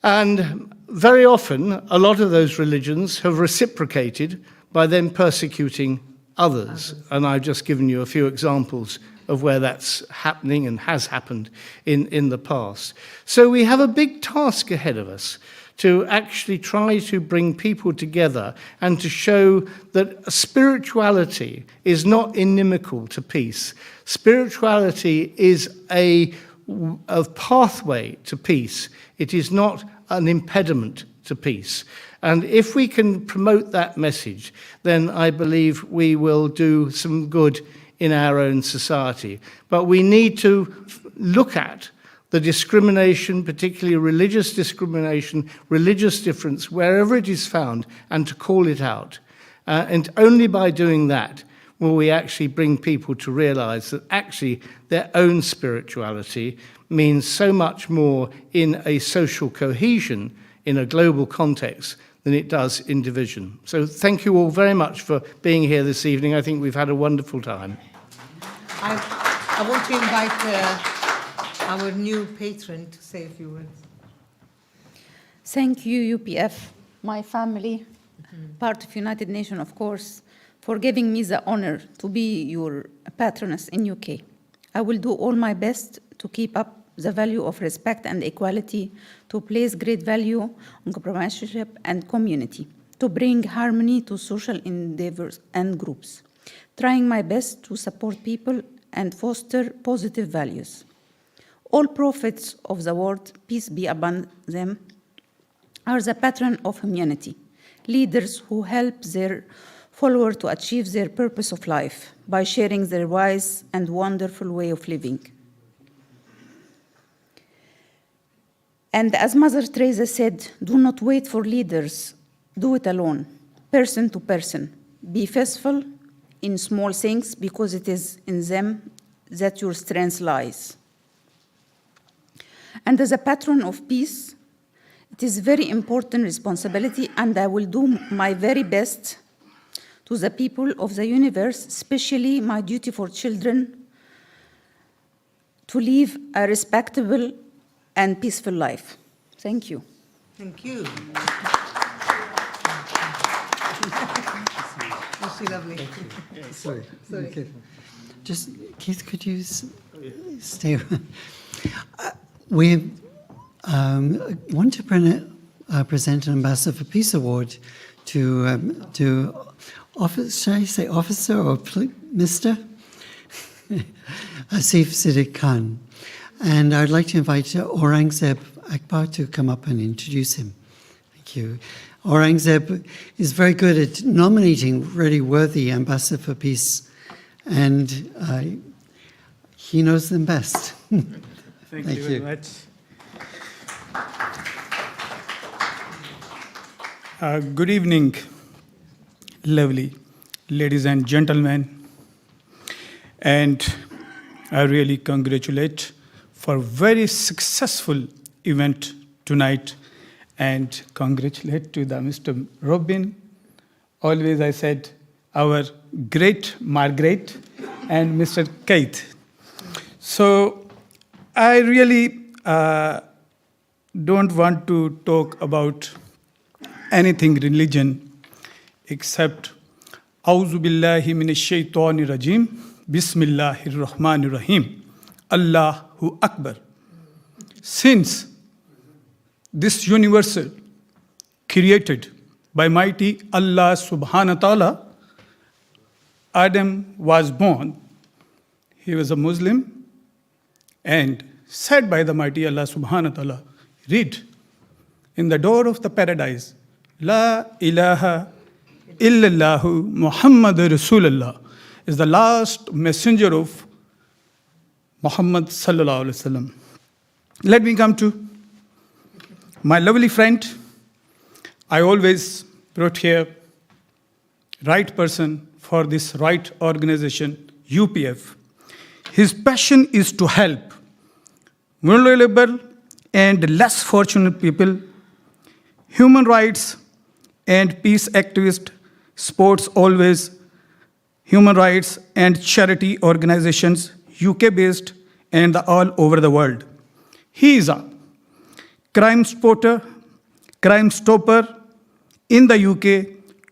And very often, a lot of those religions have reciprocated by then persecuting others. And I've just given you a few examples of where that's happening and has happened in the past. So we have a big task ahead of us to actually try to bring people together and to show that spirituality is not inimical to peace. Spirituality is a pathway to peace. It is not an impediment to peace. And if we can promote that message, then I believe we will do some good in our own society. But we need to look at the discrimination, particularly religious discrimination, religious difference, wherever it is found, and to call it out. And only by doing that will we actually bring people to realize that actually their own spirituality means so much more in a social cohesion, in a global context, than it does in division. So thank you all very much for being here this evening. I think we've had a wonderful time.
I want to invite our new patron to say a few words.
Thank you, UPF, my family, part of United Nations, of course, for giving me the honor to be your patroness in UK. I will do all my best to keep up the value of respect and equality, to place great value on companionship and community, to bring harmony to social endeavors and groups, trying my best to support people and foster positive values. All prophets of the world, peace be upon them, are the patron of humanity, leaders who help their followers to achieve their purpose of life by sharing their wise and wonderful way of living. And as Mother Teresa said, do not wait for leaders, do it alone, person to person. Be faithful in small things because it is in them that your strength lies. And as a patron of peace, it is a very important responsibility, and I will do my very best to the people of the universe, especially my duty for children, to live a respectable and peaceful life. Thank you.
Thank you. Was she lovely?
Sorry. Okay. Just, Keith, could you stay? We want to present an Ambassador for Peace Award to should I say officer or Mr. Asif Siddiq Khan. And I'd like to invite Aurangzeb Akbar to come up and introduce him. Thank you. Aurangzeb is very good at nominating really worthy Ambassador for Peace, and he knows them best.
Thank you very much. Good evening, lovely ladies and gentlemen. And I really congratulate for a very successful event tonight, and congratulate to the Mr. Robin. Always I said our great Margaret and Mr. Keith. So I really don't want to talk about anything religion except Auzu billahi minash shaitani rajim, Bismillahir Rahmanir Rahim, Allahu Akbar. Since this universal created by mighty Allah subhanahu wa ta'ala, Adam was born. He was a Muslim, and said by the mighty Allah subhanahu wa ta'ala, read, in the door of the paradise, La ilaha illallahu Muhammadur Rasulullah is the last messenger of Muhammad sallallahu alaihi wasallam. Let me come to my lovely friend. I always brought here right person for this right organization, UPF. His passion is to help vulnerable and less fortunate people, human rights and peace activists, sports always, human rights and charity organizations, UK-based and all over the world. He is a crime stopper in the UK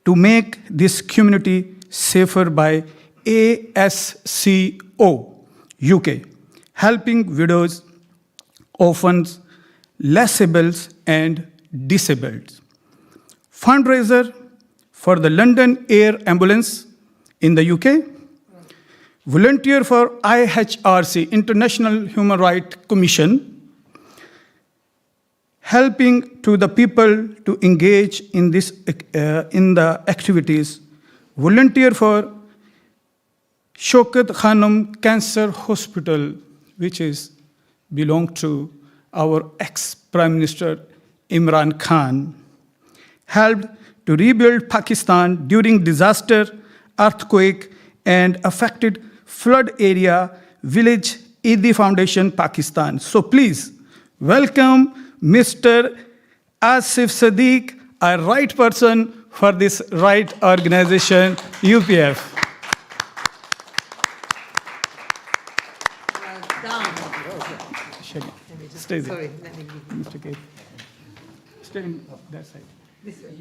to make this community safer by ASCO UK, helping widows, orphans, less able and disabled. Fundraiser for the London Air Ambulance in the UK. Volunteer for IHRC, International Human Rights Commission, helping to the people to engage in this in the activities. Volunteer for Shokat Khanum Cancer Hospital, which is belong to our ex-Prime Minister Imran Khan. Helped to rebuild Pakistan during disaster, earthquake, and affected flood area village Idi Foundation, Pakistan. So please welcome Mr. Asif Sadiq, a right person for this right organization, UPF. Stay there.
Sorry, let me give you.
Mr. K. Stay on that side.
This way.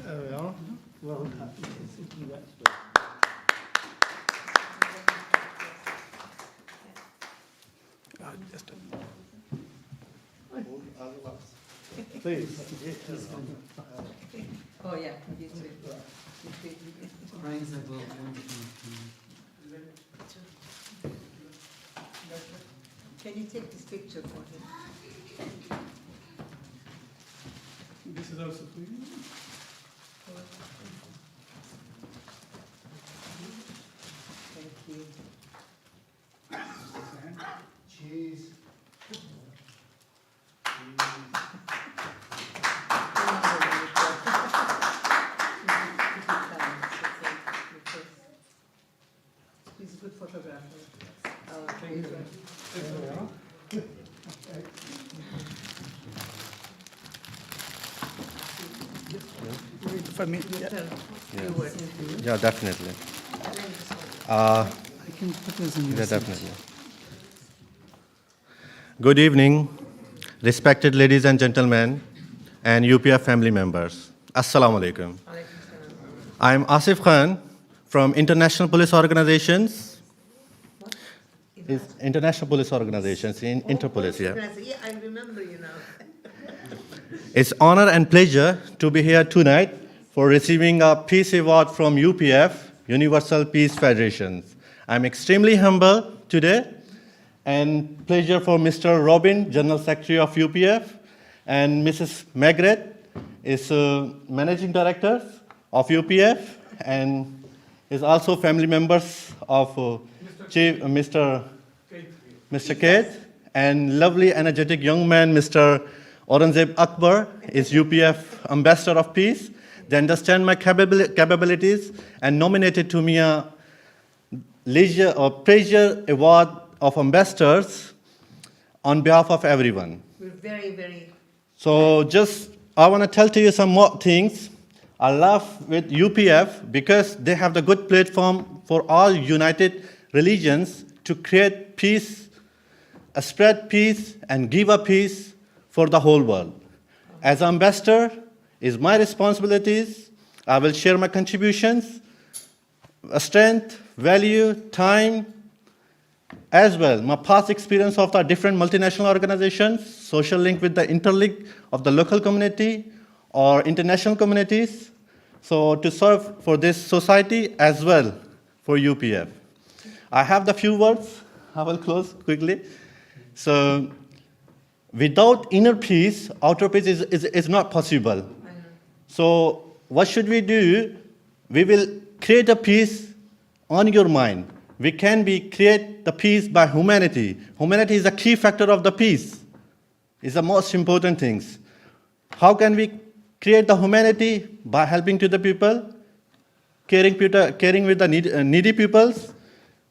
There we are. Well done.
Just
Please.
Oh, yeah, you too. Can you take this picture for him?
This is also for you.
Thank you.
Cheese.
He's a good photographer.
For me,
Yeah, definitely.
I can put those in your
Yeah,
seat.
definitely. Good evening, respected ladies and gentlemen, and UPF family members. Assalamu alaikum. I'm Asif Khan from International Police Organizations. International Police Organizations, in Interpolice, yeah.
Yeah, I remember you now.
It's honor and pleasure to be here tonight for receiving a Peace Award from UPF, Universal Peace Federation. I'm extremely humble today, and pleasure for Mr. Robin, General Secretary of UPF, and Mrs. Margaret is Managing Director of UPF, and is also family members of Mr. Kate, and lovely, energetic young man, Mr. Aurangzeb Akbar, is UPF Ambassador of Peace. They understand my capabilities and nominated to me a Leisure or Pleasure Award of Ambassadors on behalf of everyone.
We're very, very...
So I want to tell to you some more things. I love with UPF because they have the good platform for all united religions to create peace, spread peace, and give a peace for the whole world. As ambassador, is my responsibilities. I will share my contributions, strength, value, time, as well my past experience of the different multinational organizations, social link with the interlink of the local community or international communities, so to serve for this society as well for UPF. I have the few words, I will close quickly. So without inner peace, outer peace is not possible. So what should we do? We will create a peace on your mind. We can create the peace by humanity. Humanity is a key factor of the peace. It's the most important things. How can we create the humanity? By helping to the people, caring with the needy peoples,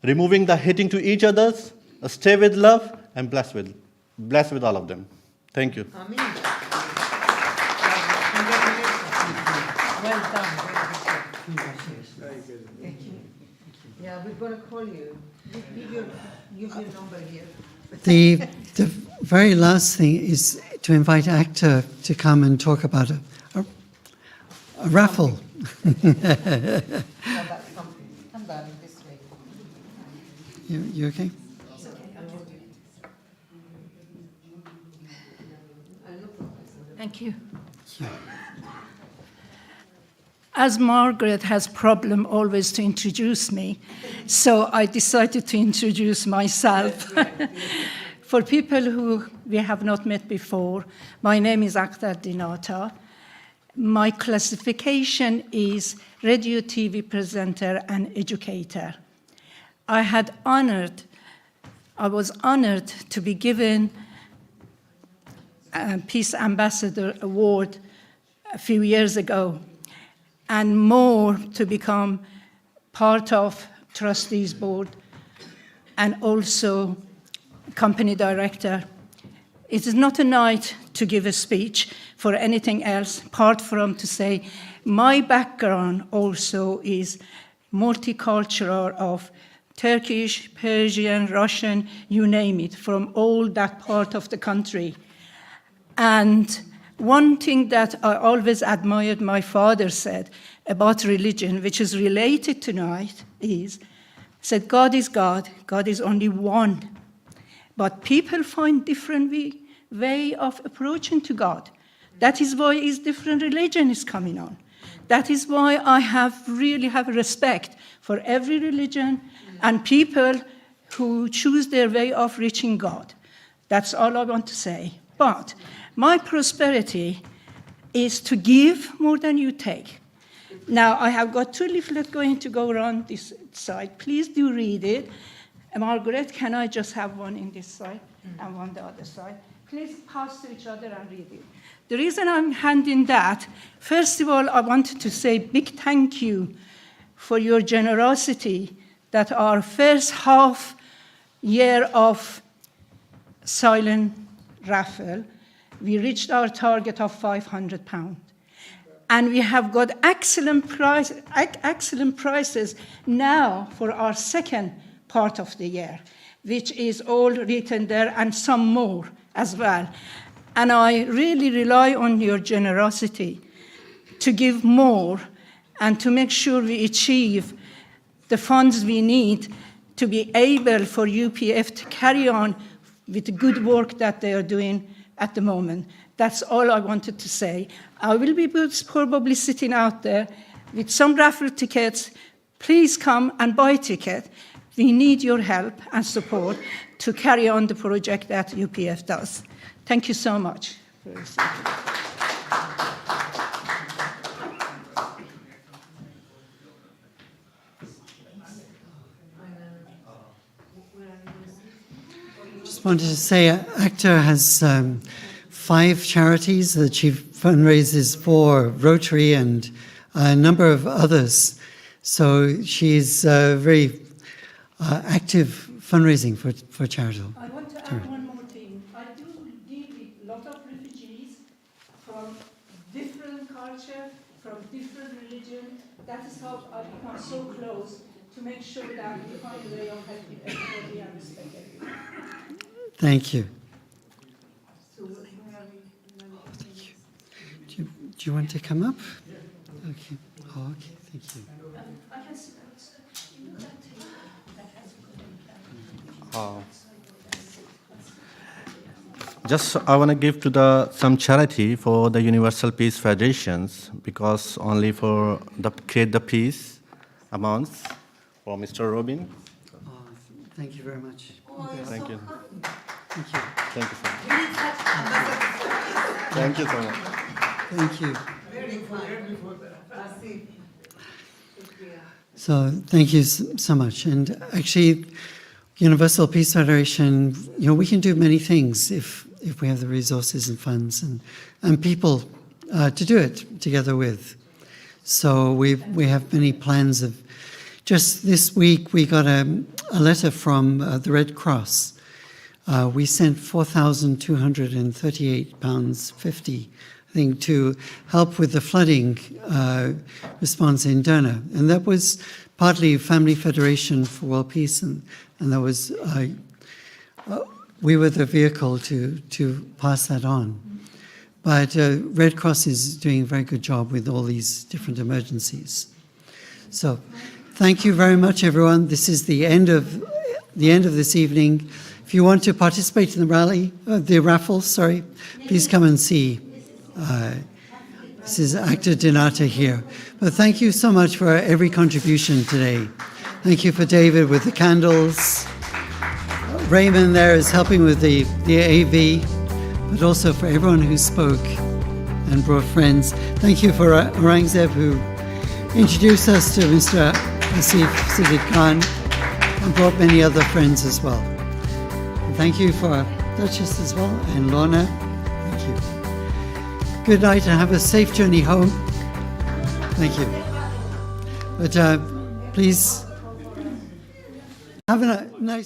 removing the hating to each others, stay with love, and bless with all of them. Thank you.
Amen. Well done. Very good. Thank you. Yeah, we're going to call you. Give your number here.
The very last thing is to invite ACTA to come and talk about a raffle.
Come down this way.
You okay?
It's okay.
Thank you. As Margaret has problem always to introduce me, so I decided to introduce myself. For people who we have not met before, my name is Akhtar Dinata. My classification is radio TV presenter and educator. I was honored to be given a Peace Ambassador Award a few years ago, and more to become part of trustees board and also company director. It is not a night to give a speech for anything else, apart from to say my background also is multicultural of Turkish, Persian, Russian, you name it, from all that part of the country. And one thing that I always admired my father said about religion, which is related tonight, said God is God, God is only one. But people find different way of approaching to God. That is why different religion is coming on. That is why I really have respect for every religion and people who choose their way of reaching God. That's all I want to say. But my prosperity is to give more than you take. Now, I have got 2 leaflets going to go around this side. Please do read it. Margaret, can I just have one in this side and one the other side? Please pass to each other and read it. The reason I'm handing that, first of all, I wanted to say big thank you for your generosity that our first half year of silent raffle, we reached our target of £500. And we have got excellent prices now for our second part of the year, which is all written there and some more as well. And I really rely on your generosity to give more and to make sure we achieve the funds we need to be able for UPF to carry on with the good work that they are doing at the moment. That's all I wanted to say. I will be probably sitting out there with some raffle tickets. Please come and buy a ticket. We need your help and support to carry on the project that UPF does. Thank you so much.
Just wanted to say, ACTA has 5 charities that she fundraises for, Rotary and a number of others. So she's very active fundraising for charitable.
I want to add one more thing. I do deal with a lot of refugees from different culture, from different religion. That is how I become so close to make sure that we find a way of helping everybody and respect everybody.
Thank you. Do you want to come up? Okay. Oh, okay. Thank you.
Just I want to give to some charity for the Universal Peace Federations, because only for the create the peace amounts for Mr. Robin.
Thank you very much.
Thank you.
Thank you.
Thank you so much. Thank you so much.
Thank you. So thank you so much. And actually, Universal Peace Federation, we can do many things if we have the resources and funds and people to do it together with. So we have many plans of. Just this week, we got a letter from the Red Cross. We sent £4,238.50, I think, to help with the flooding response in Derna. And that was partly Family Federation for World Peace, and that was, we were the vehicle to pass that on. But Red Cross is doing a very good job with all these different emergencies. So thank you very much, everyone. This is the end of this evening. If you want to participate in the raffle, please come and see This is actor Dinata here. But thank you so much for every contribution today. Thank you for David with the candles. Raymond there is helping with the AV, but also for everyone who spoke and brought friends. Thank you for Aurangzeb, who introduced us to Mr. Asif Siddiq Khan and brought many other friends as well. And thank you for Duchess as well, and Lorna. Thank you. Good night and have a safe journey home. Thank you. But please have a nice